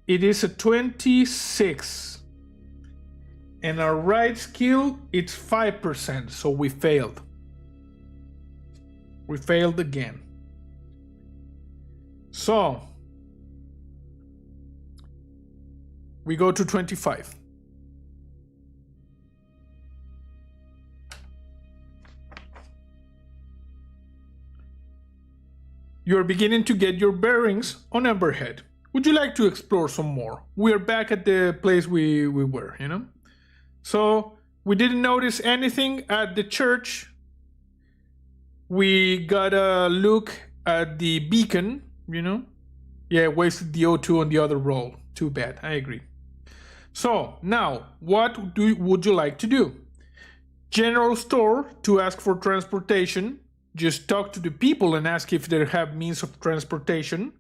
It is a 26. And our right skill, it's 5%, so we failed. We failed again. So, we go to 25. You're beginning to get your bearings on Amberhead. Would you like to explore some more? We're back at the place we were, So, we didn't notice anything at the church. We got a look at the beacon, Yeah, wasted the O2 on the other roll. Too bad, I agree. So, now, what would you like to do? General store to ask for transportation. Just talk to the people and ask if they have means of transportation.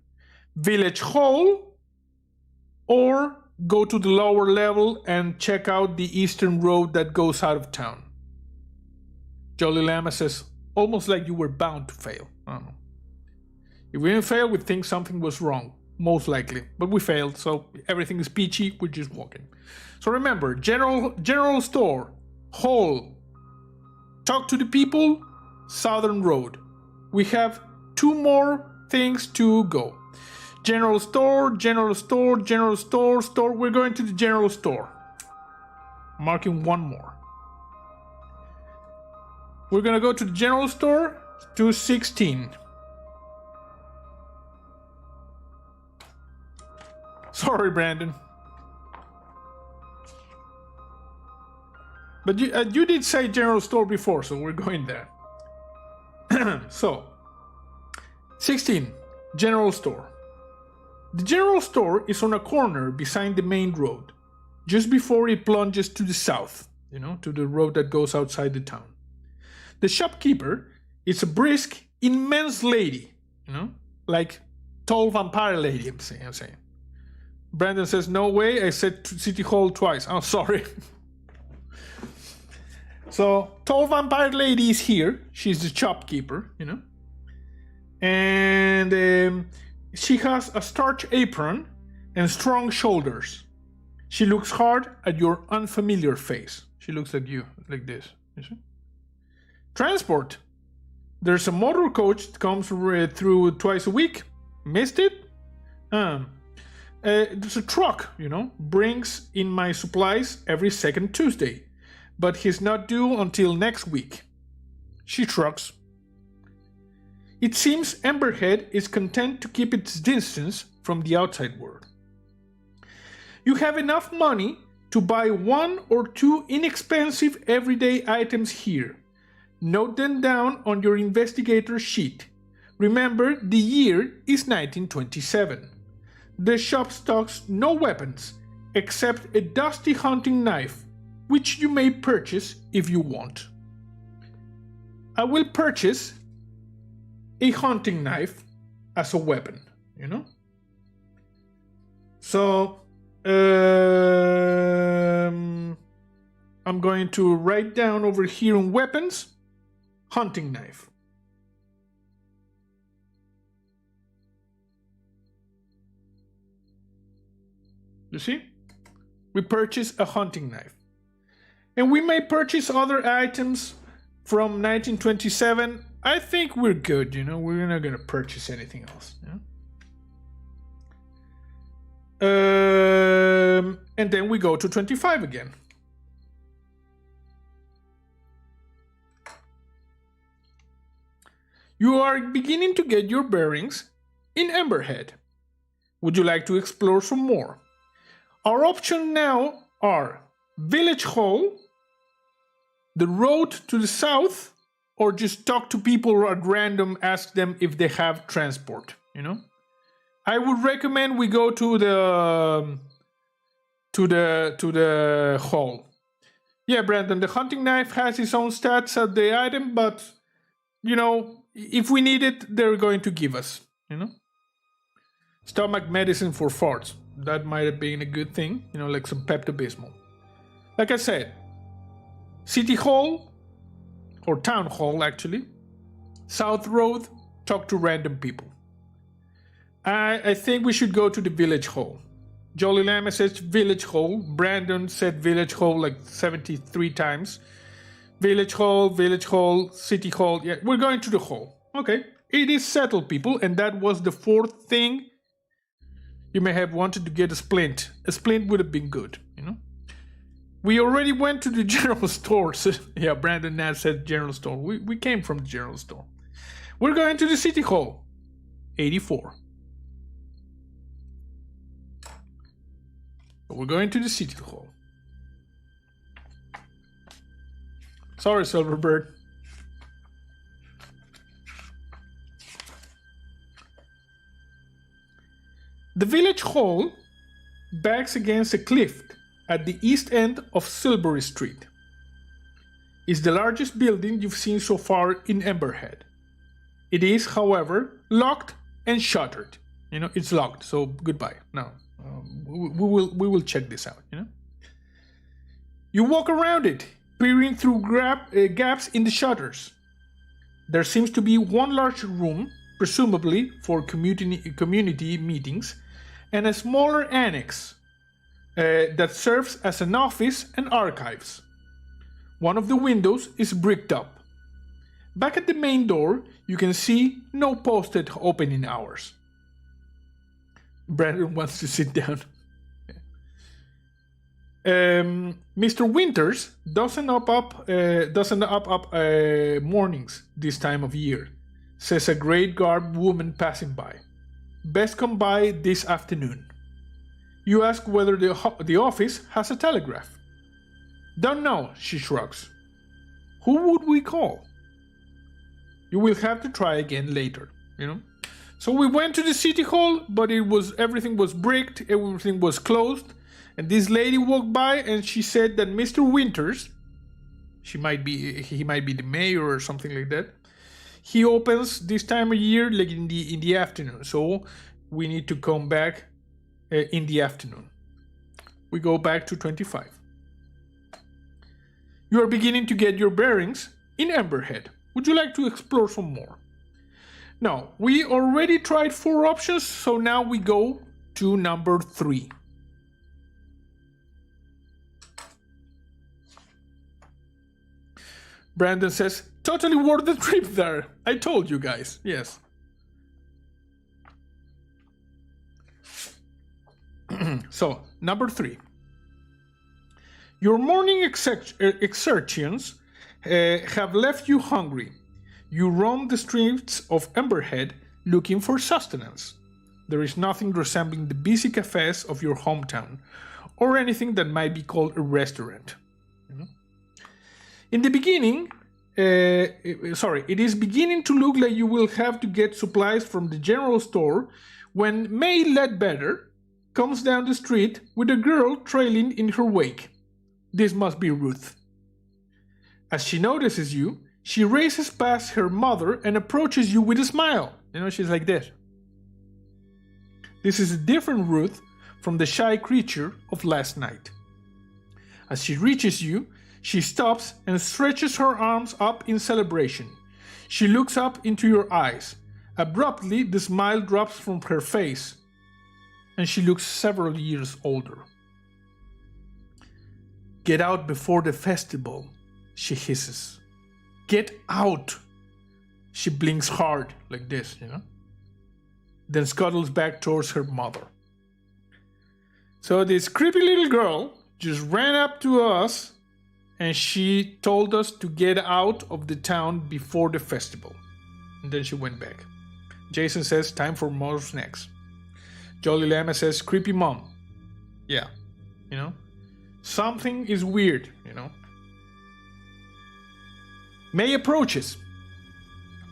Village hall, or go to the lower level and check out the eastern road that goes out of town. Jolly Lama says, almost like you were bound to fail. I don't know. If we didn't fail, we'd think something was wrong, most likely. But we failed, so everything is peachy, we're just walking. So remember, general store, hall, talk to the people, southern road. We have 2 more things to go. General store, general store, general store, store. We're going to the general store. Marking 1 more. We're gonna go to the general store to 16. Sorry, Brandon. But you did say general store before, so we're going there. So, 16, general store. The general store is on a corner beside the main road, just before it plunges to the south, to the road that goes outside the town. The shopkeeper is a brisk, immense lady, like tall vampire lady, I'm saying. Brandon says, no way, I said City Hall twice. Oh, sorry. So, tall vampire lady is here. She's the shopkeeper, And she has a starch apron and strong shoulders. She looks hard at your unfamiliar face. She looks at you, like this. You see? Transport. There's a motor coach that comes through twice a week. Missed it? There's a truck, brings in my supplies every second Tuesday. But he's not due until next week. She shrugs. It seems Amberhead is content to keep its distance from the outside world. You have enough money to buy 1 or 2 inexpensive everyday items here. Note them down on your investigator sheet. Remember, the year is 1927. The shop stocks no weapons except a dusty hunting knife, which you may purchase if you want. I will purchase a hunting knife as a weapon, So, I'm going to write down over here on weapons, hunting knife. You see? We purchase a hunting knife. And we may purchase other items from 1927. I think we're good, We're not going to purchase anything else. And then we go to 25 again. You are beginning to get your bearings in Amberhead. Would you like to explore some more? Our options now are Village Hall, the road to the south, or just talk to people at random, ask them if they have transport, you know? I would recommend we go to the hall. Yeah, Brandon, the hunting knife has its own stats at the item, but, you know, if we need it, they're going to give us, you know? Stomach medicine for farts. That might have been a good thing, you know, like some Pepto-Bismol. Like I said, City Hall, or Town Hall actually, South Road, talk to random people. I think we should go to the Village Hall. Jolly Llama says Village Hall. Brandon said Village Hall like 73 times. Village Hall, City Hall. Yeah, we're going to the hall. Okay, it is settled, people, and that was the fourth thing. You may have wanted to get a splint. A splint would have been good, you know? We already went to the general store. So, yeah, Brandon Nat said general store. We came from the general store. We're going to the City Hall. 84. We're going to the City Hall. Sorry, Silverbird. The Village Hall backs against a cliff at the east end of Silbury Street. It's the largest building you've seen so far in Amberhead. It is, however, locked and shuttered. You know, it's locked, so goodbye. No, we will check this out, you know. You walk around it, peering through gaps in the shutters. There seems to be one large room, presumably for community meetings, and a smaller annex that serves as an office and archives. One of the windows is bricked up. Back at the main door, you can see no posted opening hours. Brandon wants to sit down. Mr. Winters doesn't up mornings this time of year, says a great-garbed woman passing by. Best come by this afternoon. You ask whether the office has a telegraph. Don't know, she shrugs. Who would we call? You will have to try again later, you know. So we went to the City Hall, but everything was bricked, everything was closed, and this lady walked by and she said that Mr. Winters, he might be the mayor or something like that. He opens this time of year like in the afternoon, so we need to come back in the afternoon. We go back to 25. You are beginning to get your bearings in Amberhead. Would you like to explore some more? Now, we already tried 4 options, so now we go to number 3. Brandon says, totally worth the trip there. I told you guys, yes. So, number 3. Your morning exertions have left you hungry. You roam the streets of Amberhead looking for sustenance. There is nothing resembling the busy cafes of your hometown, or anything that might be called a restaurant. In the beginning, it is beginning to look like you will have to get supplies from the general store when May Ledbetter comes down the street with a girl trailing in her wake. This must be Ruth. As she notices you, she races past her mother and approaches you with a smile. You know, she's like this. This is a different Ruth from the shy creature of last night. As she reaches you, she stops and stretches her arms up in celebration. She looks up into your eyes. Abruptly, the smile drops from her face, and she looks several years older. Get out before the festival, she hisses. Get out! She blinks hard, like this, you know? Then scuttles back towards her mother. So this creepy little girl just ran up to us and she told us to get out of the town before the festival. And then she went back. Jason says, time for more snacks. Jolly Lama says, creepy mom. Yeah, you know, something is weird, you know. May approaches,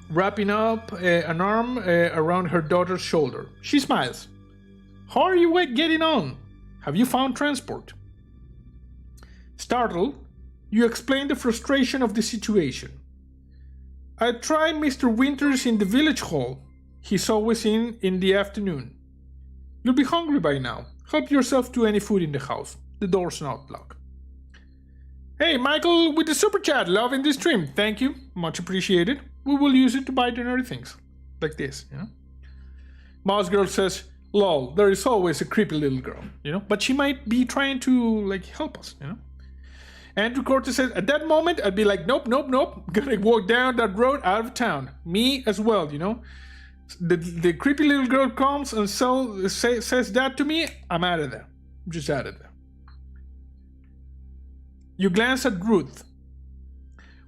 wrapping up an arm around her daughter's shoulder. She smiles. How are you getting on? Have you found transport? Startled, you explain the frustration of the situation. I tried Mr. Winters in the village hall. He's always in the afternoon. You'll be hungry by now. Help yourself to any food in the house. The door's not locked. Hey, Michael with the super chat. Loving this stream. Thank you. Much appreciated. We will use it to buy dinner things. Like this, you know. Mouse Girl says, lol, there is always a creepy little girl, you know. But she might be trying to, like, help us, you know. Andrew Cortez says, at that moment, I'd be like, nope. Gonna walk down that road out of town. Me as well, you know. The creepy little girl comes and says that to me, I'm out of there. I'm just out of there. You glance at Ruth,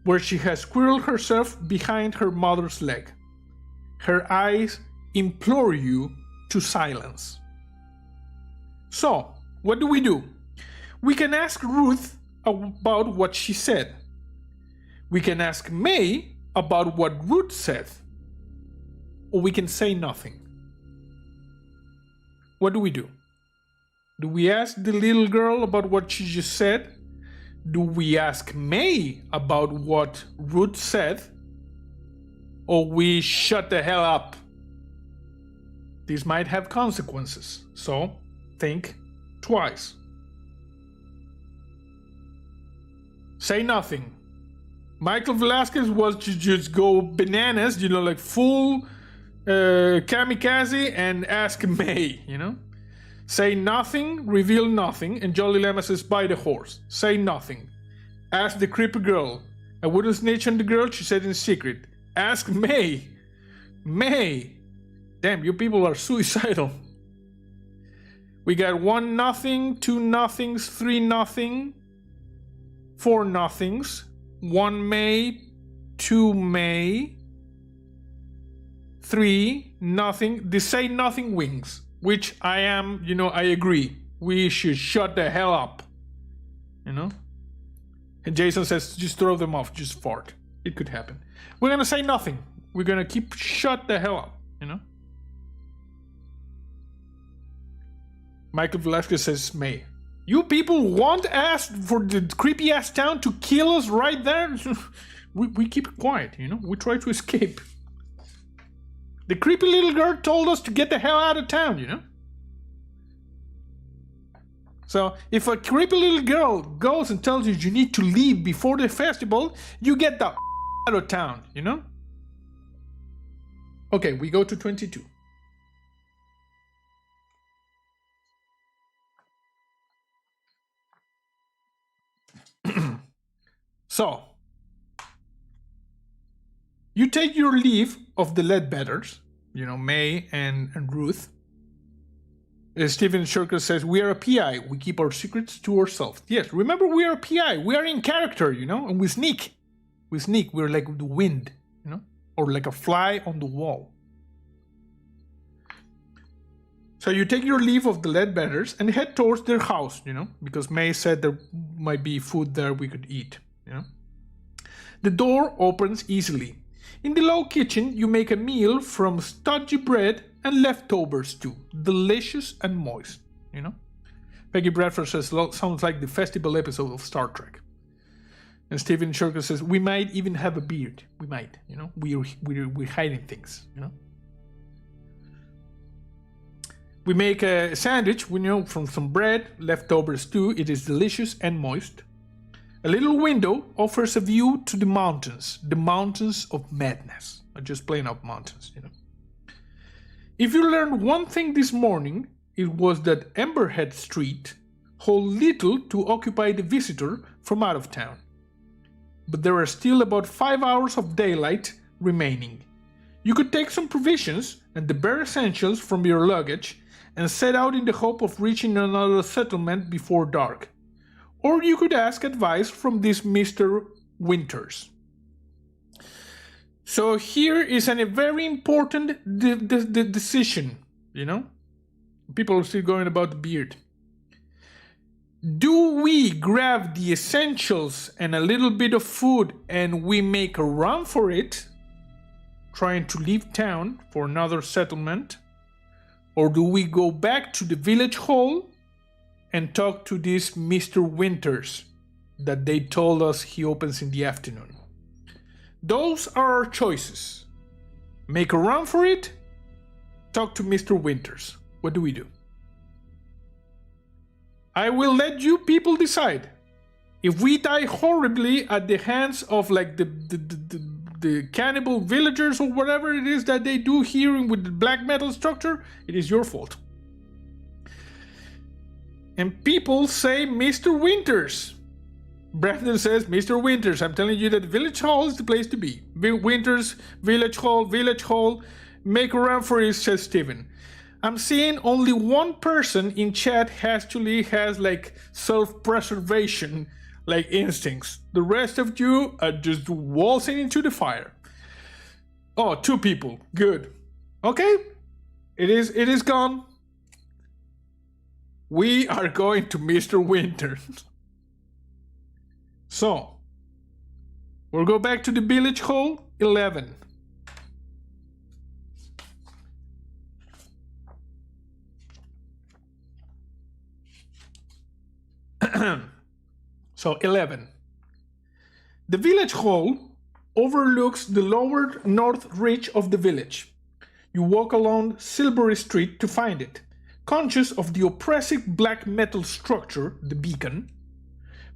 where she has squirreled herself behind her mother's leg. Her eyes implore you to silence. So, what do? We can ask Ruth about what she said. We can ask May about what Ruth said. Or we can say nothing. What do? Do we ask the little girl about what she just said? Do we ask May about what Ruth said? Or we shut the hell up? This might have consequences, so think twice. Say nothing. Michael Velasquez was to just go bananas, you know, like full kamikaze and ask May, you know? Say nothing, reveal nothing, and Jolly Llama says, buy the horse. Say nothing. Ask the creepy girl. I wouldn't snitch on the girl, she said in secret. Ask May. May. Damn, you people are suicidal. We got 1 nothing, 2 nothings, 3 nothing, 4 nothings, 1 May, 2 May, 3 nothing. The say nothing wings. Which I am, you know, I agree. We should shut the hell up. You know? And Jason says, just throw them off, just fart. It could happen. We're gonna say nothing. We're gonna keep shut the hell up, you know? Michael Velasquez says, May. You people want us for the creepy ass town to kill us right there? we keep it quiet, you know? We try to escape. The creepy little girl told us to get the hell out of town, you know? So, if a creepy little girl goes and tells you need to leave before the festival, you get the out of town, you know? Okay, we go to 22. So, you take your leave of the Ledbetters, you know, May and Ruth. Steven Shurker says, we are a PI. We keep our secrets to ourselves. Yes, remember, we are a PI. We are in character, you know, and we sneak. We sneak. We're like the wind, you know, or like a fly on the wall. So you take your leave of the Ledbetters and head towards their house, you know, because May said there might be food there we could eat, you know. The door opens easily. In the low kitchen, you make a meal from stodgy bread and leftovers too. Delicious and moist, you know. Peggy Bradford says, sounds like the festival episode of Star Trek. And Steven Shurker says, we might even have a beard. We might, you know. We're hiding things, you know. We make a sandwich, you know, from some bread, leftovers too. It is delicious and moist. A little window offers a view to the mountains of madness. Just plain up mountains, you know. If you learned one thing this morning, it was that Amberhead Street holds little to occupy the visitor from out of town. But there are still about 5 hours of daylight remaining. You could take some provisions and the bare essentials from your luggage and set out in the hope of reaching another settlement before dark. Or you could ask advice from this Mr. Winters. So here is a very important decision, you know? People are still going about the beard. Do we grab the essentials and a little bit of food and we make a run for it, trying to leave town for another settlement? Or do we go back to the village hall and talk to this Mr. Winters that they told us he opens in the afternoon? Those are our choices. Make a run for it, talk to Mr. Winters. What do we do? I will let you people decide. If we die horribly at the hands of like the cannibal villagers or whatever it is that they do here with the black metal structure, it is your fault. And people say Mr. Winters. Brandon says, Mr. Winters, I'm telling you that Village Hall is the place to be. Winters, Village Hall, make a run for it, says Steven. I'm seeing only one person in chat actually has like self-preservation like instincts. The rest of you are just waltzing into the fire. Oh, 2 people. Good. Okay. It is gone. We are going to Mr. Winters. So, we'll go back to the village hall, 11. So, 11. The village hall overlooks the lower north ridge of the village. You walk along Silbury Street to find it, conscious of the oppressive black metal structure, the beacon,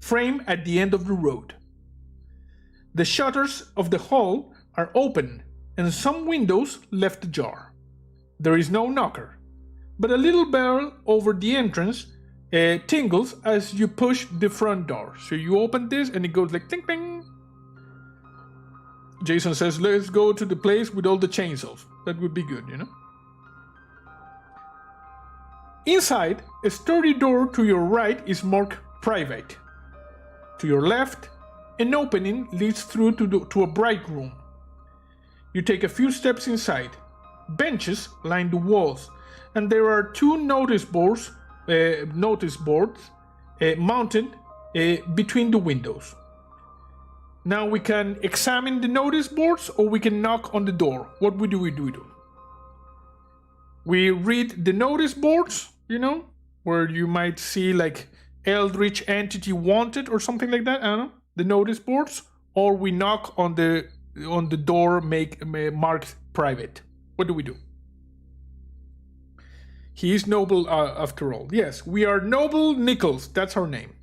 framed at the end of the road. The shutters of the hall are open and some windows left ajar. There is no knocker, but a little bell over the entrance tingles as you push the front door. So you open this and it goes like ting ting. Jason says, let's go to the place with all the chainsaws. That would be good, you know? Inside, a sturdy door to your right is marked private. To your left, an opening leads through to a bright room. You take a few steps inside. Benches line the walls, and there are 2 notice boards mounted between the windows. Now we can examine the notice boards or we can knock on the door. What do we do? We read the notice boards, you know, where you might see like Eldritch Entity Wanted or something like that. I don't know. The notice boards, or we knock on the door marked private. What do we do? He is Noble after all. Yes, we are Noble Nichols. That's our name.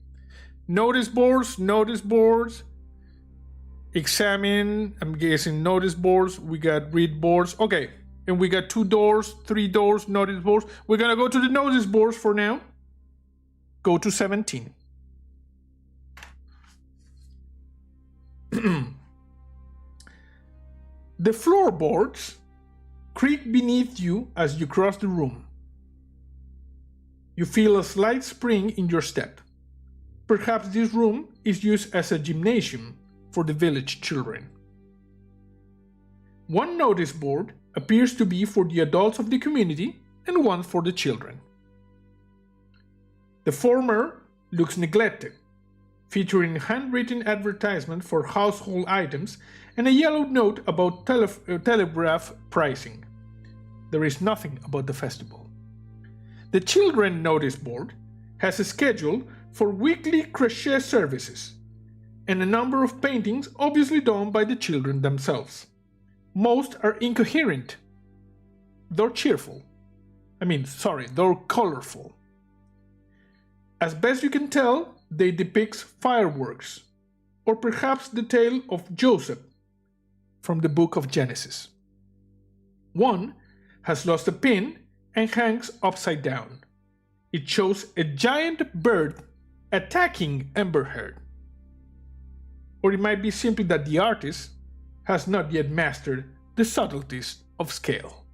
Notice boards. Examine, I'm guessing notice boards. We got read boards. Okay, and we got 2 doors, 3 doors, notice boards. We're gonna go to the notice boards for now. Go to 17. The floorboards creak beneath you as you cross the room. You feel a slight spring in your step. Perhaps this room is used as a gymnasium for the village children. One notice board appears to be for the adults of the community and one for the children. The former looks neglected, featuring handwritten advertisement for household items and a yellow note about telegraph pricing. There is nothing about the festival. The children notice board has a schedule for weekly crochet services and a number of paintings obviously done by the children themselves. Most are incoherent, though cheerful. Though colorful. As best you can tell, they depict fireworks, or perhaps the tale of Joseph from the book of Genesis. One has lost a pin and hangs upside down. It shows a giant bird attacking Amberhead. Or it might be simply that the artist has not yet mastered the subtleties of scale.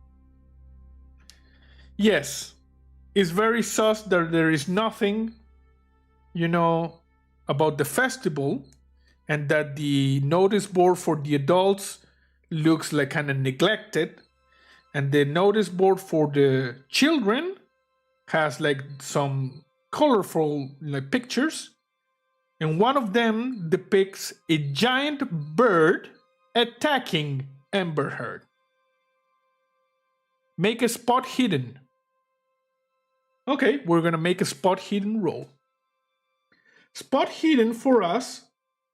Yes, it's very sus that there is nothing, about the festival, and that the notice board for the adults looks like kind of neglected. And the notice board for the children has like some colorful like pictures. And one of them depicts a giant bird attacking Amberhead. Make a spot hidden. Okay, we're gonna make a spot hidden roll. Spot hidden for us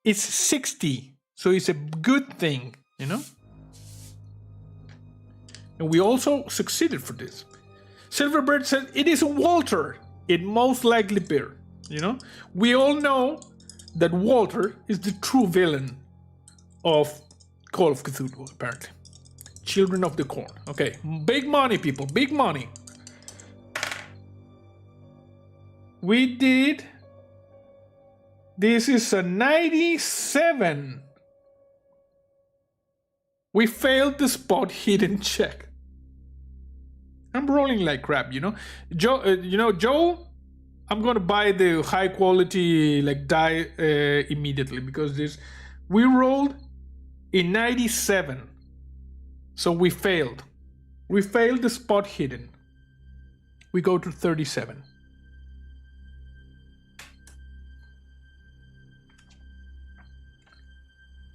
is 60, so it's a good thing, you know? And we also succeeded for this. Silverbird said, it isn't Walter. It most likely be, you know? We all know that Walter is the true villain of Call of Cthulhu, apparently. Children of the Corn. Okay, big money, people, big money. We did... This is a 97. We failed the spot hidden check. I'm rolling like crap, you know. Joe, I'm gonna buy the high quality like die immediately because we rolled a 97, so we failed. We failed the spot hidden. We go to 37.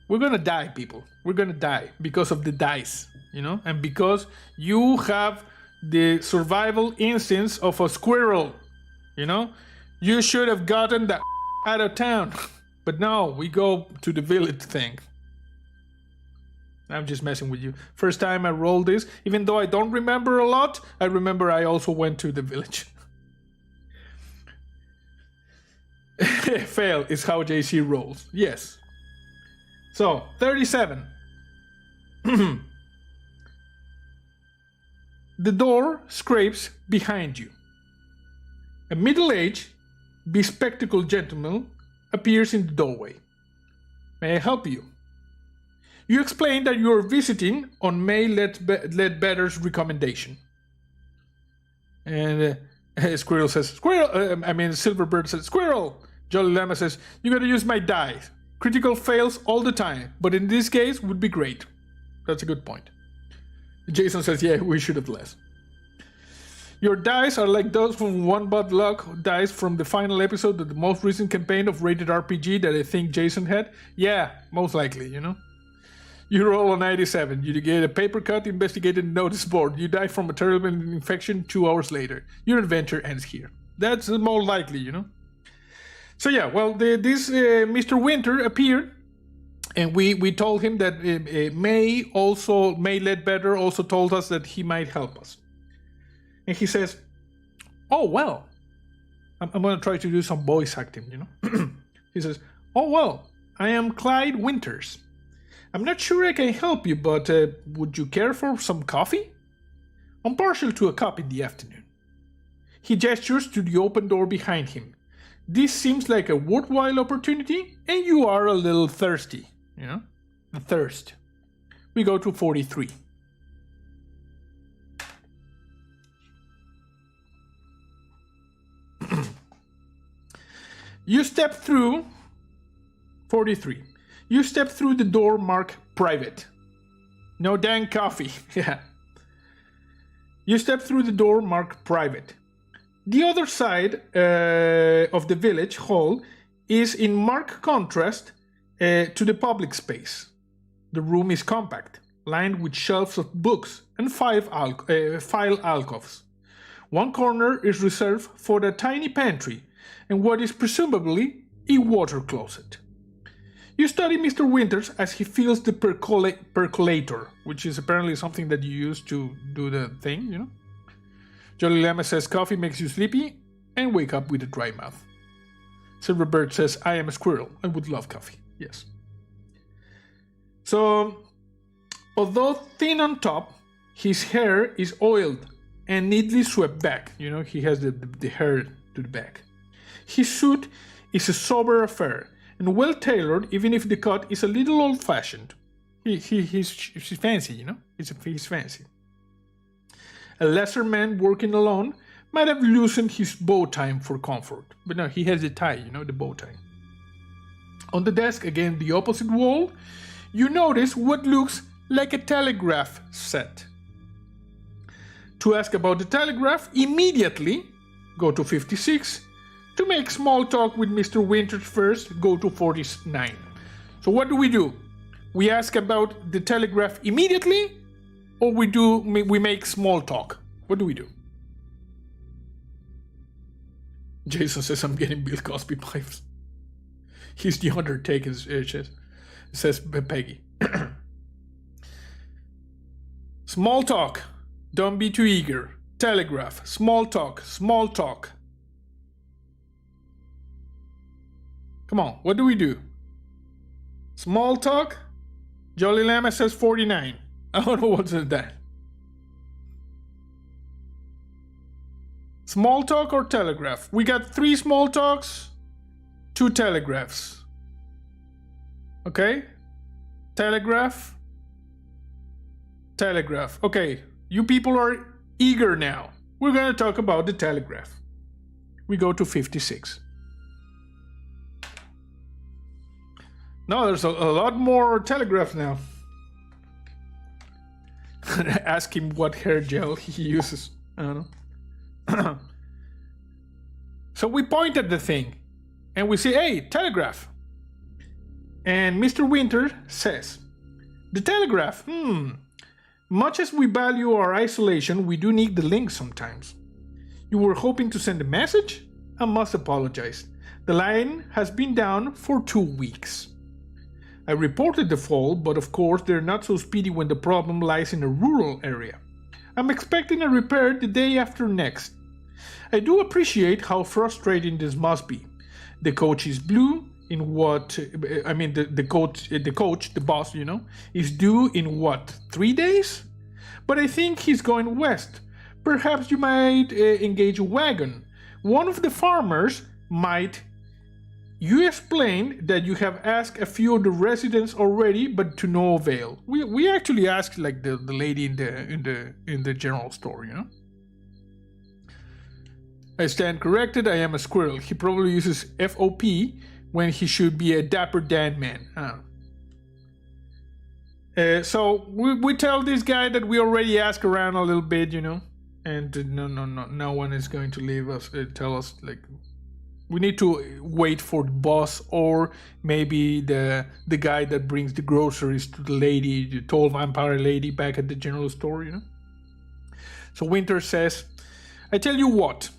We're gonna die, people. We're gonna die because of the dice, you know, and because you have the survival instincts of a squirrel, you know. You should have gotten the out of town, but no, we go to the village thing. I'm just messing with you. First time I rolled this, even though I don't remember a lot, I remember I also went to the village. Fail is how JC rolls. Yes. So, 37. The door scrapes behind you. A middle-aged, bespectacled gentleman appears in the doorway. May I help you? You explain that you are visiting on May Ledbetter's recommendation. And Squirrel says, Silverbird says, Squirrel! Jolly Llama says, you gotta use my die. Critical fails all the time, but in this case would be great. That's a good point. Jason says, yeah, we should have less. Your dice are like those from One Bad Luck dice from the final episode of the most recent campaign of Rated RPG that I think Jason had. Yeah, most likely, you know. You roll a 97. You get a paper cut, investigated notice board. You die from a terrible infection 2 hours later. Your adventure ends here. That's more likely, you know. So yeah, well, this Mr. Winter appeared, and we told him that May Ledbetter also told us that he might help us. And he says, oh, well, I'm going to try to do some voice acting, you know. He says, oh, well, I am Clyde Winters. I'm not sure I can help you, but would you care for some coffee? I'm partial to a cup in the afternoon. He gestures to the open door behind him. This seems like a worthwhile opportunity, and you are a little thirsty, you know? The thirst. We go to 43. You step through 43. You step through the door marked private. No dang coffee. Yeah. You step through the door marked private. The other side of the village hall is in marked contrast to the public space. The room is compact, lined with shelves of books and file alcoves. One corner is reserved for a tiny pantry and what is presumably a water closet. You study Mr. Winters as he fills the percolator, which is apparently something that you use to do the thing, you know? Jolly Llama says coffee makes you sleepy and wake up with a dry mouth. Silverbird says, I am a squirrel and would love coffee. Yes. So, although thin on top, his hair is oiled and neatly swept back. You know, he has the hair to the back. His suit is a sober affair and well tailored, even if the cut is a little old-fashioned. He's fancy, you know? He's fancy. A lesser man working alone might have loosened his bow tie for comfort, but no, he has the tie, you know, the bow tie. On the desk, again, the opposite wall, you notice what looks like a telegraph set. To ask about the telegraph, immediately go to 56. To make small talk with Mr. Winters first, go to 49. So what do? We ask about the telegraph immediately, or we make small talk? What do we do? Jason says, I'm getting Bill Cosby vibes. He's the Undertaker, says Peggy. Small talk. Don't be too eager. Telegraph. Small talk. Small talk. Come on, what do we do? Small talk? Jolly Llama says 49. I don't know what's that. Small talk or telegraph? We got 3 small talks, 2 telegraphs. Okay? Telegraph. Telegraph. Okay, you people are eager now. We're gonna talk about the telegraph. We go to 56. No, there's a lot more telegraphs now. Ask him what hair gel he uses. I don't know. So we point at the thing and we say, hey, telegraph. And Mr. Winter says, the telegraph, much as we value our isolation, we do need the link sometimes. You were hoping to send a message? I must apologize. The line has been down for 2 weeks. I reported the fall, but of course they're not so speedy when the problem lies in a rural area. I'm expecting a repair the day after next. I do appreciate how frustrating this must be. The coach is blue in what, the coach, the boss, is due in what, 3 days? But I think he's going west. Perhaps you might engage a wagon. One of the farmers might. You explained that you have asked a few of the residents already, but to no avail. We actually asked like the lady in the general store, I stand corrected. I am a squirrel. He probably uses FOP when he should be a Dapper Dan man. So we tell this guy that we already asked around a little bit, and no one is going to leave us. Tell us like. We need to wait for the boss or maybe the guy that brings the groceries to the lady, the tall vampire lady back at the general store, So Winters says, I tell you what,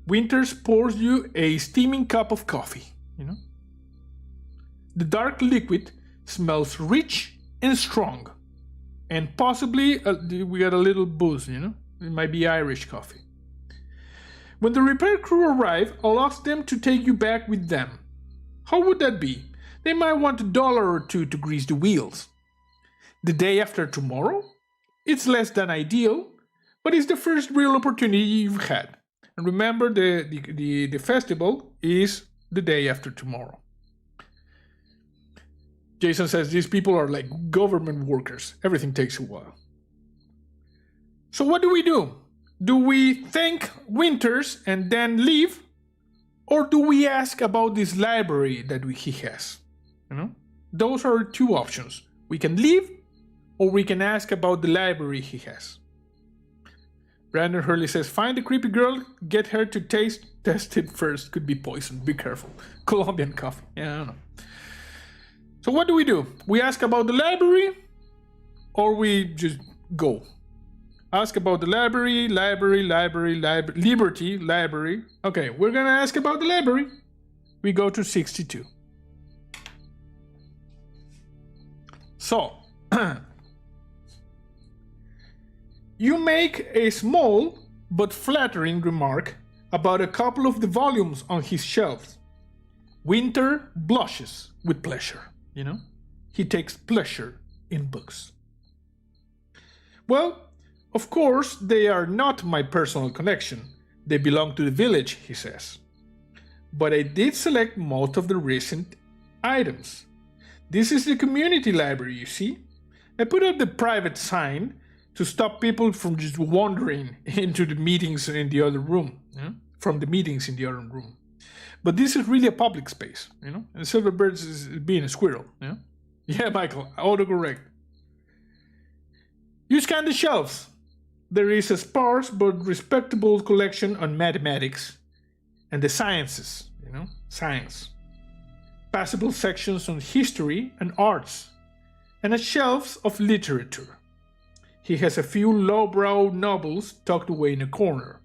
Winters pours you a steaming cup of coffee, The dark liquid smells rich and strong. And possibly we got a little booze, It might be Irish coffee. When the repair crew arrive, I'll ask them to take you back with them. How would that be? They might want $1 or $2 to grease the wheels. The day after tomorrow? It's less than ideal, but it's the first real opportunity you've had. And remember, the festival is the day after tomorrow. Jason says these people are like government workers. Everything takes a while. So what do? Do we thank Winters and then leave? Or do we ask about this library that he has? Those are 2 options. We can leave or we can ask about the library he has. Brandon Hurley says, find the creepy girl, get her to test it first. Could be poison, be careful. Colombian coffee, I don't know. So what do? We ask about the library or we just go? Ask about the library, Liberty, library. Okay, we're gonna ask about the library. We go to 62. So, you make a small but flattering remark about a couple of the volumes on his shelves. Winter blushes with pleasure, He takes pleasure in books. Well, of course, they are not my personal collection. They belong to the village, he says. But I did select most of the recent items. This is the community library, you see. I put up the private sign to stop people from just wandering into the meetings in the other room, from the meetings in the other room. But this is really a public space, And Silverbird is being a squirrel, Yeah, Michael, autocorrect. You scan the shelves. There is a sparse but respectable collection on mathematics and the sciences, science. Passable sections on history and arts, and a shelf of literature. He has a few lowbrow novels tucked away in a corner,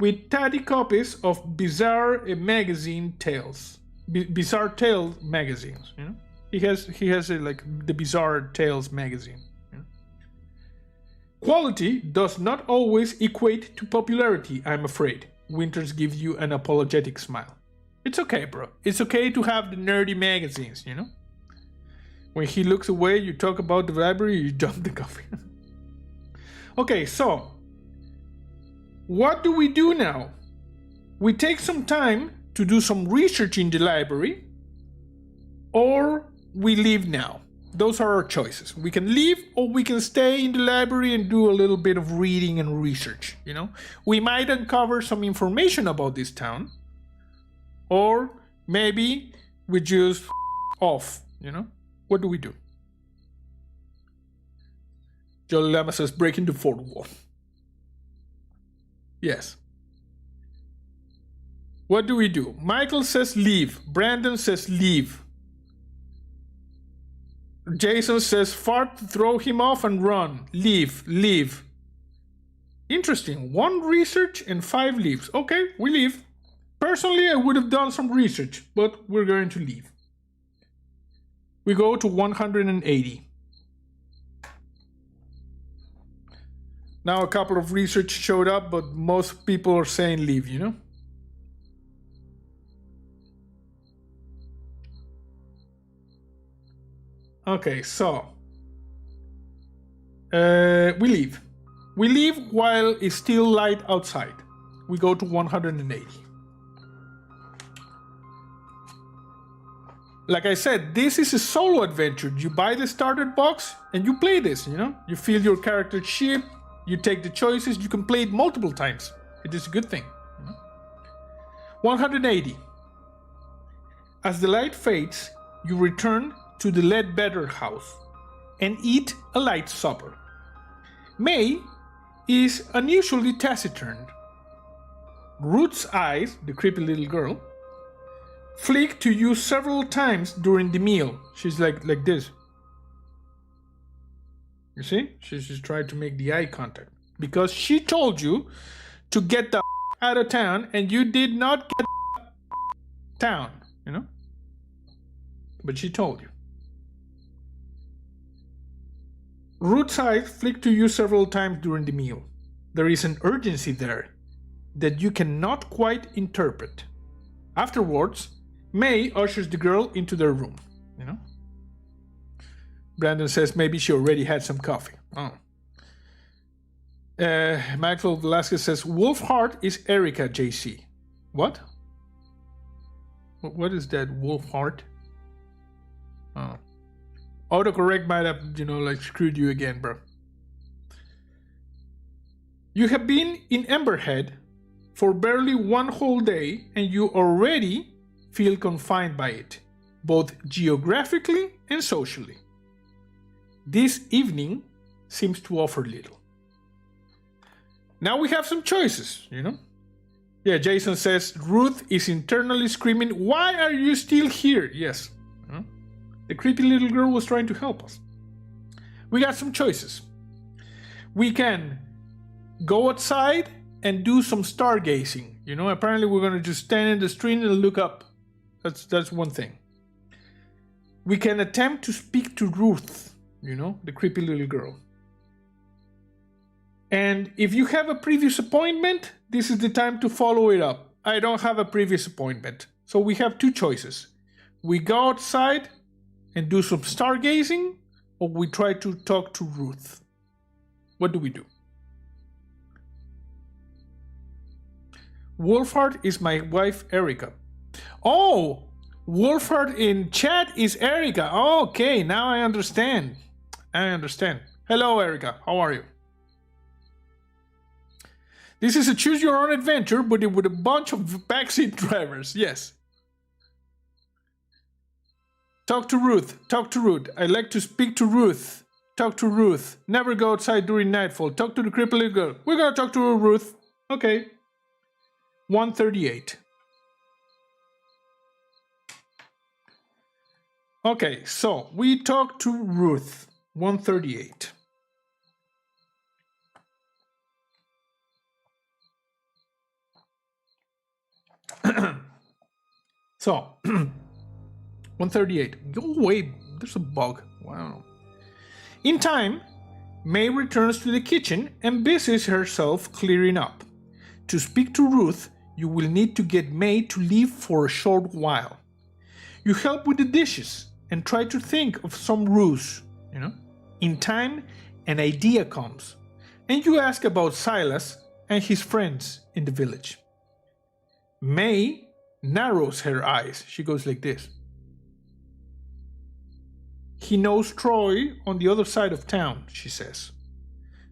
with tatty copies of bizarre tale magazines. He has like the Bizarre Tales magazine. Quality does not always equate to popularity, I'm afraid. Winters gives you an apologetic smile. It's okay, bro. It's okay to have the nerdy magazines, When he looks away, you talk about the library, you dump the coffee. Okay, so what do we do now? We take some time to do some research in the library, or we leave now. Those are our choices. We can leave, or we can stay in the library and do a little bit of reading and research, We might uncover some information about this town, or maybe we just off, What do we do? Jolly Lama says, breaking the fourth wall. Yes. What do we do? Michael says leave. Brandon says leave. Jason says fart, throw him off and run. Leave. Interesting. 1 research and 5 leaves. Okay, we leave. Personally, I would have done some research, but we're going to leave. We go to 180. Now a couple of research showed up, but most people are saying leave, Okay, so we leave. We leave while it's still light outside. We go to 180. Like I said, this is a solo adventure. You buy the starter box and you play this, You feel your character ship, you take the choices, you can play it multiple times. It is a good thing. 180. As the light fades, you return to the Ledbetter house and eat a light supper. May is unusually taciturn. Ruth's eyes, the creepy little girl, flick to you several times during the meal. She's like this. You see? She's trying to make the eye contact. Because she told you to get the out of town, and you did not get town, But she told you. Ruth's eyes flick to you several times during the meal. There is an urgency there that you cannot quite interpret. Afterwards, May ushers the girl into their room, Brandon says maybe she already had some coffee. Oh. Michael Velasquez says Wolfheart is Erica, JC. What? What is that, Wolfheart? Oh. Autocorrect might have, screwed you again, bro. You have been in Amberhead for barely 1 whole day, and you already feel confined by it, both geographically and socially. This evening seems to offer little. Now we have some choices, Yeah, Jason says Ruth is internally screaming, "Why are you still here?" Yes. The creepy little girl was trying to help us. We got some choices. We can go outside and do some stargazing. Apparently we're going to just stand in the street and look up. That's one thing. We can attempt to speak to Ruth, the creepy little girl. And if you have a previous appointment, this is the time to follow it up. I don't have a previous appointment. So we have 2 choices. We go outside and do some stargazing, or we try to talk to Ruth. What do we do? Wolfheart is my wife, Erica. Oh, Wolfheart in chat is Erica. Okay, now I understand. Hello, Erica. How are you? This is a choose your own adventure, but with a bunch of backseat drivers. Yes. Talk to Ruth. I'd like to speak to Ruth. Talk to Ruth. Never go outside during nightfall. Talk to the crippled girl. We're gonna talk to Ruth. Okay. 138. Okay, so we talk to Ruth. 138. So, 138. Go away. There's a bug. Wow. In time, May returns to the kitchen and busies herself clearing up. To speak to Ruth, you will need to get May to leave for a short while. You help with the dishes and try to think of some ruse, In time, an idea comes, and you ask about Silas and his friends in the village. May narrows her eyes. She goes like this. He knows Troy on the other side of town, she says.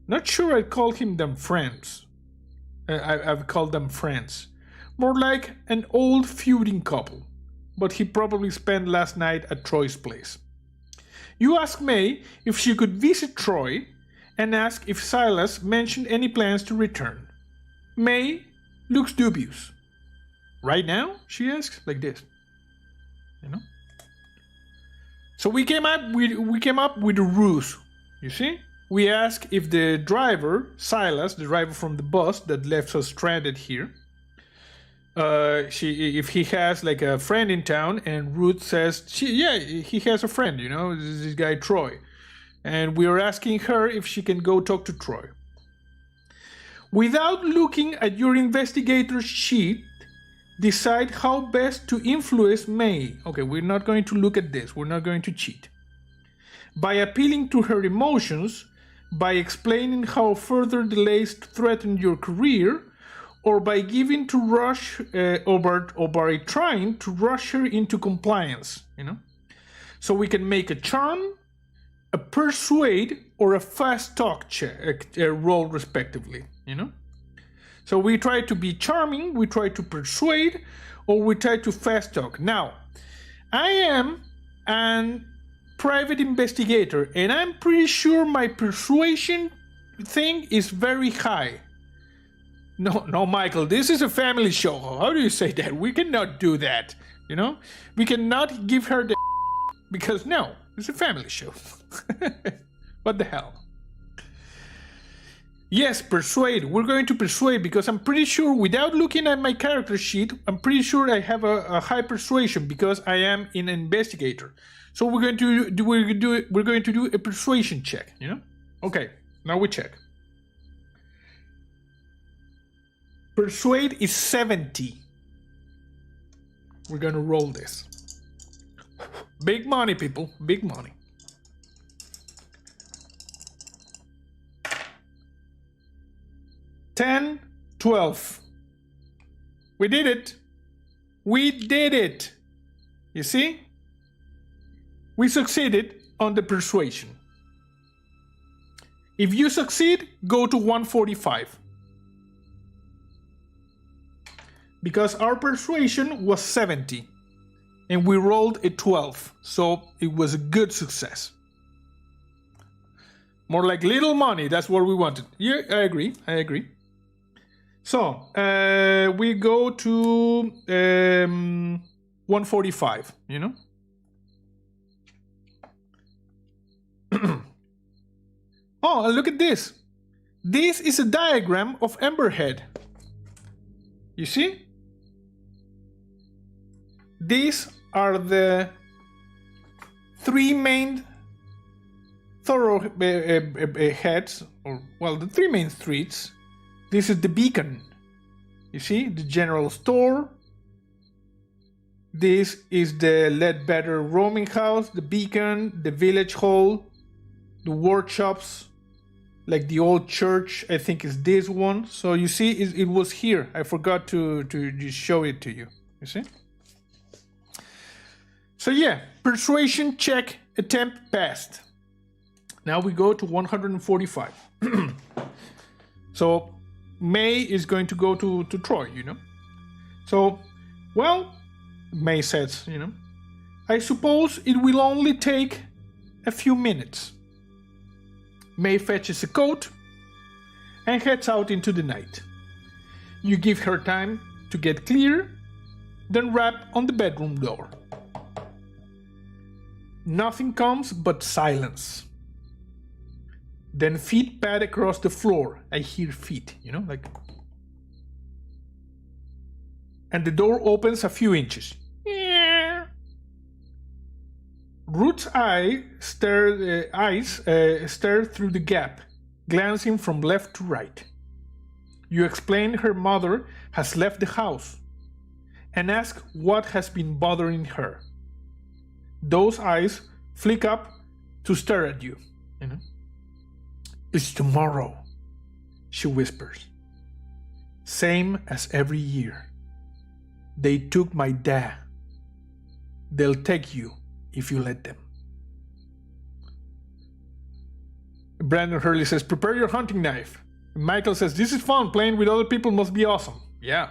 Not sure I'd call them friends. I've called them friends. More like an old feuding couple. But he probably spent last night at Troy's place. You ask May if she could visit Troy and ask if Silas mentioned any plans to return. May looks dubious. Right now? She asks, like this. So we came up with a ruse, you see? We ask if the driver, Silas, the driver from the bus that left us stranded here, if he has like a friend in town, and Ruth says, he has a friend, this guy Troy. And we are asking her if she can go talk to Troy. Without looking at your investigator's sheet, decide how best to influence May. Okay, we're not going to look at this. We're not going to cheat. By appealing to her emotions, by explaining how further delays threaten your career, or by giving to rush, or by trying to rush her into compliance, So we can make a charm, a persuade, or a fast talk roll respectively, So we try to be charming, we try to persuade, or we try to fast talk. Now, I am an private investigator, and I'm pretty sure my persuasion thing is very high. No, Michael, this is a family show. How do you say that? We cannot do that, We cannot give her the because no, it's a family show. What the hell? Yes, persuade. We're going to persuade because I'm pretty sure, without looking at my character sheet, I'm pretty sure I have a high persuasion because I am an investigator. So we're going to do a persuasion check, Okay, now we check. Persuade is 70. We're going to roll this. Big money, people. Big money. $10, $12. We did it. We did it. You see? We succeeded on the persuasion. If you succeed, go to 145. Because our persuasion was 70. And we rolled a 12. So it was a good success. More like little money. That's what we wanted. Yeah, I agree. So, we go to 145, Oh, look at this. This is a diagram of Amberhead. You see? These are the three main thoroughheads, the three main streets. This is the beacon. You see, the general store. This is the Ledbetter roaming house, the beacon, the village hall, the workshops, like the old church, I think is this one. So you see, it was here. I forgot to just show it to you. You see? So yeah, persuasion check, attempt passed. Now we go to 145. So May is going to go to Troy, So, well, May says, I suppose it will only take a few minutes. May fetches a coat and heads out into the night. You give her time to get clear, then rap on the bedroom door. Nothing comes but silence. Then feet pad across the floor. I hear feet, like. And the door opens a few inches. Ruth's eyes stare through the gap, glancing from left to right. You explain her mother has left the house and ask what has been bothering her. Those eyes flick up to stare at you. It's tomorrow, she whispers. Same as every year. They took my dad. They'll take you if you let them. Brandon Hurley says, prepare your hunting knife. And Michael says, this is fun. Playing with other people must be awesome. Yeah.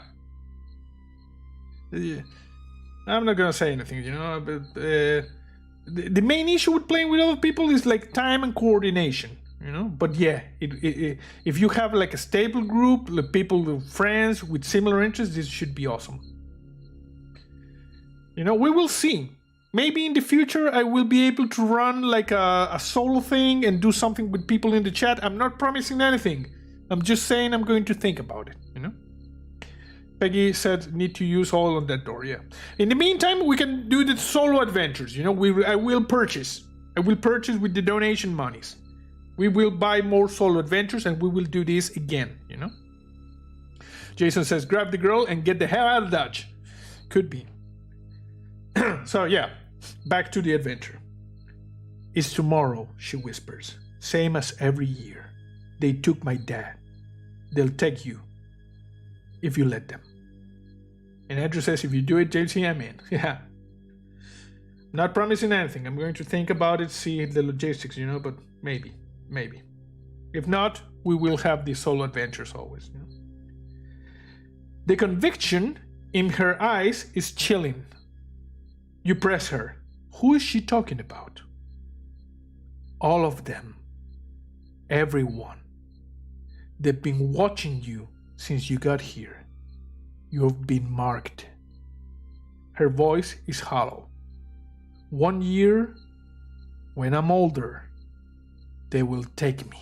I'm not going to say anything, but the main issue with playing with other people is like time and coordination, But yeah, if you have like a stable group, like people, friends with similar interests, this should be awesome. We will see. Maybe in the future I will be able to run like a solo thing and do something with people in the chat. I'm not promising anything. I'm just saying I'm going to think about it, Peggy said need to use all on that door, yeah. In the meantime, we can do the solo adventures, I will purchase. I will purchase with the donation monies. We will buy more solo adventures and we will do this again, Jason says, grab the girl and get the hell out of Dodge. Could be. So yeah, back to the adventure. It's tomorrow, she whispers. Same as every year. They took my dad. They'll take you. If you let them. And Andrew says, if you do it, JC, I'm in. Yeah. Not promising anything. I'm going to think about it, see the logistics, but maybe. If not, we will have these solo adventures always. The conviction in her eyes is chilling. You press her. Who is she talking about? All of them. Everyone. They've been watching you since you got here. You've been marked. Her voice is hollow. 1 year, when I'm older, they will take me.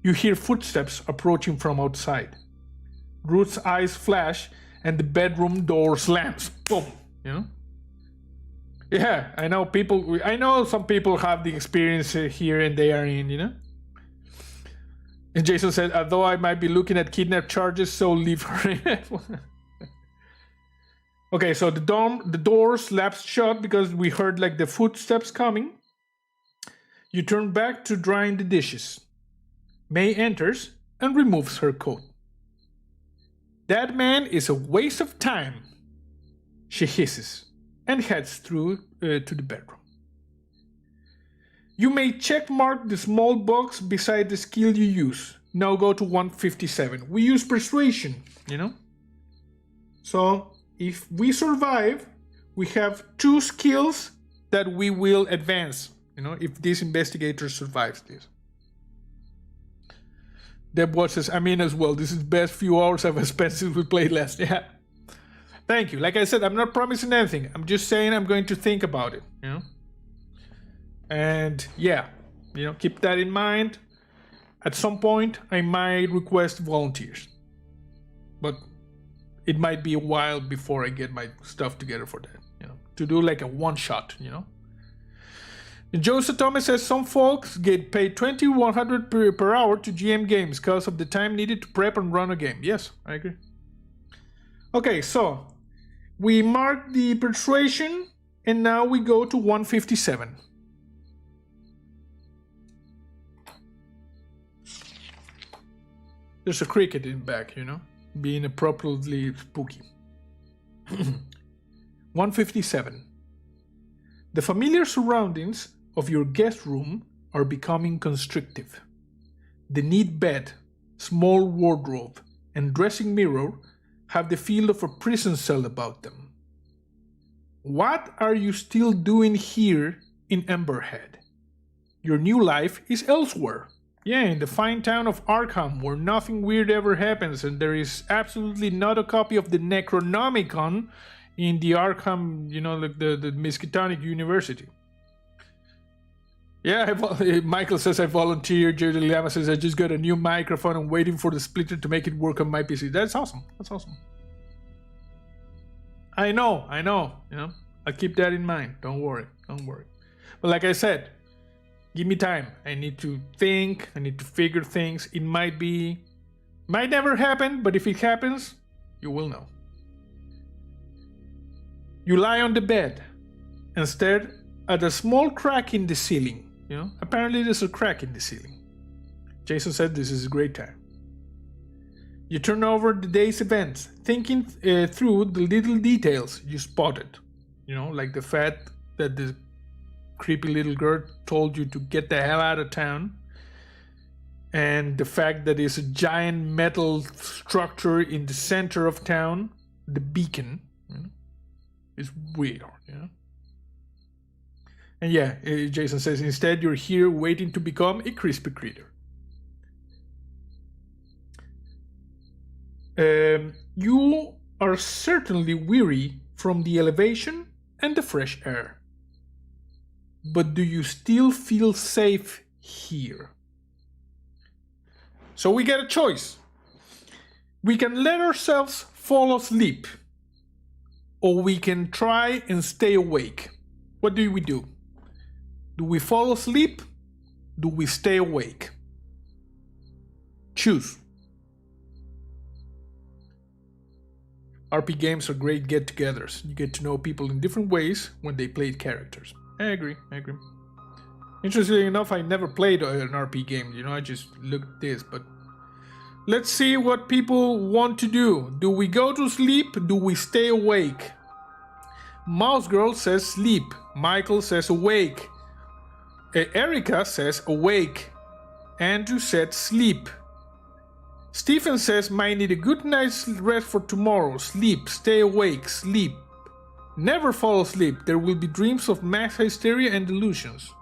You hear footsteps approaching from outside. Ruth's eyes flash and the bedroom door slams. Boom. Yeah, I know some people have the experience here and they are in, And Jason said, although I might be looking at kidnap charges, so leave her in. Okay, so the door slaps shut because we heard like the footsteps coming. You turn back to drying the dishes. May enters and removes her coat. That man is a waste of time, she hisses and heads through to the bedroom. You may check mark the small box beside the skill you use. Now go to 157. We use persuasion, So if we survive, we have 2 skills that we will advance, if this investigator survives this. Deb Watch says, I'm in as well. This is the best few hours I've spent since we played last. Yeah. Thank you. Like I said, I'm not promising anything. I'm just saying I'm going to think about it, And yeah, keep that in mind. At some point, I might request volunteers. But it might be a while before I get my stuff together for that, To do like a one-shot, And Joe Satomi says some folks get paid $2,100 per hour to GM games because of the time needed to prep and run a game. Yes, I agree. Okay, so we mark the persuasion and now we go to 157. There's a cricket in back, being appropriately spooky. 157. The familiar surroundings of your guest room are becoming constrictive. The neat bed, small wardrobe, and dressing mirror have the feel of a prison cell about them. What are you still doing here in Amberhead? Your new life is elsewhere. Yeah, in the fine town of Arkham, where nothing weird ever happens, and there is absolutely not a copy of the Necronomicon in the Arkham, like the Miskatonic University. Yeah, Michael says I volunteered. Jerry Lama says I just got a new microphone. I'm waiting for the splitter to make it work on my PC. That's awesome. That's awesome. I know. I'll keep that in mind. Don't worry. But like I said, give me time. I need to think. I need to figure things. It might never happen, but if it happens, you will know. You lie on the bed and stare at a small crack in the ceiling. Apparently there's a crack in the ceiling. Jason said this is a great time. You turn over the day's events, thinking through the little details you spotted. Like the fact that the creepy little girl told you to get the hell out of town, and the fact that there's a giant metal structure in the center of town, the beacon, is weird, And yeah, Jason says, instead you're here waiting to become a crispy critter. You are certainly weary from the elevation and the fresh air. But do you still feel safe here? So we get a choice. We can let ourselves fall asleep, or we can try and stay awake. What do we do? Do we fall asleep? Do we stay awake? Choose. RP games are great get-togethers. You get to know people in different ways when they played characters. I agree. Interestingly enough, I never played an RP game. I just looked at this. But let's see what people want to do. Do we go to sleep? Do we stay awake? Mouse Girl says sleep. Michael says awake. Erica says awake. Andrew said sleep. Stephen says might need a good night's rest for tomorrow. Sleep. Stay awake. Sleep. Never fall asleep. There will be dreams of mass hysteria and delusions.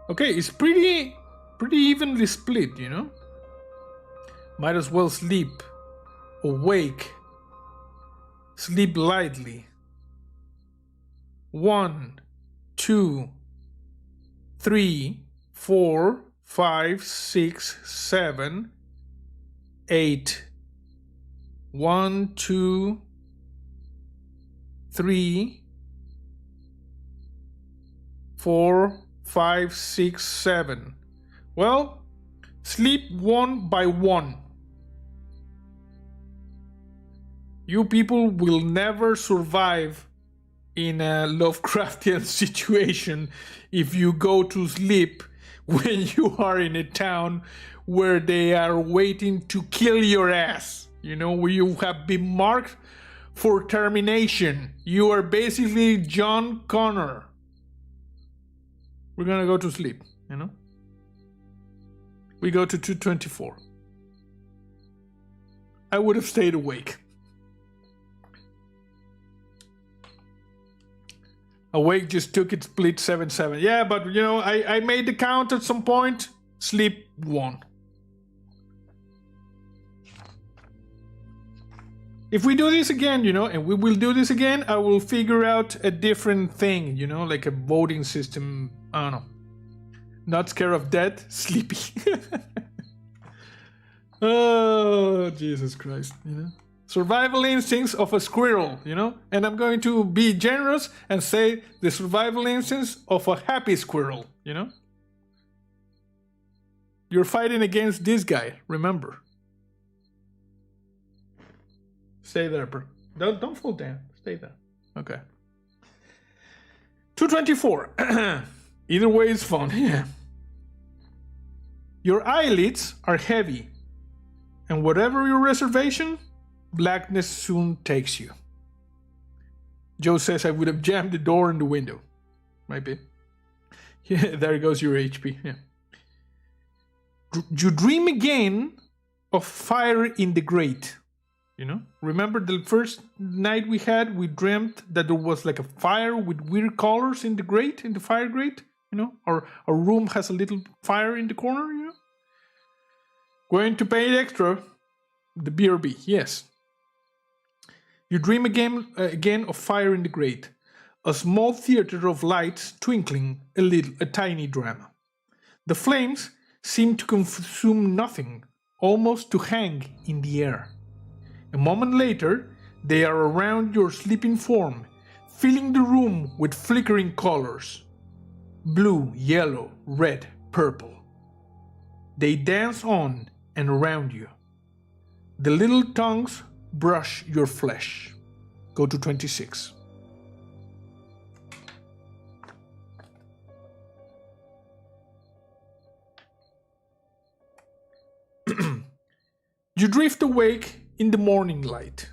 Okay, it's pretty evenly split, Might as well sleep. Awake. Sleep lightly. 1, 2, 3, 4, 5, 6, 7, 8. 1, 2, 3, 4, 5, 6, 7. Well, sleep one by one. You people will never survive in a Lovecraftian situation if you go to sleep when you are in a town where they are waiting to kill your ass. Where you have been marked for termination. You are basically John Connor. We're gonna go to sleep, We go to 224. I would have stayed awake. Awake just took its split 7-7. Yeah, but I made the count at some point. Sleep 1. If we do this again, and we will do this again, I will figure out a different thing, like a voting system. I don't know. Not scared of death, sleepy. Oh, Jesus Christ, Survival instincts of a squirrel, And I'm going to be generous and say the survival instincts of a happy squirrel, You're fighting against this guy, remember. Stay there, bro. Don't fall down. Stay there. Okay. 224. Either way is fun. Yeah. Your eyelids are heavy, and whatever your reservation, blackness soon takes you. Joe says I would have jammed the door and the window. Might be. Yeah, there goes your HP. Yeah. You dream again of fire in the grate. Remember the first night we dreamt that there was like a fire with weird colors in the grate, in the fire grate? or a room has a little fire in the corner, Going to pay extra, the BRB, yes. You dream again of fire in the grate, a small theater of lights twinkling, a tiny drama. The flames seem to consume nothing, almost to hang in the air. A moment later, they are around your sleeping form, filling the room with flickering colors. Blue, yellow, red, purple. They dance on and around you. The little tongues brush your flesh. Go to 26. You drift awake in the morning light.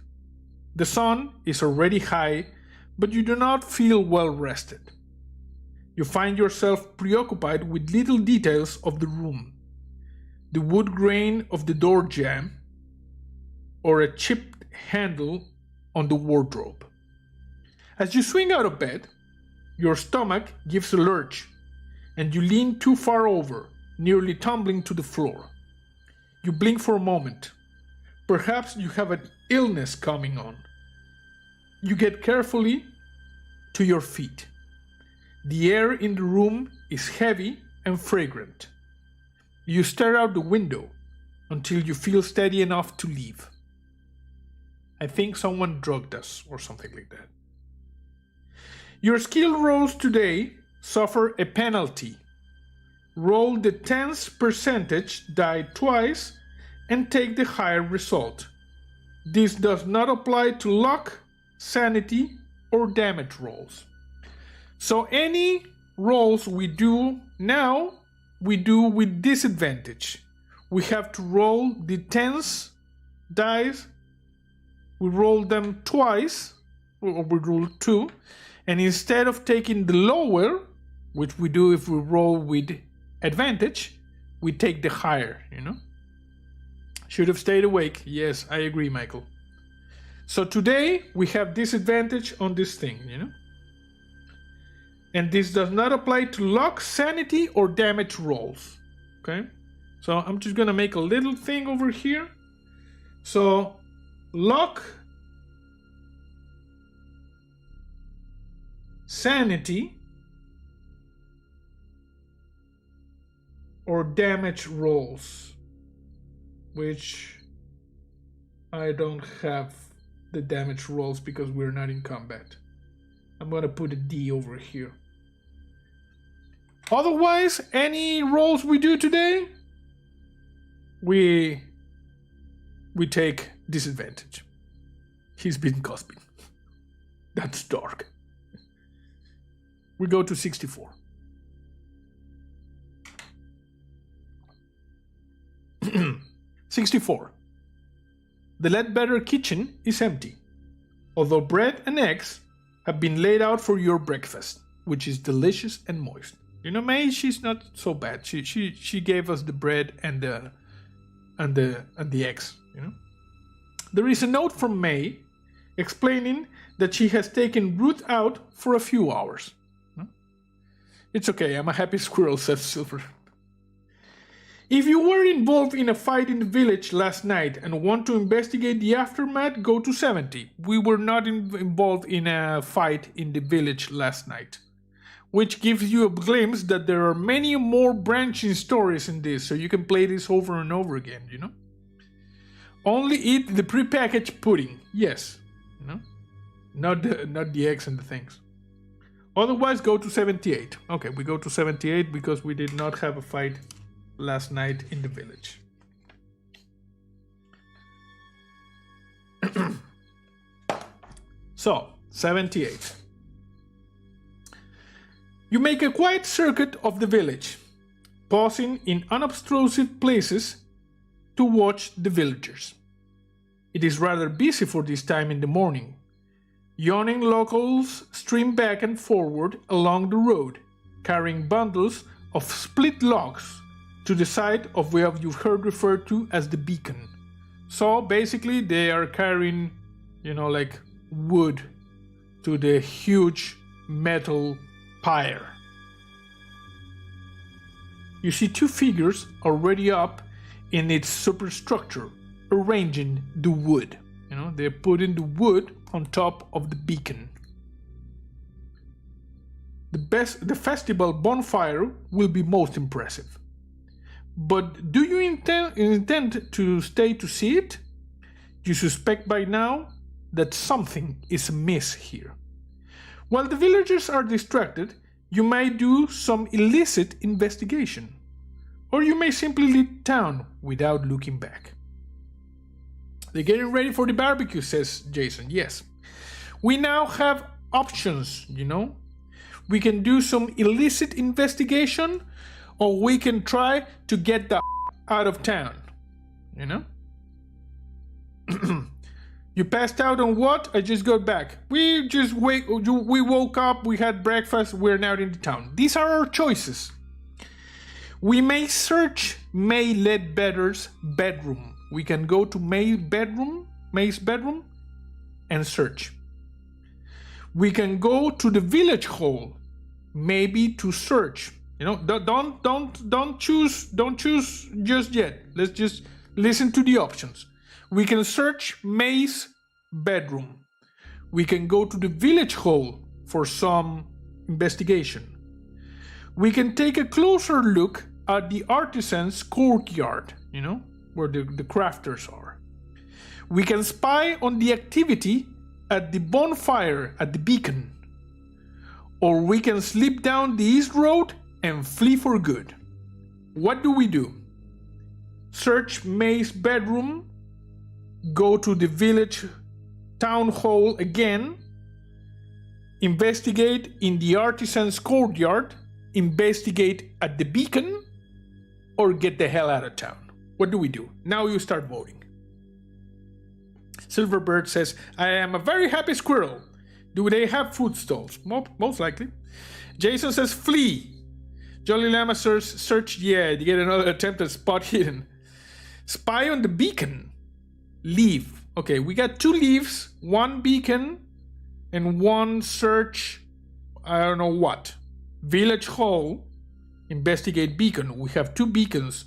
The sun is already high, but you do not feel well rested. You find yourself preoccupied with little details of the room. The wood grain of the door jamb, or a chipped handle on the wardrobe. As you swing out of bed, your stomach gives a lurch, and you lean too far over, nearly tumbling to the floor. You blink for a moment. Perhaps you have an illness coming on. You get carefully to your feet. The air in the room is heavy and fragrant. You stare out the window until you feel steady enough to leave. I think someone drugged us or something like that. Your skill rolls today suffer a penalty. Roll the tense percentage die twice and take the higher result. This does not apply to luck, sanity, or damage rolls. So any rolls we do now, we do with disadvantage. We have to roll the tense dice. We roll them twice, or we roll 2, and instead of taking the lower, which we do if we roll with advantage, we take the higher, Should have stayed awake. Yes, I agree, Michael. So today we have disadvantage on this thing, And this does not apply to luck, sanity, or damage rolls. Okay? So I'm just gonna make a little thing over here. So luck, sanity, or damage rolls, which I don't have the damage rolls because we're not in combat. I'm gonna put a D over here. Otherwise, any rolls we do today, we take disadvantage. He's been cusping. That's dark. We go to 64. $64. The Ledbetter kitchen is empty, although bread and eggs have been laid out for your breakfast, which is delicious and moist. May, she's not so bad. She gave us the bread and the eggs. There is a note from May explaining that she has taken Ruth out for a few hours. It's okay. I'm a happy squirrel, says Silver. If you were involved in a fight in the village last night and want to investigate the aftermath, go to 70. We were not involved in a fight in the village last night. Which gives you a glimpse that there are many more branching stories in this, so you can play this over and over again, Only eat the prepackaged pudding, yes. Not the eggs and the things. Otherwise, go to 78. Okay, we go to 78 because we did not have a fight last night in the village. So, 78. You make a quiet circuit of the village, pausing in unobtrusive places to watch the villagers. It is rather busy for this time in the morning. Yawning locals stream back and forward along the road, carrying bundles of split logs to the side of what you've heard referred to as the beacon. So basically they are carrying, like wood to the huge metal pyre. you see two figures already up in its superstructure, arranging the wood. You know, they're putting the wood on top of the beacon. The festival bonfire will be most impressive. But do you intend to stay to see it? You suspect by now that something is amiss here. While the villagers are distracted, you may do some illicit investigation. Or you may simply leave town without looking back. They're getting ready for the barbecue, says Jason. Yes. We now have options, you know. We can do some illicit investigation, or we can try to get the out of town, you know. You passed out on what? I just got back. We woke up, we had breakfast, we're now in the town. These are our choices. We may search May Ledbetter's bedroom. We can go to May's bedroom, and search. We can go to the village hall, maybe to search. You know, don't choose just yet. Let's just listen to the options. We can search May's bedroom. We can go to the village hall for some investigation. We can take a closer look at the artisan's courtyard, you know, where the crafters are. We can spy on the activity at the bonfire at the beacon. Or we can slip down the east road and flee for good. What do we do? Search May's bedroom, go to the village town hall again, investigate in the artisan's courtyard, investigate at the beacon, or get the hell out of town. What do we do? Now you start voting. Silverbird says, I am a very happy squirrel. Do they have food stalls? Most likely. Jason says, flee. Jolly Llama says, search, yeah, you get another attempt at spot hidden. Spy on the beacon. Leave. Okay, we got 2 leaves, 1 beacon, and 1 search, I don't know what. Village hall, investigate beacon. We have 2 beacons.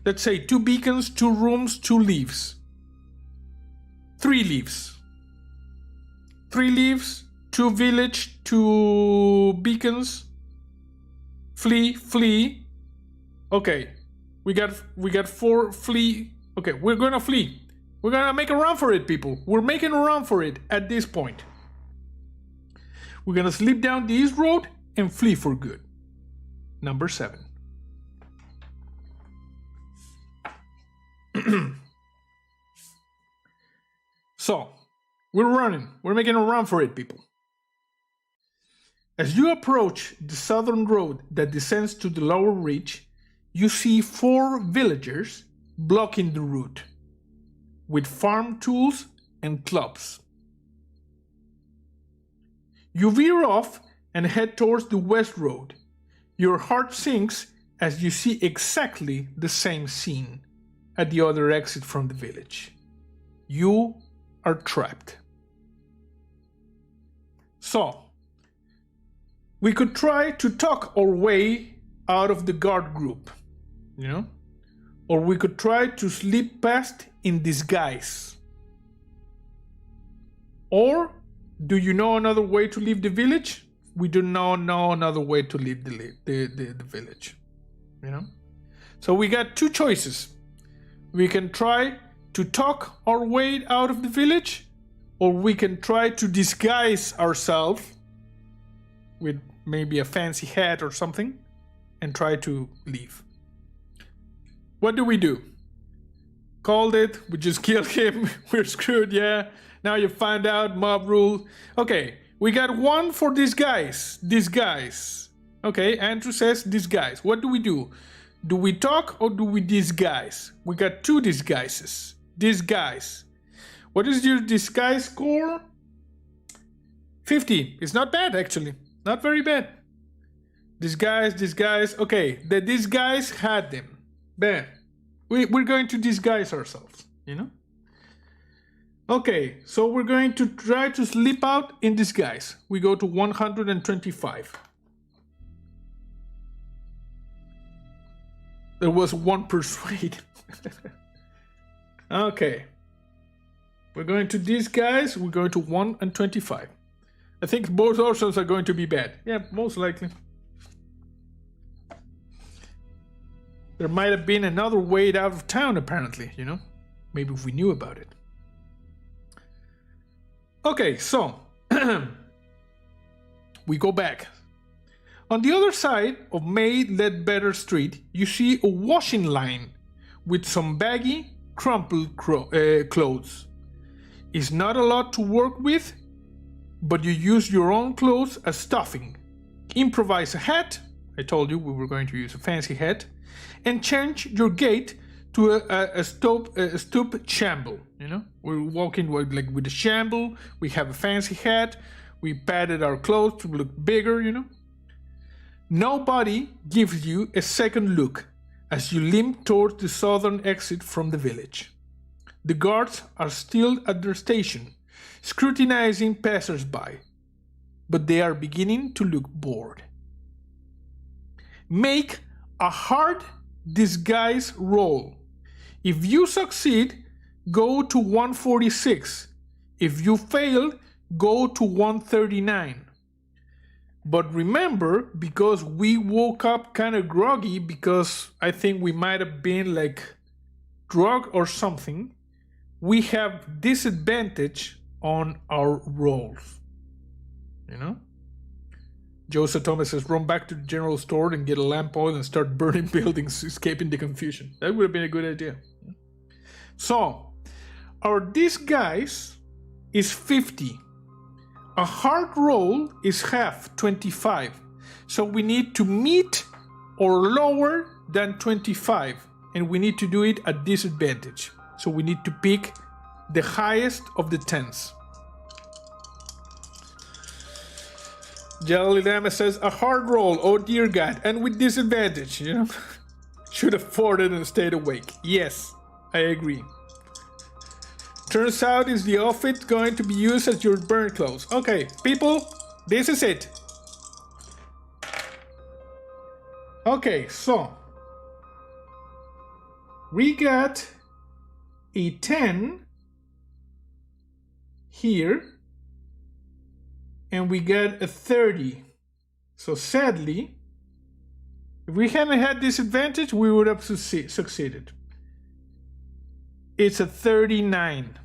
Let's say 2 beacons, 2 rooms, 2 leaves. 3 leaves. 3 leaves, 2 village, 2 beacons. Flee. Okay, we got 4 flee. Okay, we're gonna flee. We're gonna make a run for it, people. We're making a run for it at this point. We're gonna slip down the east road and flee for good. Number 7. So, we're running. We're making a run for it, people. As you approach the southern road that descends to the lower reach, you see 4 villagers blocking the route with farm tools and clubs. You veer off and head towards the west road. Your heart sinks as you see exactly the same scene at the other exit from the village. You are trapped. So, we could try to talk our way out of the guard group, you know? Or we could try to slip past in disguise. Or, do you know another way to leave the village? We do not know another way to leave the village, you know? So we got 2 choices. We can try to talk our way out of the village, or we can try to disguise ourselves with maybe a fancy hat or something and try to leave. What do? Called it, we just killed him, we're screwed, yeah. Now you find out, mob rule. Okay, we got 1 for disguise. Okay, Andrew says disguise. What do? Do we talk or do we disguise? We got 2 disguises. Disguise. What is your disguise score? 50. It's not bad, actually. Not very bad. Disguise. Okay, the disguise had them. Bad. We're going to disguise ourselves, you know? Okay, so we're going to try to slip out in disguise. We go to 125. There was 1 persuade. Okay. We're going to these guys. We're going to 1 and 25. I think both options are going to be bad. Yeah, most likely. There might have been another way out of town, apparently, you know? Maybe if we knew about it. Okay, so we go back. On the other side of May Ledbetter Street, you see a washing line with some baggy, crumpled clothes. It's not a lot to work with, but you use your own clothes as stuffing. Improvise a hat. I told you we were going to use a fancy hat. And change your gait to a stoop shamble. You know, we're walking with a shamble. We have a fancy hat. We padded our clothes to look bigger. You know. Nobody gives you a second look as you limp towards the southern exit from the village. The guards are still at their station, scrutinizing passers-by, but they are beginning to look bored. Make a hard disguise roll. If you succeed, go to 146. If you fail, go to 139. But remember, because we woke up kind of groggy, because I think we might have been like drugged or something, we have disadvantage on our rolls. You know? Joseph Thomas says, run back to the general store and get a lamp oil and start burning buildings, escaping the confusion. That would have been a good idea. So, our disguise is 50. A hard roll is half, 25. So we need to meet or lower than 25. And we need to do it at disadvantage. So we need to pick the highest of the 10s. Jelly Lama says, a hard roll, oh dear God, and with disadvantage, you know? Should have fought it and stayed awake. Yes, I agree. Turns out is the outfit going to be used as your burn clothes. Okay, people, this is it. Okay, so we got a 10 here. And we got a 30. So sadly, if we hadn't had disadvantage, we would have succeeded. It's a 39.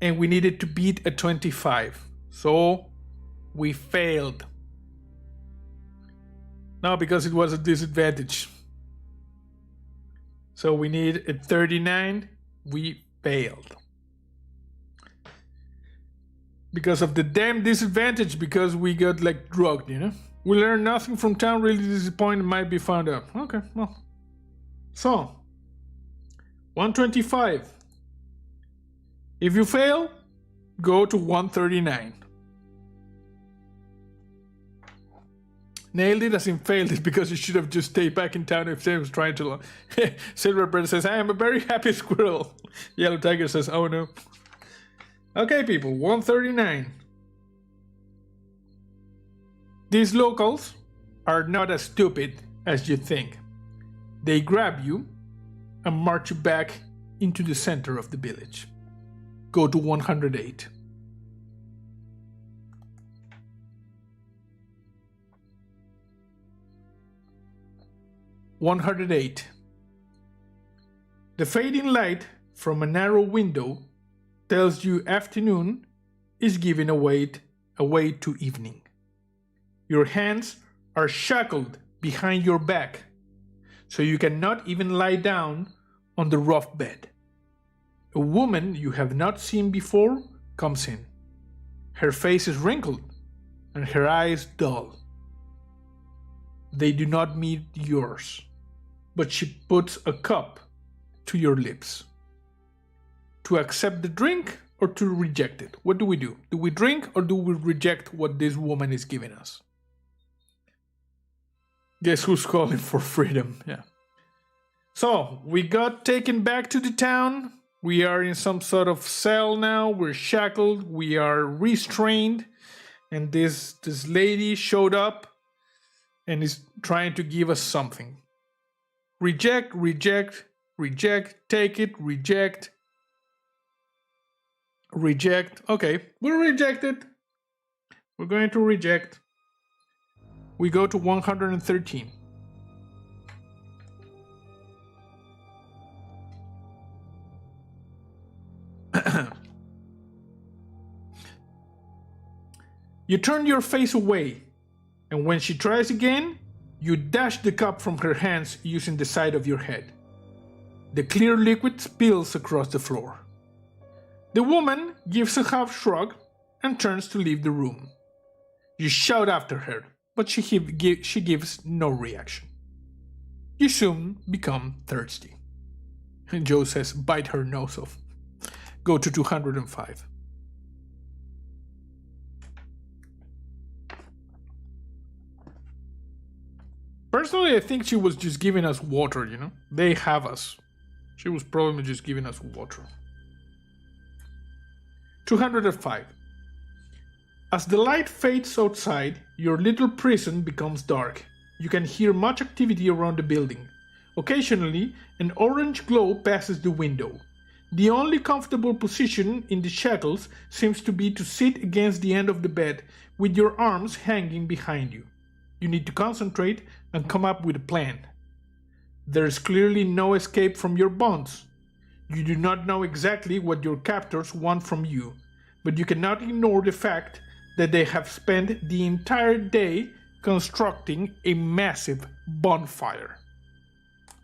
And we needed to beat a 25. So we failed. No, because it was a disadvantage. So we need a 39. We failed. Because of the damn disadvantage, because we got like drugged, you know? We learned nothing from town, really disappointed, might be found out. Okay, well. So, 125. If you fail, go to 139. Nailed it as in failed it because you should have just stayed back in town if they was trying to. Silverbird says, I am a very happy squirrel. Yellow Tiger says, oh no. Okay, people, 139. These locals are not as stupid as you think. They grab you and march you back into the center of the village. Go to 108. (108) The fading light from a narrow window tells you afternoon is giving away to evening. Your hands are shackled behind your back, so you cannot even lie down on the rough bed. A woman you have not seen before comes in. Her face is wrinkled and her eyes dull. They do not meet yours, but she puts a cup to your lips. To accept the drink or to reject it? What do we do? Do we drink or do we reject what this woman is giving us? Guess who's calling for freedom? Yeah. So, we got taken back to the town. We are in some sort of cell now. We're shackled. We are restrained. And this lady showed up. and is trying to give us something. Reject, reject, reject, take it, reject, reject. Okay, we'll reject it. We're going to reject. We go to 113. You turn your face away, and when she tries again, you dash the cup from her hands using the side of your head. The clear liquid spills across the floor. The woman gives a half shrug and turns to leave the room. You shout after her, but she gives no reaction. You soon become thirsty. And Joe says, bite her nose off. Go to 205. Personally, I think she was just giving us water, you know? They have us. She was probably just giving us water. 205. As the light fades outside, your little prison becomes dark. You can hear much activity around the building. Occasionally, an orange glow passes the window. The only comfortable position in the shackles seems to be to sit against the end of the bed with your arms hanging behind you. You need to concentrate and come up with a plan. There is clearly no escape from your bonds. You do not know exactly what your captors want from you, but you cannot ignore the fact that they have spent the entire day constructing a massive bonfire.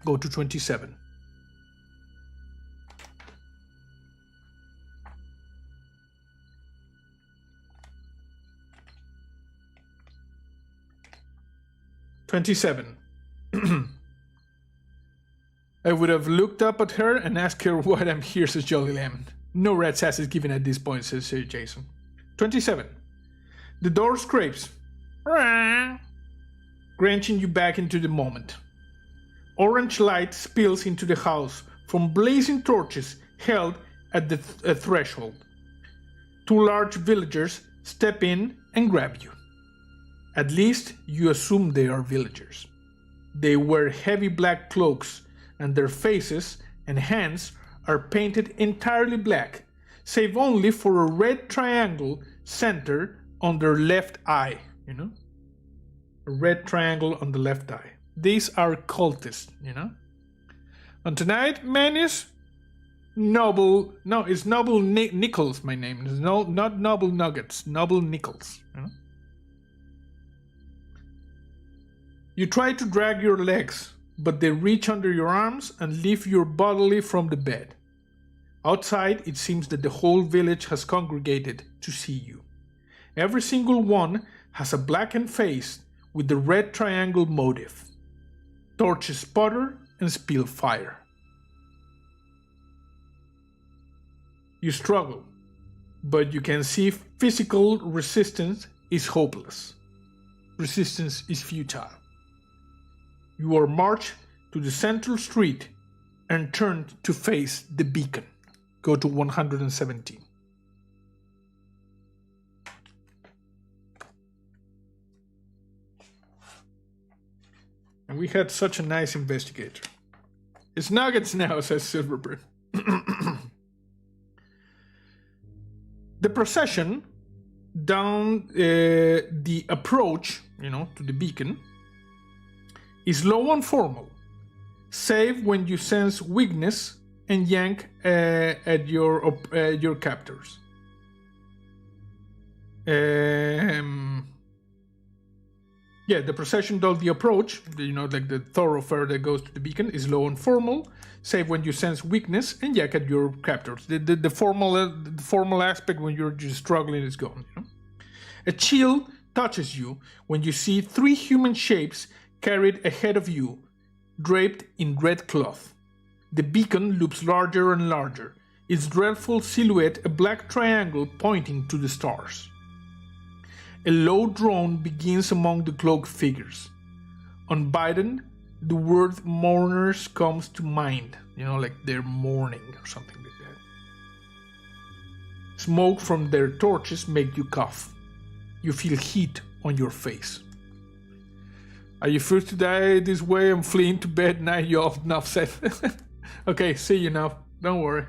Go to 27. I would have looked up at her and asked her why I'm here, says Jolly Lemon. No rat's ass is given at this point, says Jason. 27. The door scrapes, granting you back into the moment. Orange light spills into the house from blazing torches held at the threshold. Two large villagers step in and grab you. At least you assume they are villagers. They wear heavy black cloaks, and their faces and hands are painted entirely black, save only for a red triangle centered on their left eye, you know? A red triangle on the left eye. These are cultists, you know? And tonight, man, is Noble. No, it's Noble Nichols, my name. It's not Noble Nuggets, Noble Nichols, you know? You try to drag your legs, but they reach under your arms and lift you bodily from the bed. Outside, it seems that the whole village has congregated to see you. Every single one has a blackened face with the red triangle motif. Torches sputter and spill fire. You struggle, but you can see physical resistance is hopeless. Resistance is futile. You are marched to the central street and turned to face the beacon. Go to 117. And we had such a nice investigator. It's nuggets now, says Silverbird. The procession down the approach, to the beacon, is low and formal, save when you sense weakness and yank at your captors. The procession down the approach, like the thoroughfare that goes to the beacon, is low and formal, save when you sense weakness and yank at your captors. The formal aspect when you're just struggling is gone. A chill touches you when you see three human shapes carried ahead of you, draped in red cloth. The beacon looms larger and larger, its dreadful silhouette a black triangle pointing to the stars. A low drone begins among the cloaked figures. Unbidden, the word mourners comes to mind, like they're mourning or something like that. Smoke from their torches make you cough. You feel heat on your face. Are you first to die this way? I'm fleeing to bed now. You off enough said. Okay, see you now. Don't worry.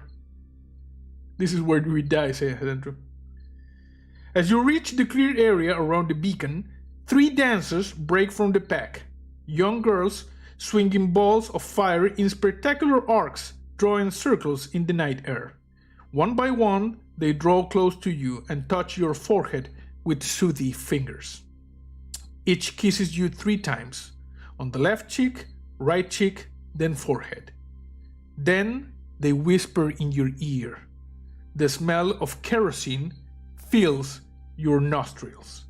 This is where we die, said Andrew. As you reach the cleared area around the beacon, 3 dancers break from the pack. Young girls swinging balls of fire in spectacular arcs, drawing circles in the night air. One by one, they draw close to you and touch your forehead with soothing fingers. Each kisses you 3 times, on the left cheek, right cheek, then forehead. Then they whisper in your ear. The smell of kerosene fills your nostrils.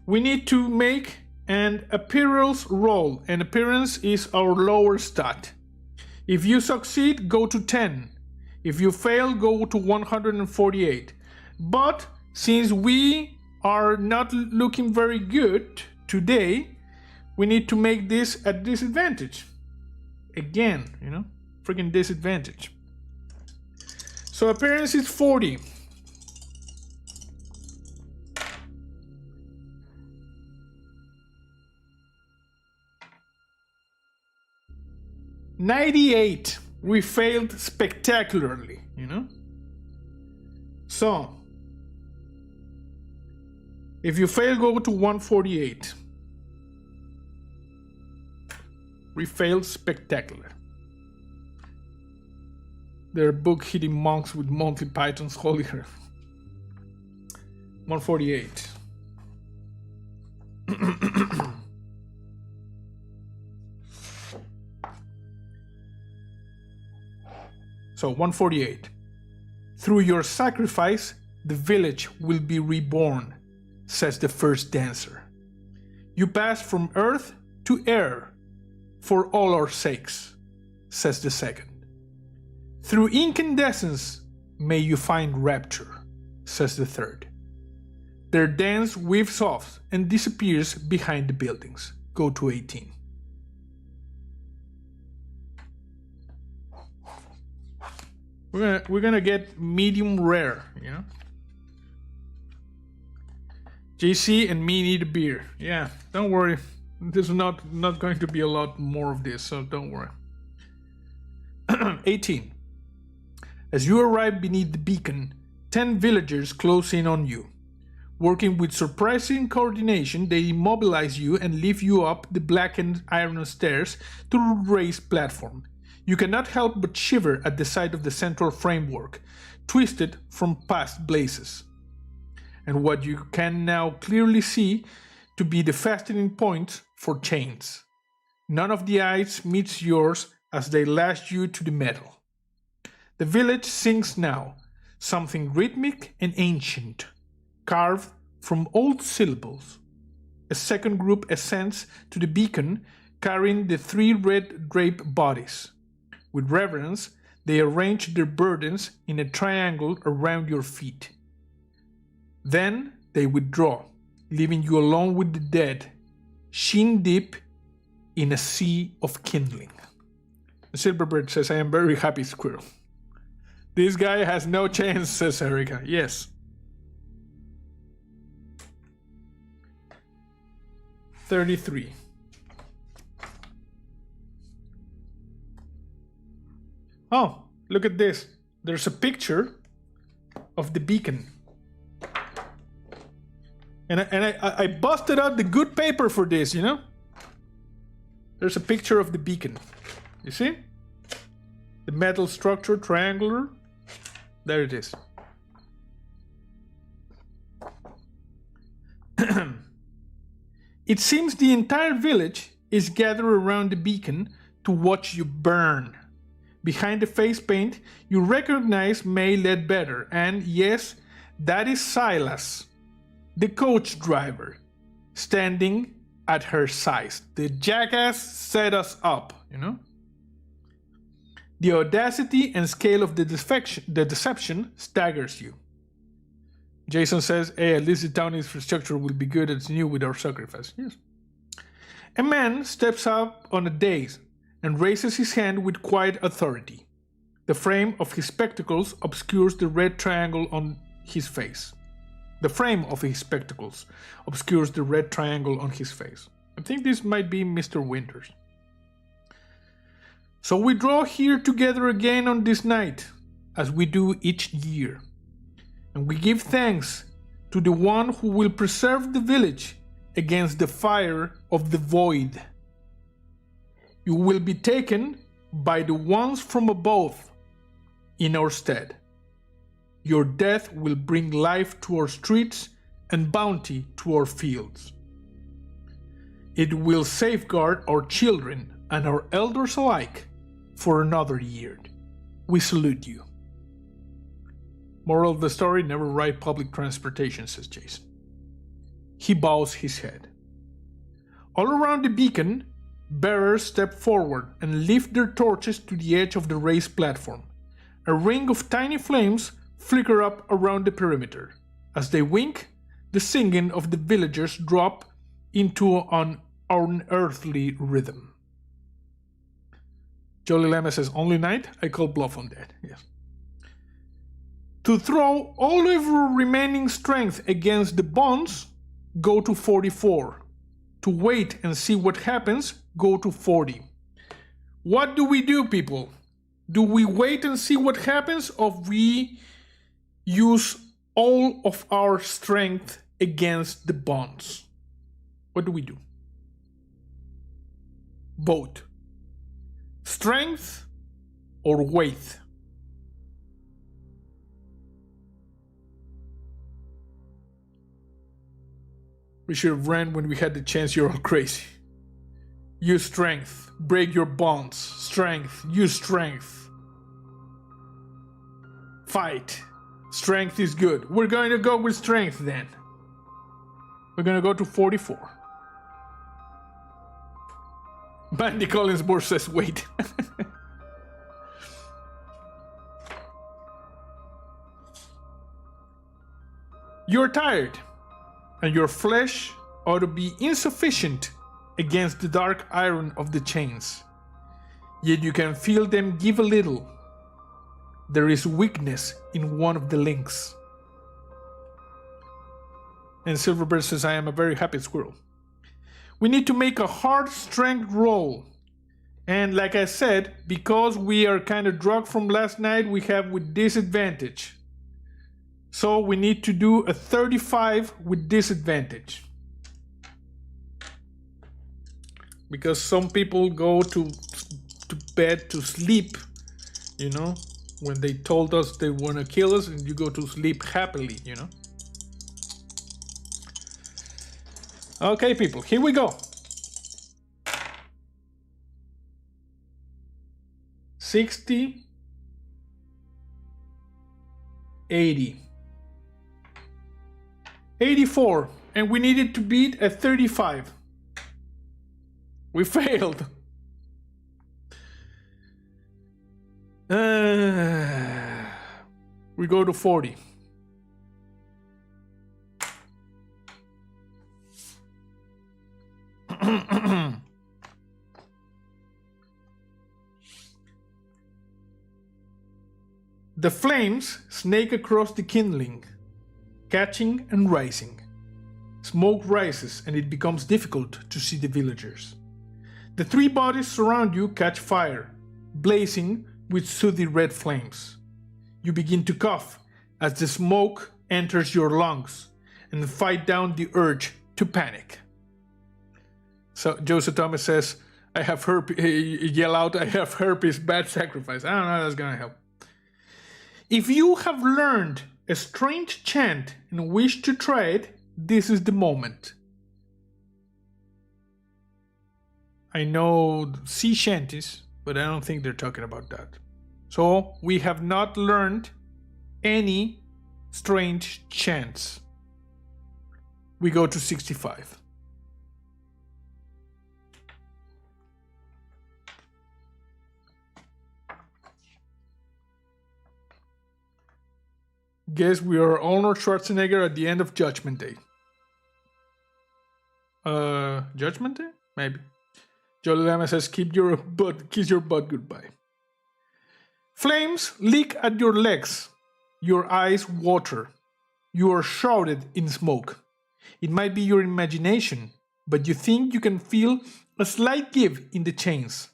We need to make an appearance roll. An appearance is our lower stat. If you succeed, go to 10. If you fail, go to 148. But since we are not looking very good today, we need to make this a disadvantage. Again, freaking disadvantage. So appearance is 40. $98. We failed spectacularly, So, if you fail, go to 148. We failed spectacular. They're book-hitting monks with Monty Python's holy grail. 148. So 148. Through your sacrifice, the village will be reborn, says the first dancer. You pass from earth to air, for all our sakes, says the second. Through incandescence, may you find rapture, says the third. Their dance weaves off and disappears behind the buildings. Go to 18. We're gonna get medium rare, JC and me need a beer. Yeah, don't worry. There's not going to be a lot more of this, so don't worry. 18. As you arrive beneath the beacon, 10 villagers close in on you. Working with surprising coordination, they immobilize you and lift you up the blackened iron stairs to a raised platform. You cannot help but shiver at the sight of the central framework, twisted from past blazes, and what you can now clearly see to be the fastening points for chains. None of the eyes meets yours as they lash you to the metal. The village sings now, something rhythmic and ancient, carved from old syllables. A second group ascends to the beacon, carrying the 3 red draped bodies. With reverence, they arrange their burdens in a triangle around your feet. Then they withdraw, leaving you alone with the dead, shin deep in a sea of kindling. Silverbird says, I am very happy, Squirrel. This guy has no chance, says Erica. Yes. 33. Oh, look at this. There's a picture of the beacon. And I busted out the good paper for this, There's a picture of the beacon. You see? The metal structure, triangular. There it is. It seems the entire village is gathered around the beacon to watch you burn. Behind the face paint, you recognize May Ledbetter, and yes, that is Silas, the coach driver, standing at her side. The jackass set us up, The audacity and scale of the deception staggers you. Jason says, hey, at least the town infrastructure will be good as new with our sacrifice. Yes. A man steps up on a dais and raises his hand with quiet authority. The frame of his spectacles obscures the red triangle on his face. The frame of his spectacles obscures the red triangle on his face. I think this might be Mr. Winters. So we draw here together again on this night, as we do each year. And we give thanks to the one who will preserve the village against the fire of the void. You will be taken by the ones from above in our stead. Your death will bring life to our streets and bounty to our fields. It will safeguard our children and our elders alike for another year. We salute you. Moral of the story, never ride public transportation, says Jason. He bows his head. All around the beacon, bearers step forward and lift their torches to the edge of the raised platform. A ring of tiny flames flicker up around the perimeter. As they wink, the singing of the villagers drop into an unearthly rhythm. Jolly Lama says, only night? I call bluff on that. Yes. To throw all of your remaining strength against the bonds, go to 44. To wait and see what happens, go to 40. What do we do, people? Do we wait and see what happens, or we use all of our strength against the bonds? What do we do? Vote. Strength or weight? We should have ran when we had the chance. You're all crazy. Use strength. Break your bonds. Strength. Use strength. Fight. Strength is good. We're going to go with strength then. We're going to go to 44. Bandy Collinsborg says wait. You're tired, and your flesh ought to be insufficient against the dark iron of the chains. Yet you can feel them give a little. There is weakness in one of the links. And Silverbird says, I am a very happy squirrel. We need to make a hard strength roll. And like I said, because we are kind of drugged from last night, we have with disadvantage. So we need to do a 35 with disadvantage. Because some people go to bed to sleep, you know, when they told us they want to kill us, and you go to sleep happily, you know. Okay, people, here we go. 60, 80, 84, and we needed to beat a 35. We failed. We go to 40. The flames snake across the kindling, catching and rising. Smoke rises and it becomes difficult to see the villagers. The three bodies surround you catch fire, blazing with sooty red flames. You begin to cough as the smoke enters your lungs and fight down the urge to panic. So Joseph Thomas says, I have herpes, yell out, I have herpes, bad sacrifice. I don't know if that's gonna help. If you have learned a strange chant and wish to try it, this is the moment. I know sea shanties, but I don't think they're talking about that. So we have not learned any strange chants. We go to 65. Guess we are Arnold Schwarzenegger at the end of Judgment Day. Judgment Day? Maybe. Jolly Lama says, kiss your butt goodbye. Flames leak at your legs. Your eyes water. You are shrouded in smoke. It might be your imagination, but you think you can feel a slight give in the chains.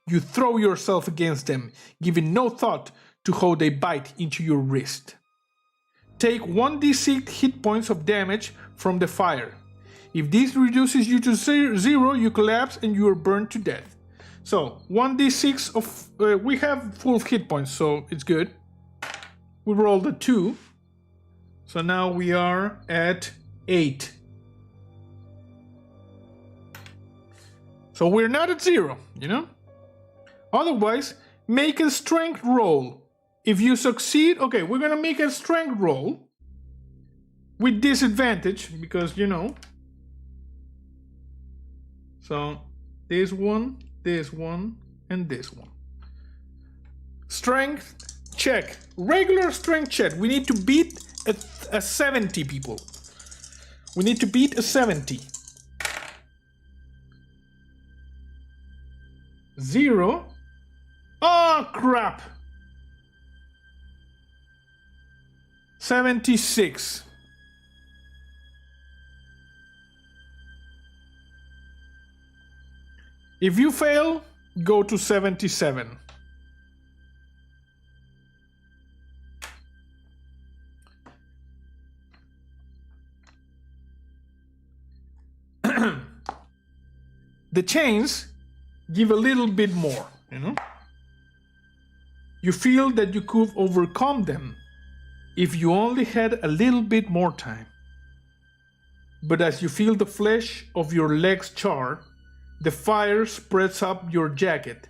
You throw yourself against them, giving no thought to how they bite into your wrist. Take 1d6 hit points of damage from the fire. If this reduces you to 0, you collapse and you are burned to death. So 1d6 of we have full hit points, so it's good. We rolled a 2, so now we are at 8. So we're not at 0, you know? Otherwise, make a strength roll. If you succeed, okay, we're gonna make a strength roll with disadvantage because, you know. So this one, and this one. Strength check. Regular strength check. We need to beat a 70, people. We need to beat a 70. 0. Oh, crap. 76. If you fail, go to 77. The chains give a little bit more, you know? You feel that you could overcome them if you only had a little bit more time. But as you feel the flesh of your legs char, the fire spreads up your jacket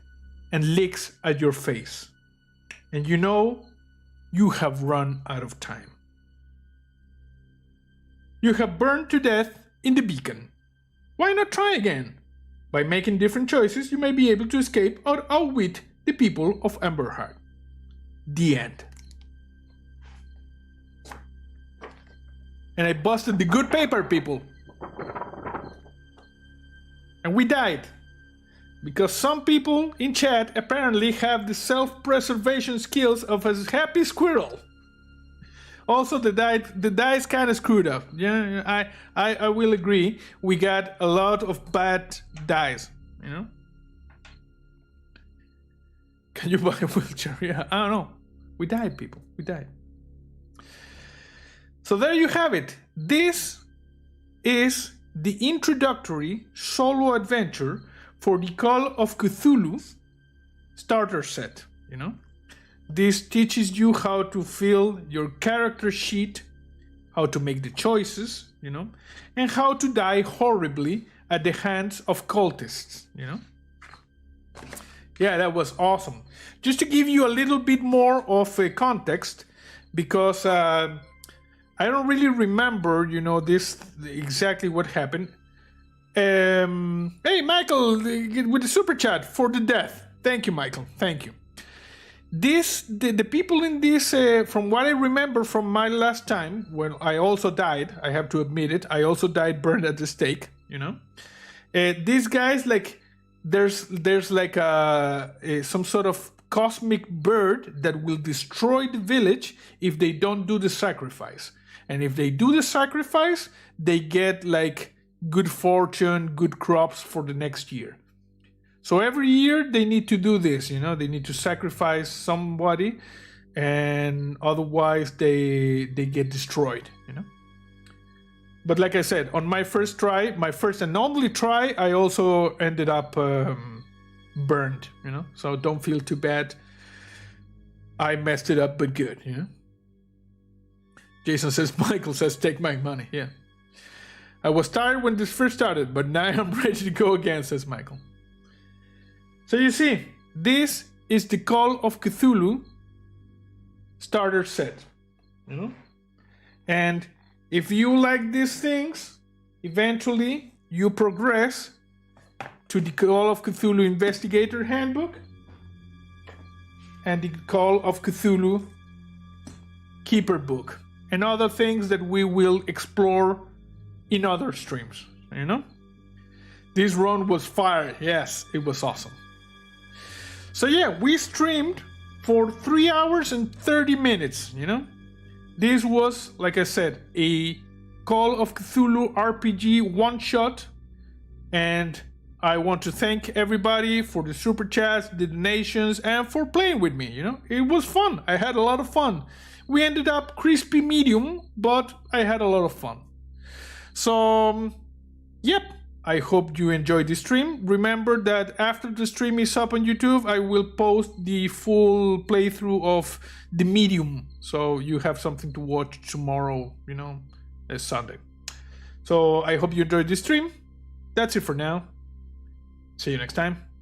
and licks at your face. And you know you have run out of time. You have burned to death in the beacon. Why not try again? By making different choices, you may be able to escape or outwit the people of Amberhead. The end. And I busted the good paper, people. And we died. Because some people in chat apparently have the self-preservation skills of a happy squirrel. Also, the dice kind of screwed up. Yeah, I will agree. We got a lot of bad dice, you know? Can you buy a wheelchair? Yeah, I don't know. We died, people. We died. So there you have it. This is the introductory solo adventure for the Call of Cthulhu starter set, you know? This teaches you how to fill your character sheet, how to make the choices, you know, and how to die horribly at the hands of cultists, you know. Yeah, that was awesome. Just to give you a little bit more of a context, because I don't really remember, you know, this exactly what happened. Hey, Michael, with the super chat for the death. Thank you, Michael. Thank you. The people in this, from what I remember from my last time, when I also died, I have to admit it, I also died burned at the stake, you know. These guys, like, there's like some sort of cosmic bird that will destroy the village if they don't do the sacrifice. And if they do the sacrifice, they get like good fortune, good crops for the next year. So every year they need to do this, you know, they need to sacrifice somebody, and otherwise they get destroyed, you know. But like I said, on my first try, my first and only try, I also ended up burned, you know. So don't feel too bad. I messed it up, but good, you know. Jason says, Michael says, take my money. Yeah. I was tired when this first started, but now I'm ready to go again, says Michael. So you see, this is the Call of Cthulhu starter set, you know? And if you like these things, eventually you progress to the Call of Cthulhu Investigator Handbook and the Call of Cthulhu Keeper Book and other things that we will explore in other streams, you know? This run was fire. Yes, it was awesome. So yeah, we streamed for 3 hours and 30 minutes, you know? This was, like I said, a Call of Cthulhu RPG one-shot And I want to thank everybody for the super chats, the donations, and for playing with me. It was fun. I had a lot of fun. We ended up crispy medium, but I had a lot of fun. So, yep. I hope you enjoyed the stream. Remember that after the stream is up on YouTube, I will post the full playthrough of the medium. So you have something to watch tomorrow, it's Sunday. So I hope you enjoyed the stream. That's it for now. See you next time.